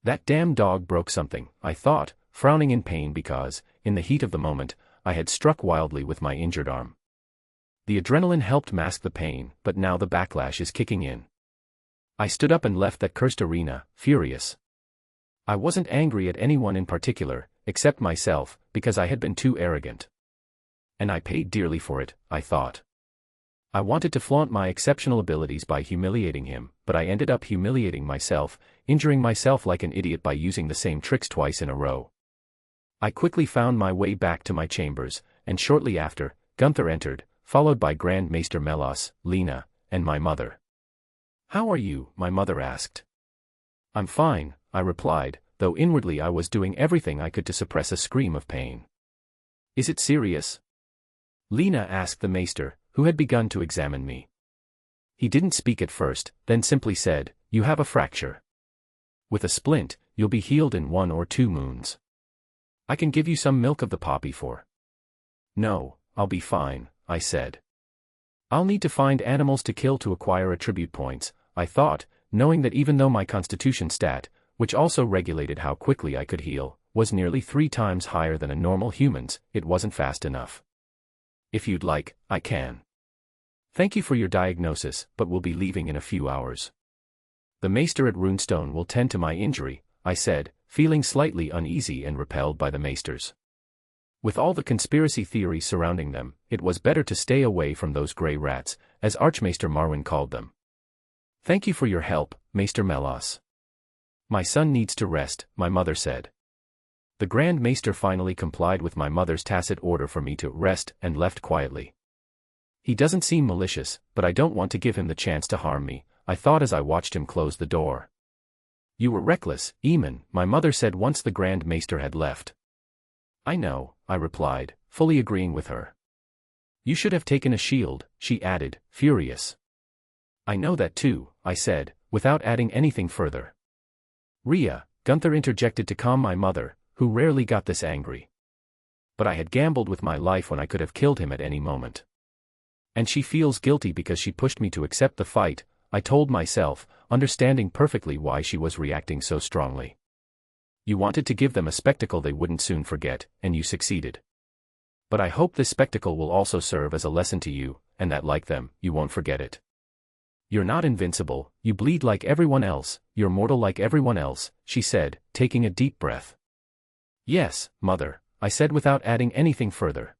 That damn dog broke something, I thought, frowning in pain because, in the heat of the moment, I had struck wildly with my injured arm. The adrenaline helped mask the pain, but now the backlash is kicking in. I stood up and left that cursed arena, furious. I wasn't angry at anyone in particular, except myself, because I had been too arrogant. And I paid dearly for it, I thought. I wanted to flaunt my exceptional abilities by humiliating him, but I ended up humiliating myself, injuring myself like an idiot by using the same tricks twice in a row. I quickly found my way back to my chambers, and shortly after, Gunther entered, followed by Grand Maester Melos, Lena, and my mother. "How are you?" my mother asked. I'm fine, I replied, though inwardly I was doing everything I could to suppress a scream of pain. Is it serious? Lena asked the maester, who had begun to examine me. He didn't speak at first, then simply said, you have a fracture. With a splint, you'll be healed in 1 or 2 moons. I can give you some milk of the poppy for. No, I'll be fine, I said. I'll need to find animals to kill to acquire attribute points, I thought, knowing that even though my constitution stat, which also regulated how quickly I could heal, was nearly 3 times higher than a normal human's, it wasn't fast enough. If you'd like, I can. Thank you for your diagnosis, but we'll be leaving in a few hours. The maester at Runestone will tend to my injury, I said, feeling slightly uneasy and repelled by the maesters. With all the conspiracy theories surrounding them, it was better to stay away from those grey rats, as Archmaester Marwyn called them. Thank you for your help, Maester Melos. My son needs to rest, my mother said. The Grand Maester finally complied with my mother's tacit order for me to rest and left quietly. He doesn't seem malicious, but I don't want to give him the chance to harm me, I thought as I watched him close the door. You were reckless, Aemon, my mother said once the Grand Maester had left. I know, I replied, fully agreeing with her. You should have taken a shield, she added, furious. I know that too, I said, without adding anything further. Rhea, Gunther interjected to calm my mother, who rarely got this angry. But I had gambled with my life when I could have killed him at any moment. And she feels guilty because she pushed me to accept the fight, I told myself, understanding perfectly why she was reacting so strongly. You wanted to give them a spectacle they wouldn't soon forget, and you succeeded. But I hope this spectacle will also serve as a lesson to you, and that like them, you won't forget it. You're not invincible, you bleed like everyone else, you're mortal like everyone else, she said, taking a deep breath. Yes, mother, I said without adding anything further.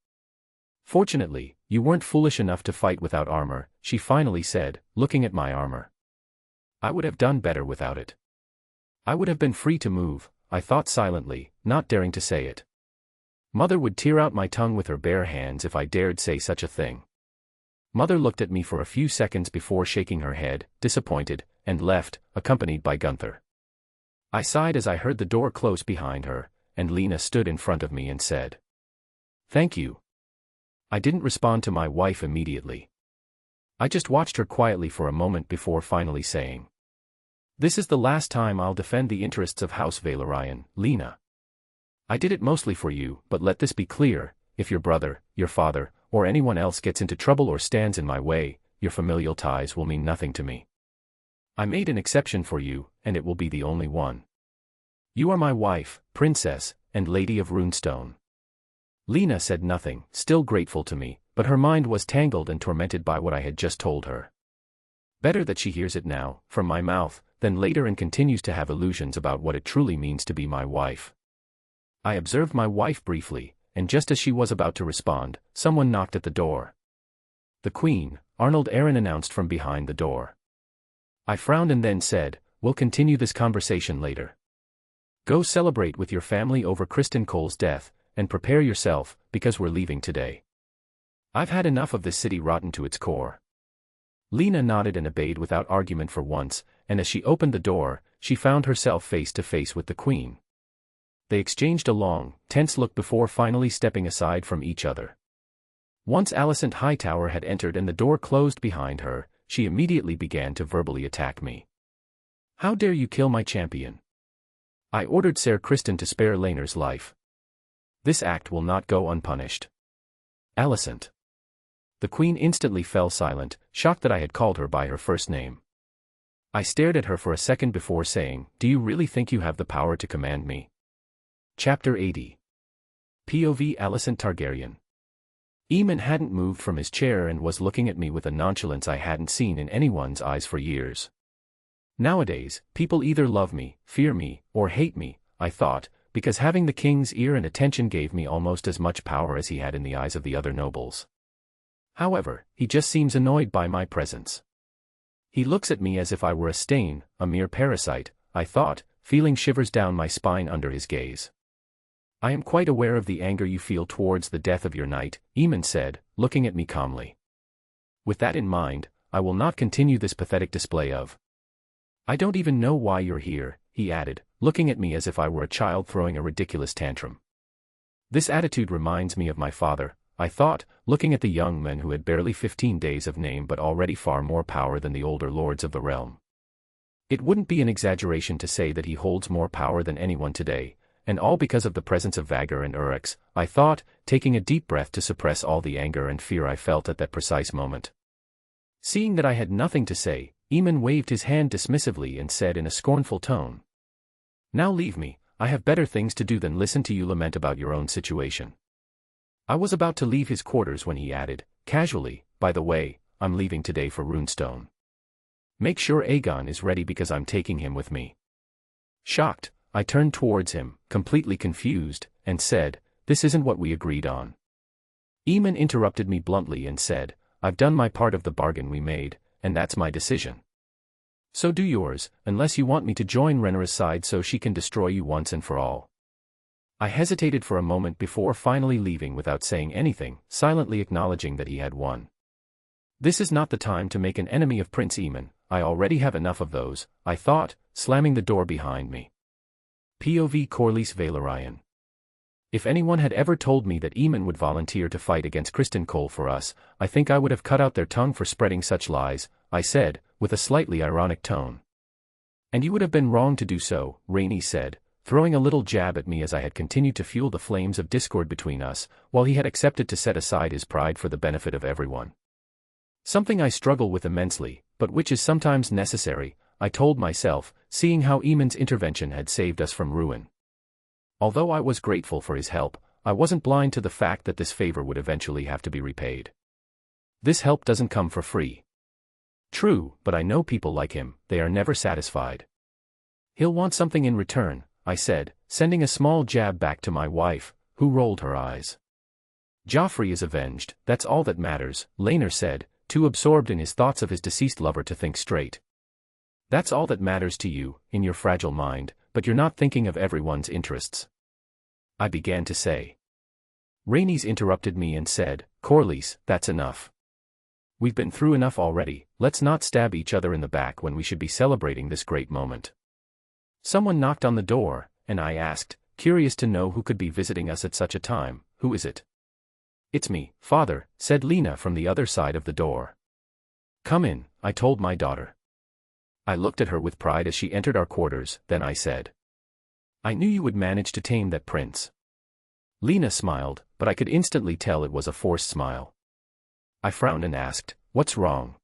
Fortunately, you weren't foolish enough to fight without armor, she finally said, looking at my armor. I would have done better without it. I would have been free to move, I thought silently, not daring to say it. Mother would tear out my tongue with her bare hands if I dared say such a thing. Mother looked at me for a few seconds before shaking her head, disappointed, and left, accompanied by Gunther. I sighed as I heard the door close behind her, and Lena stood in front of me and said, "Thank you." I didn't respond to my wife immediately. I just watched her quietly for a moment before finally saying, "This is the last time I'll defend the interests of House Valerian, Lena. I did it mostly for you, but let this be clear, if your brother, your father, or anyone else gets into trouble or stands in my way, your familial ties will mean nothing to me. I made an exception for you, and it will be the only one. You are my wife, princess, and lady of Runestone." Lena said nothing, still grateful to me, but her mind was tangled and tormented by what I had just told her. Better that she hears it now, from my mouth, than later and continues to have illusions about what it truly means to be my wife. I observed my wife briefly, and just as she was about to respond, someone knocked at the door. The Queen, Arnold Arryn announced from behind the door. I frowned and then said, "We'll continue this conversation later. Go celebrate with your family over Criston Cole's death, and prepare yourself, because we're leaving today. I've had enough of this city rotten to its core." Lena nodded and obeyed without argument for once, and as she opened the door, she found herself face to face with the Queen. They exchanged a long, tense look before finally stepping aside from each other. Once Alicent Hightower had entered and the door closed behind her, she immediately began to verbally attack me. "How dare you kill my champion? I ordered Ser Criston to spare Laena's life. This act will not go unpunished. Alicent." The Queen instantly fell silent, shocked that I had called her by her first name. I stared at her for a second before saying, "Do you really think you have the power to command me?" Chapter 80. POV Alicent Targaryen. Aemon hadn't moved from his chair and was looking at me with a nonchalance I hadn't seen in anyone's eyes for years. Nowadays, people either love me, fear me, or hate me, I thought, because having the king's ear and attention gave me almost as much power as he had in the eyes of the other nobles. However, he just seems annoyed by my presence. He looks at me as if I were a stain, a mere parasite, I thought, feeling shivers down my spine under his gaze. "I am quite aware of the anger you feel towards the death of your knight," Aemon said, looking at me calmly. "With that in mind, I will not continue this pathetic display of... I don't even know why you're here, he added, looking at me as if I were a child throwing a ridiculous tantrum. This attitude reminds me of my father, I thought, looking at the young men who had barely 15 days of name but already far more power than the older lords of the realm. It wouldn't be an exaggeration to say that he holds more power than anyone today, and all because of the presence of Vhagar and Uryx, I thought, taking a deep breath to suppress all the anger and fear I felt at that precise moment. Seeing that I had nothing to say, Aemon waved his hand dismissively and said in a scornful tone, "Now leave me, I have better things to do than listen to you lament about your own situation." I was about to leave his quarters when he added, casually, "By the way, I'm leaving today for Runestone. Make sure Aegon is ready because I'm taking him with me." Shocked, I turned towards him, completely confused, and said, "This isn't what we agreed on." Aemon interrupted me bluntly and said, "I've done my part of the bargain we made, and that's my decision. So do yours, unless you want me to join Rhaenyra's side so she can destroy you once and for all." I hesitated for a moment before finally leaving without saying anything, silently acknowledging that he had won. This is not the time to make an enemy of Prince Aemon, I already have enough of those, I thought, slamming the door behind me. POV Corlys Velaryon. If anyone had ever told me that Aemon would volunteer to fight against Criston Cole for us, I think I would have cut out their tongue for spreading such lies, I said, with a slightly ironic tone. "And you would have been wrong to do so," Rhaenys said, throwing a little jab at me as I had continued to fuel the flames of discord between us, while he had accepted to set aside his pride for the benefit of everyone. Something I struggle with immensely, but which is sometimes necessary, I told myself, seeing how Aemon's intervention had saved us from ruin. Although I was grateful for his help, I wasn't blind to the fact that this favor would eventually have to be repaid. This help doesn't come for free. True, but I know people like him, they are never satisfied. He'll want something in return, I said, sending a small jab back to my wife, who rolled her eyes. "Joffrey is avenged, that's all that matters," Laenor said, too absorbed in his thoughts of his deceased lover to think straight. "That's all that matters to you, in your fragile mind, but you're not thinking of everyone's interests," I began to say. Rhaenys interrupted me and said, "Corlys, that's enough. We've been through enough already, let's not stab each other in the back when we should be celebrating this great moment." Someone knocked on the door, and I asked, curious to know who could be visiting us at such a time, "Who is it?" "It's me, father," said Lena from the other side of the door. "Come in," I told my daughter. I looked at her with pride as she entered our quarters, then I said, "I knew you would manage to tame that prince." Lena smiled, but I could instantly tell it was a forced smile. I frowned and asked, "What's wrong?"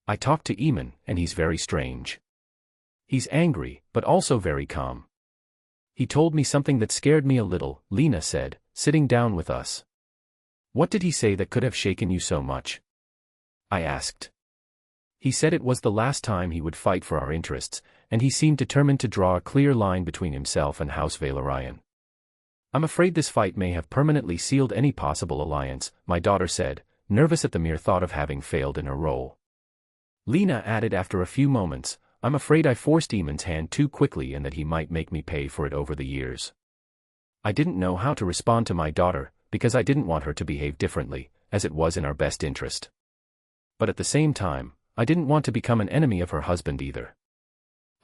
"I talked to Aemon, and he's very strange. He's angry, but also very calm. He told me something that scared me a little," Lena said, sitting down with us. "What did he say that could have shaken you so much?" I asked. "He said it was the last time he would fight for our interests, and he seemed determined to draw a clear line between himself and House Velaryon. I'm afraid this fight may have permanently sealed any possible alliance," my daughter said, nervous at the mere thought of having failed in her role. Lena added after a few moments, "I'm afraid I forced Aemon's hand too quickly and that he might make me pay for it over the years." I didn't know how to respond to my daughter, because I didn't want her to behave differently, as it was in our best interest. But at the same time, I didn't want to become an enemy of her husband either.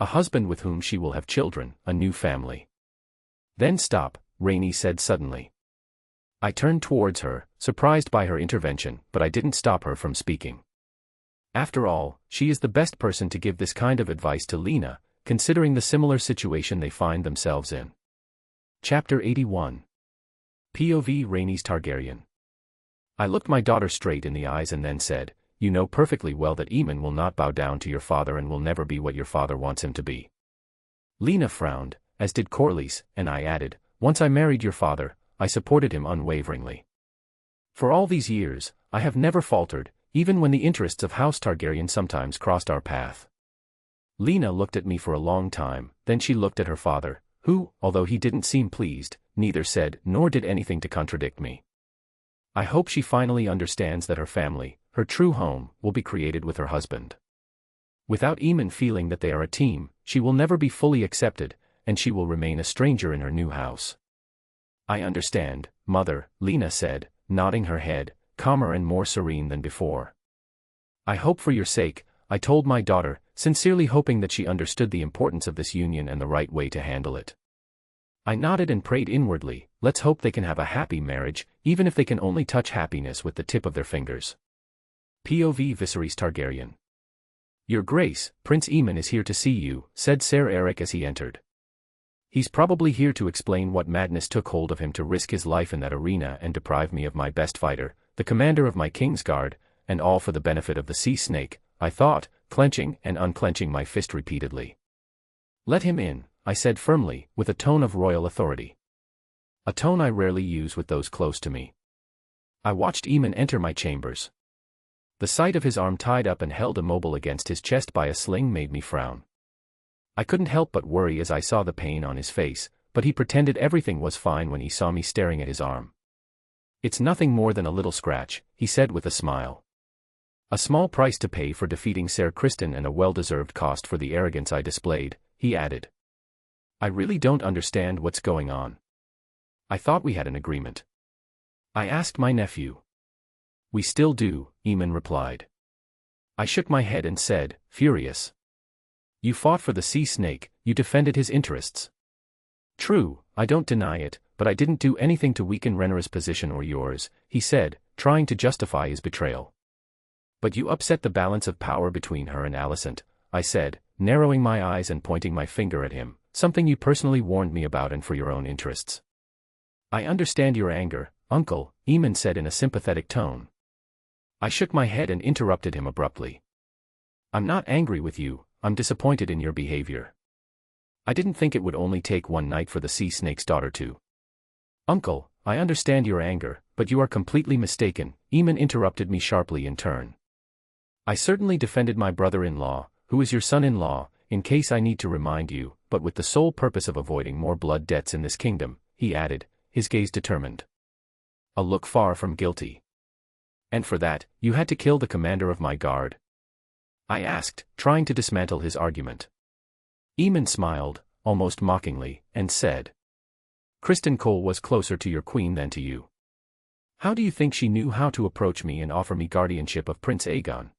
A husband with whom she will have children, a new family. "Then stop," Rhaenys said suddenly. I turned towards her, surprised by her intervention, but I didn't stop her from speaking. After all, she is the best person to give this kind of advice to Lena, considering the similar situation they find themselves in. Chapter 81. POV Rhaenys Targaryen. I looked my daughter straight in the eyes and then said, "You know perfectly well that Aemon will not bow down to your father and will never be what your father wants him to be." Lena frowned, as did Corlys, and I added, "Once I married your father, I supported him unwaveringly. For all these years, I have never faltered, even when the interests of House Targaryen sometimes crossed our path." Lena looked at me for a long time, then she looked at her father, who, although he didn't seem pleased, neither said nor did anything to contradict me. I hope she finally understands that her family, her true home, will be created with her husband. Without Aemon feeling that they are a team, she will never be fully accepted, and she will remain a stranger in her new house. "I understand, Mother," Lena said, nodding her head, calmer and more serene than before. "I hope for your sake, I told my daughter, sincerely hoping that she understood the importance of this union and the right way to handle it. I nodded and prayed inwardly, let's hope they can have a happy marriage, even if they can only touch happiness with the tip of their fingers. POV Viserys Targaryen. Your Grace, Prince Aemon is here to see you, said Ser Erich as he entered. He's probably here to explain what madness took hold of him to risk his life in that arena and deprive me of my best fighter, the commander of my King's Guard, and all for the benefit of the sea snake, I thought, clenching and unclenching my fist repeatedly. Let him in, I said firmly, with a tone of royal authority. A tone I rarely use with those close to me. I watched Aemon enter my chambers. The sight of his arm tied up and held immobile against his chest by a sling made me frown. I couldn't help but worry as I saw the pain on his face, but he pretended everything was fine when he saw me staring at his arm. It's nothing more than a little scratch, he said with a smile. A small price to pay for defeating Ser Criston and a well-deserved cost for the arrogance I displayed, he added. I really don't understand what's going on. I thought we had an agreement. I asked my nephew. We still do, Aemon replied. I shook my head and said, furious. You fought for the sea snake, you defended his interests. True, I don't deny it, but I didn't do anything to weaken Rhaenyra's position or yours, he said, trying to justify his betrayal. But you upset the balance of power between her and Alicent, I said, narrowing my eyes and pointing my finger at him, something you personally warned me about and for your own interests. I understand your anger, Uncle, Aemon said in a sympathetic tone. I shook my head and interrupted him abruptly. I'm not angry with you, I'm disappointed in your behavior. I didn't think it would only take one night for the sea snake's daughter to. Uncle, I understand your anger, but you are completely mistaken, Aemon interrupted me sharply in turn. I certainly defended my brother-in-law, who is your son-in-law, in case I need to remind you, but with the sole purpose of avoiding more blood debts in this kingdom, he added, his gaze determined. A look far from guilty. And for that, you had to kill the commander of my guard? I asked, trying to dismantle his argument. Aemon smiled, almost mockingly, and said. Criston Cole was closer to your queen than to you. How do you think she knew how to approach me and offer me guardianship of Prince Aegon?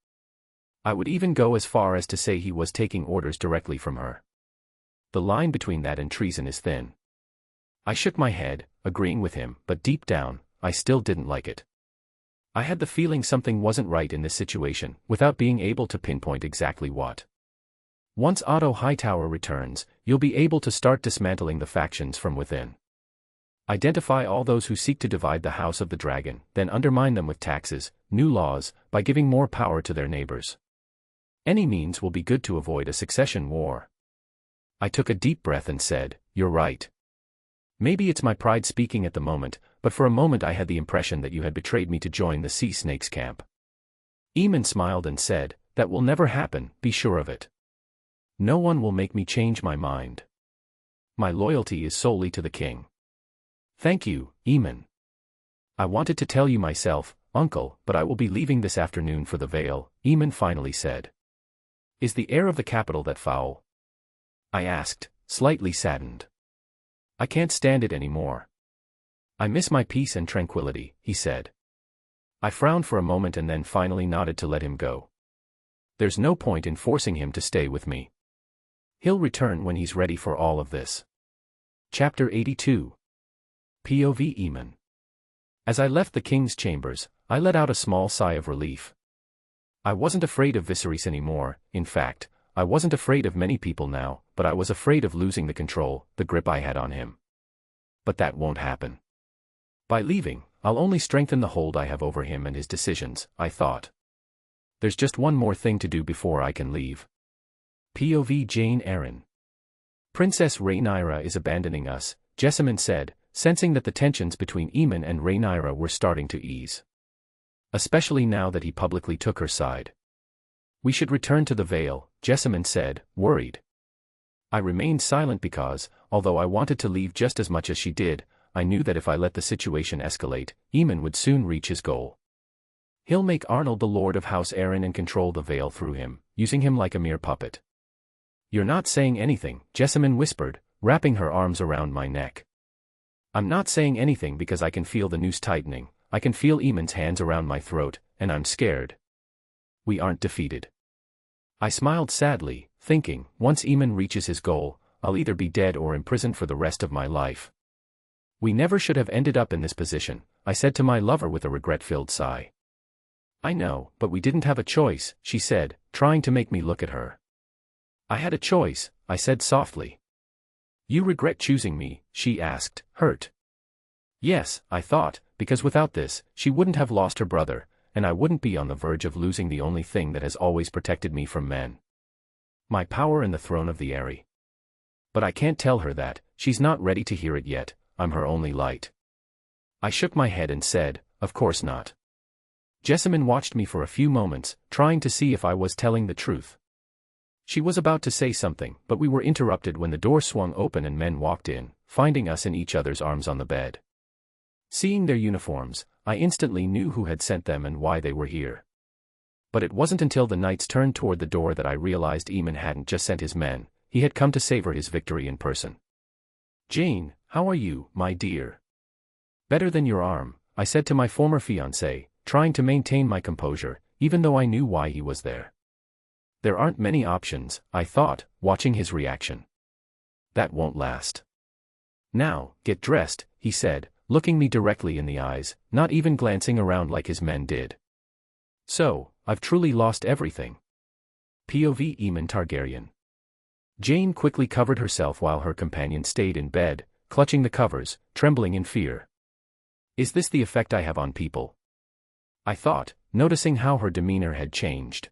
I would even go as far as to say he was taking orders directly from her. The line between that and treason is thin. I shook my head, agreeing with him, but deep down, I still didn't like it. I had the feeling something wasn't right in this situation, without being able to pinpoint exactly what. Once Otto Hightower returns, you'll be able to start dismantling the factions from within. Identify all those who seek to divide the House of the Dragon, then undermine them with taxes, new laws, by giving more power to their neighbors. Any means will be good to avoid a succession war. I took a deep breath and said, you're right. Maybe it's my pride speaking at the moment, but for a moment I had the impression that you had betrayed me to join the Sea Snake's camp. Aemon smiled and said, that will never happen, be sure of it. No one will make me change my mind. My loyalty is solely to the king. Thank you, Aemon. I wanted to tell you myself, Uncle, but I will be leaving this afternoon for the Vale, Aemon finally said. Is the air of the capital that foul? I asked, slightly saddened. I can't stand it anymore. I miss my peace and tranquility, he said. I frowned for a moment and then finally nodded to let him go. There's no point in forcing him to stay with me. He'll return when he's ready for all of this. Chapter 82. POV Aemon. As I left the king's chambers, I let out a small sigh of relief. I wasn't afraid of Viserys anymore, in fact, I wasn't afraid of many people now, but I was afraid of losing the control, the grip I had on him. But that won't happen. By leaving, I'll only strengthen the hold I have over him and his decisions, I thought. There's just one more thing to do before I can leave. POV Jane Eyre. Princess Rhaenyra is abandoning us, Jessamine said, sensing that the tensions between Aemon and Rhaenyra were starting to ease. Especially now that he publicly took her side. We should return to the Vale, Jessamine said, worried. I remained silent because, although I wanted to leave just as much as she did, I knew that if I let the situation escalate, Aemon would soon reach his goal. He'll make Arnold the Lord of House Arryn and control the Vale through him, using him like a mere puppet. You're not saying anything, Jessamine whispered, wrapping her arms around my neck. I'm not saying anything because I can feel the noose tightening, I can feel Aemon's hands around my throat, and I'm scared. We aren't defeated. I smiled sadly, thinking, once Aemon reaches his goal, I'll either be dead or imprisoned for the rest of my life. We never should have ended up in this position, I said to my lover with a regret-filled sigh. I know, but we didn't have a choice, she said, trying to make me look at her. I had a choice, I said softly. You regret choosing me, she asked, hurt. Yes, I thought, because without this, she wouldn't have lost her brother, and I wouldn't be on the verge of losing the only thing that has always protected me from men. My power and the throne of the Aerie. But I can't tell her that, she's not ready to hear it yet, I'm her only light. I shook my head and said, of course not. Jessamine watched me for a few moments, trying to see if I was telling the truth. She was about to say something, but we were interrupted when the door swung open and men walked in, finding us in each other's arms on the bed. Seeing their uniforms, I instantly knew who had sent them and why they were here. But it wasn't until the knights turned toward the door that I realized Aemon hadn't just sent his men, he had come to savor his victory in person. Jane, how are you, my dear? Better than your arm, I said to my former fiancé, trying to maintain my composure, even though I knew why he was there. There aren't many options, I thought, watching his reaction. That won't last. Now, get dressed, he said, looking me directly in the eyes, not even glancing around like his men did. So, I've truly lost everything. POV Aemon Targaryen. Jane quickly covered herself while her companion stayed in bed, clutching the covers, trembling in fear. Is this the effect I have on people? I thought, noticing how her demeanor had changed.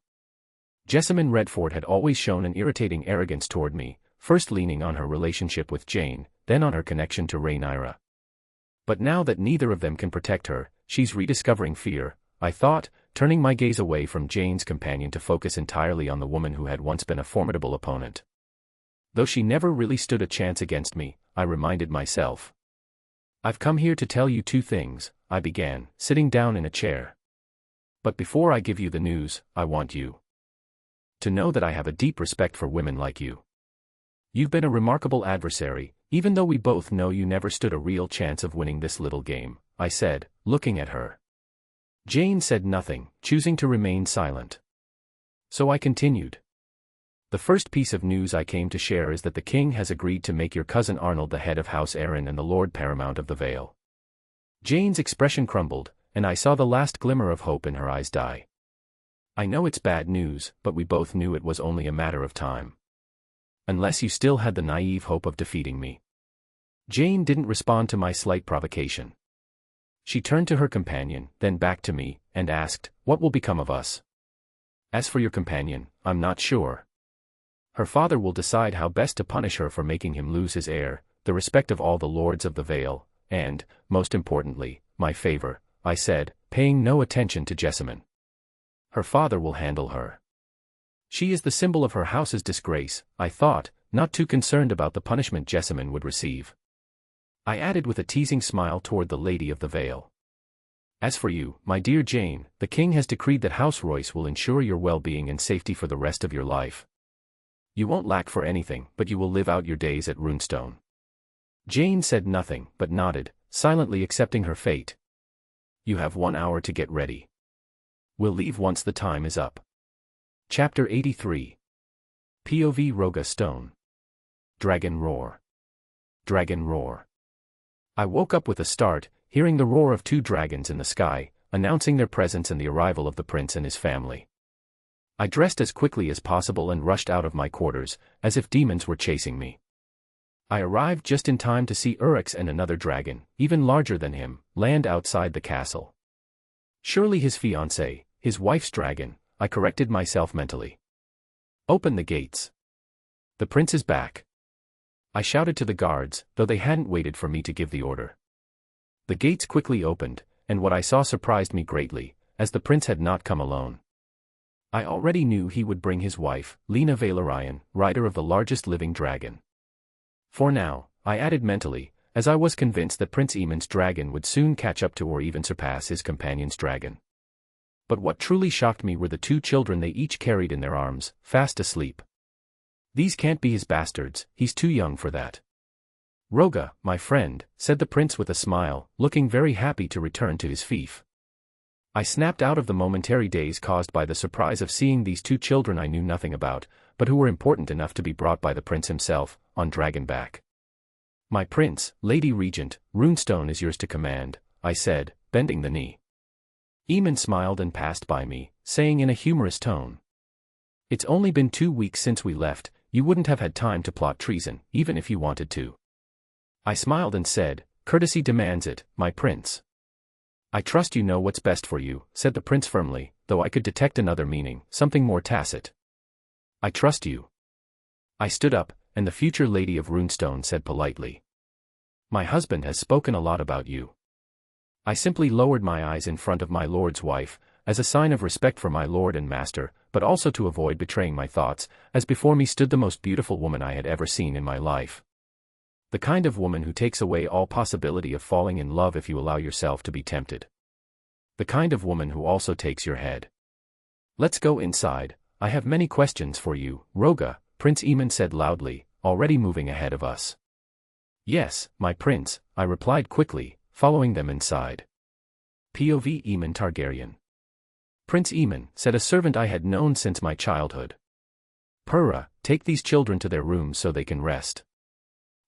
Jessamine Redford had always shown an irritating arrogance toward me, first leaning on her relationship with Jane, then on her connection to Rhaenyra. But now that neither of them can protect her, she's rediscovering fear, I thought, turning my gaze away from Jane's companion to focus entirely on the woman who had once been a formidable opponent. Though she never really stood a chance against me, I reminded myself. I've come here to tell you two things, I began, sitting down in a chair. But before I give you the news, I want you to know that I have a deep respect for women like you. You've been a remarkable adversary, even though we both know you never stood a real chance of winning this little game, I said, looking at her. Jane said nothing, choosing to remain silent. So I continued. The first piece of news I came to share is that the king has agreed to make your cousin Arnold the head of House Arryn and the Lord Paramount of the Vale. Jane's expression crumbled, and I saw the last glimmer of hope in her eyes die. I know it's bad news, but we both knew it was only a matter of time. Unless you still had the naive hope of defeating me. Jane didn't respond to my slight provocation. She turned to her companion, then back to me, and asked, what will become of us? As for your companion, I'm not sure. Her father will decide how best to punish her for making him lose his heir, the respect of all the lords of the Vale, and, most importantly, my favor, I said, paying no attention to Jessamine. Her father will handle her. She is the symbol of her house's disgrace, I thought, not too concerned about the punishment Jessamine would receive. I added with a teasing smile toward the Lady of the Vale. As for you, my dear Jane, the king has decreed that House Royce will ensure your well-being and safety for the rest of your life. You won't lack for anything, but you will live out your days at Runestone. Jane said nothing, but nodded, silently accepting her fate. You have 1 hour to get ready. We'll leave once the time is up. Chapter 83. POV Roga Stone. Dragon Roar. Dragon Roar. I woke up with a start, hearing the roar of 2 dragons in the sky, announcing their presence and the arrival of the prince and his family. I dressed as quickly as possible and rushed out of my quarters, as if demons were chasing me. I arrived just in time to see Uryx and another dragon, even larger than him, land outside the castle. Surely his fiancée, his wife's dragon, I corrected myself mentally. Open the gates. The prince is back. I shouted to the guards, though they hadn't waited for me to give the order. The gates quickly opened, and what I saw surprised me greatly, as the prince had not come alone. I already knew he would bring his wife, Lena Valerian, rider of the largest living dragon. For now, I added mentally, as I was convinced that Prince Aemon's dragon would soon catch up to or even surpass his companion's dragon. But what truly shocked me were the 2 children they each carried in their arms, fast asleep. These can't be his bastards, he's too young for that. Roga, my friend, said the prince with a smile, looking very happy to return to his fief. I snapped out of the momentary daze caused by the surprise of seeing these two children I knew nothing about, but who were important enough to be brought by the prince himself, on dragonback. "My prince, Lady Regent, Runestone is yours to command," I said, bending the knee. Aemon smiled and passed by me, saying in a humorous tone, "It's only been 2 weeks since we left, you wouldn't have had time to plot treason, even if you wanted to." I smiled and said, "Courtesy demands it, my prince." "I trust you know what's best for you," said the prince firmly, though I could detect another meaning, something more tacit. "I trust you." I stood up, and the future Lady of Runestone said politely, "My husband has spoken a lot about you." I simply lowered my eyes in front of my lord's wife, as a sign of respect for my lord and master, but also to avoid betraying my thoughts, as before me stood the most beautiful woman I had ever seen in my life. The kind of woman who takes away all possibility of falling in love if you allow yourself to be tempted. The kind of woman who also takes your head. "Let's go inside, I have many questions for you, Roga," Prince Aemon said loudly, already moving ahead of us. "Yes, my prince," I replied quickly, following them inside. POV Aemon Targaryen. "Prince Aemon," said a servant I had known since my childhood. "Purra, take these children to their rooms so they can rest."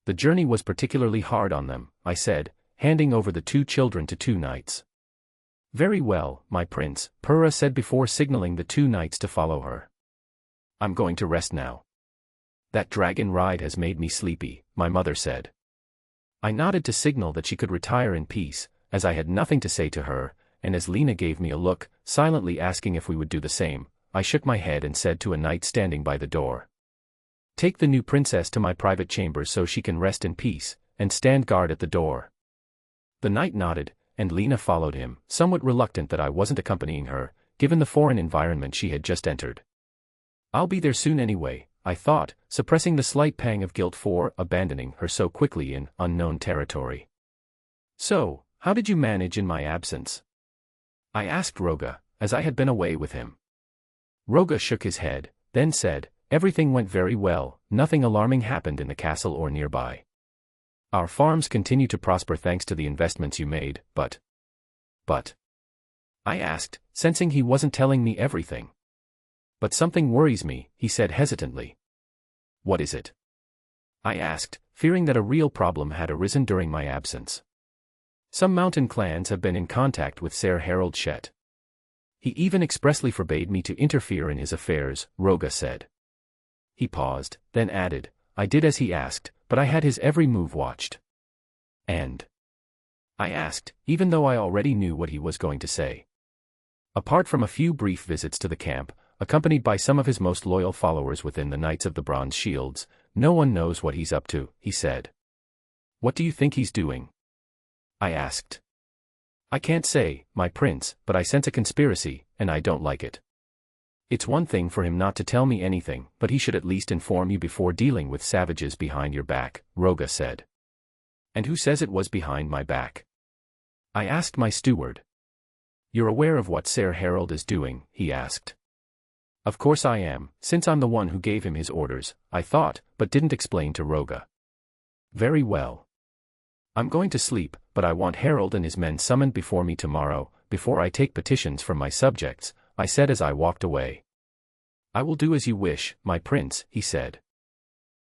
The journey was particularly hard on them, I said, handing over the 2 children to 2 knights. "Very well, my prince," Purra said before signaling the 2 knights to follow her. "I'm going to rest now. That dragon ride has made me sleepy," my mother said. I nodded to signal that she could retire in peace, as I had nothing to say to her, and as Lena gave me a look, silently asking if we would do the same, I shook my head and said to a knight standing by the door, "Take the new princess to my private chambers so she can rest in peace, and stand guard at the door." The knight nodded, and Lena followed him, somewhat reluctant that I wasn't accompanying her, given the foreign environment she had just entered. "I'll be there soon anyway," I thought, suppressing the slight pang of guilt for abandoning her so quickly in unknown territory. "So, how did you manage in my absence?" I asked Roga, as I had been away with him. Roga shook his head, then said, "Everything went very well, nothing alarming happened in the castle or nearby. Our farms continue to prosper thanks to the investments you made, but... I asked, sensing he wasn't telling me everything. "But something worries me," he said hesitantly. "What is it?" I asked, fearing that a real problem had arisen during my absence. "Some mountain clans have been in contact with Ser Harold Shet. He even expressly forbade me to interfere in his affairs," Roga said. He paused, then added, "I did as he asked, but I had his every move watched." "And?" I asked, even though I already knew what he was going to say. "Apart from a few brief visits to the camp, accompanied by some of his most loyal followers within the Knights of the Bronze Shields, no one knows what he's up to," he said. "What do you think he's doing?" I asked. "I can't say, my prince, but I sense a conspiracy, and I don't like it. It's one thing for him not to tell me anything, but he should at least inform you before dealing with savages behind your back," Roga said. "And who says it was behind my back?" I asked my steward. "You're aware of what Ser Harold is doing?" he asked. "Of course I am, since I'm the one who gave him his orders," I thought, but didn't explain to Roga. "Very well. I'm going to sleep, but I want Harold and his men summoned before me tomorrow, before I take petitions from my subjects," I said as I walked away. "I will do as you wish, my prince," he said.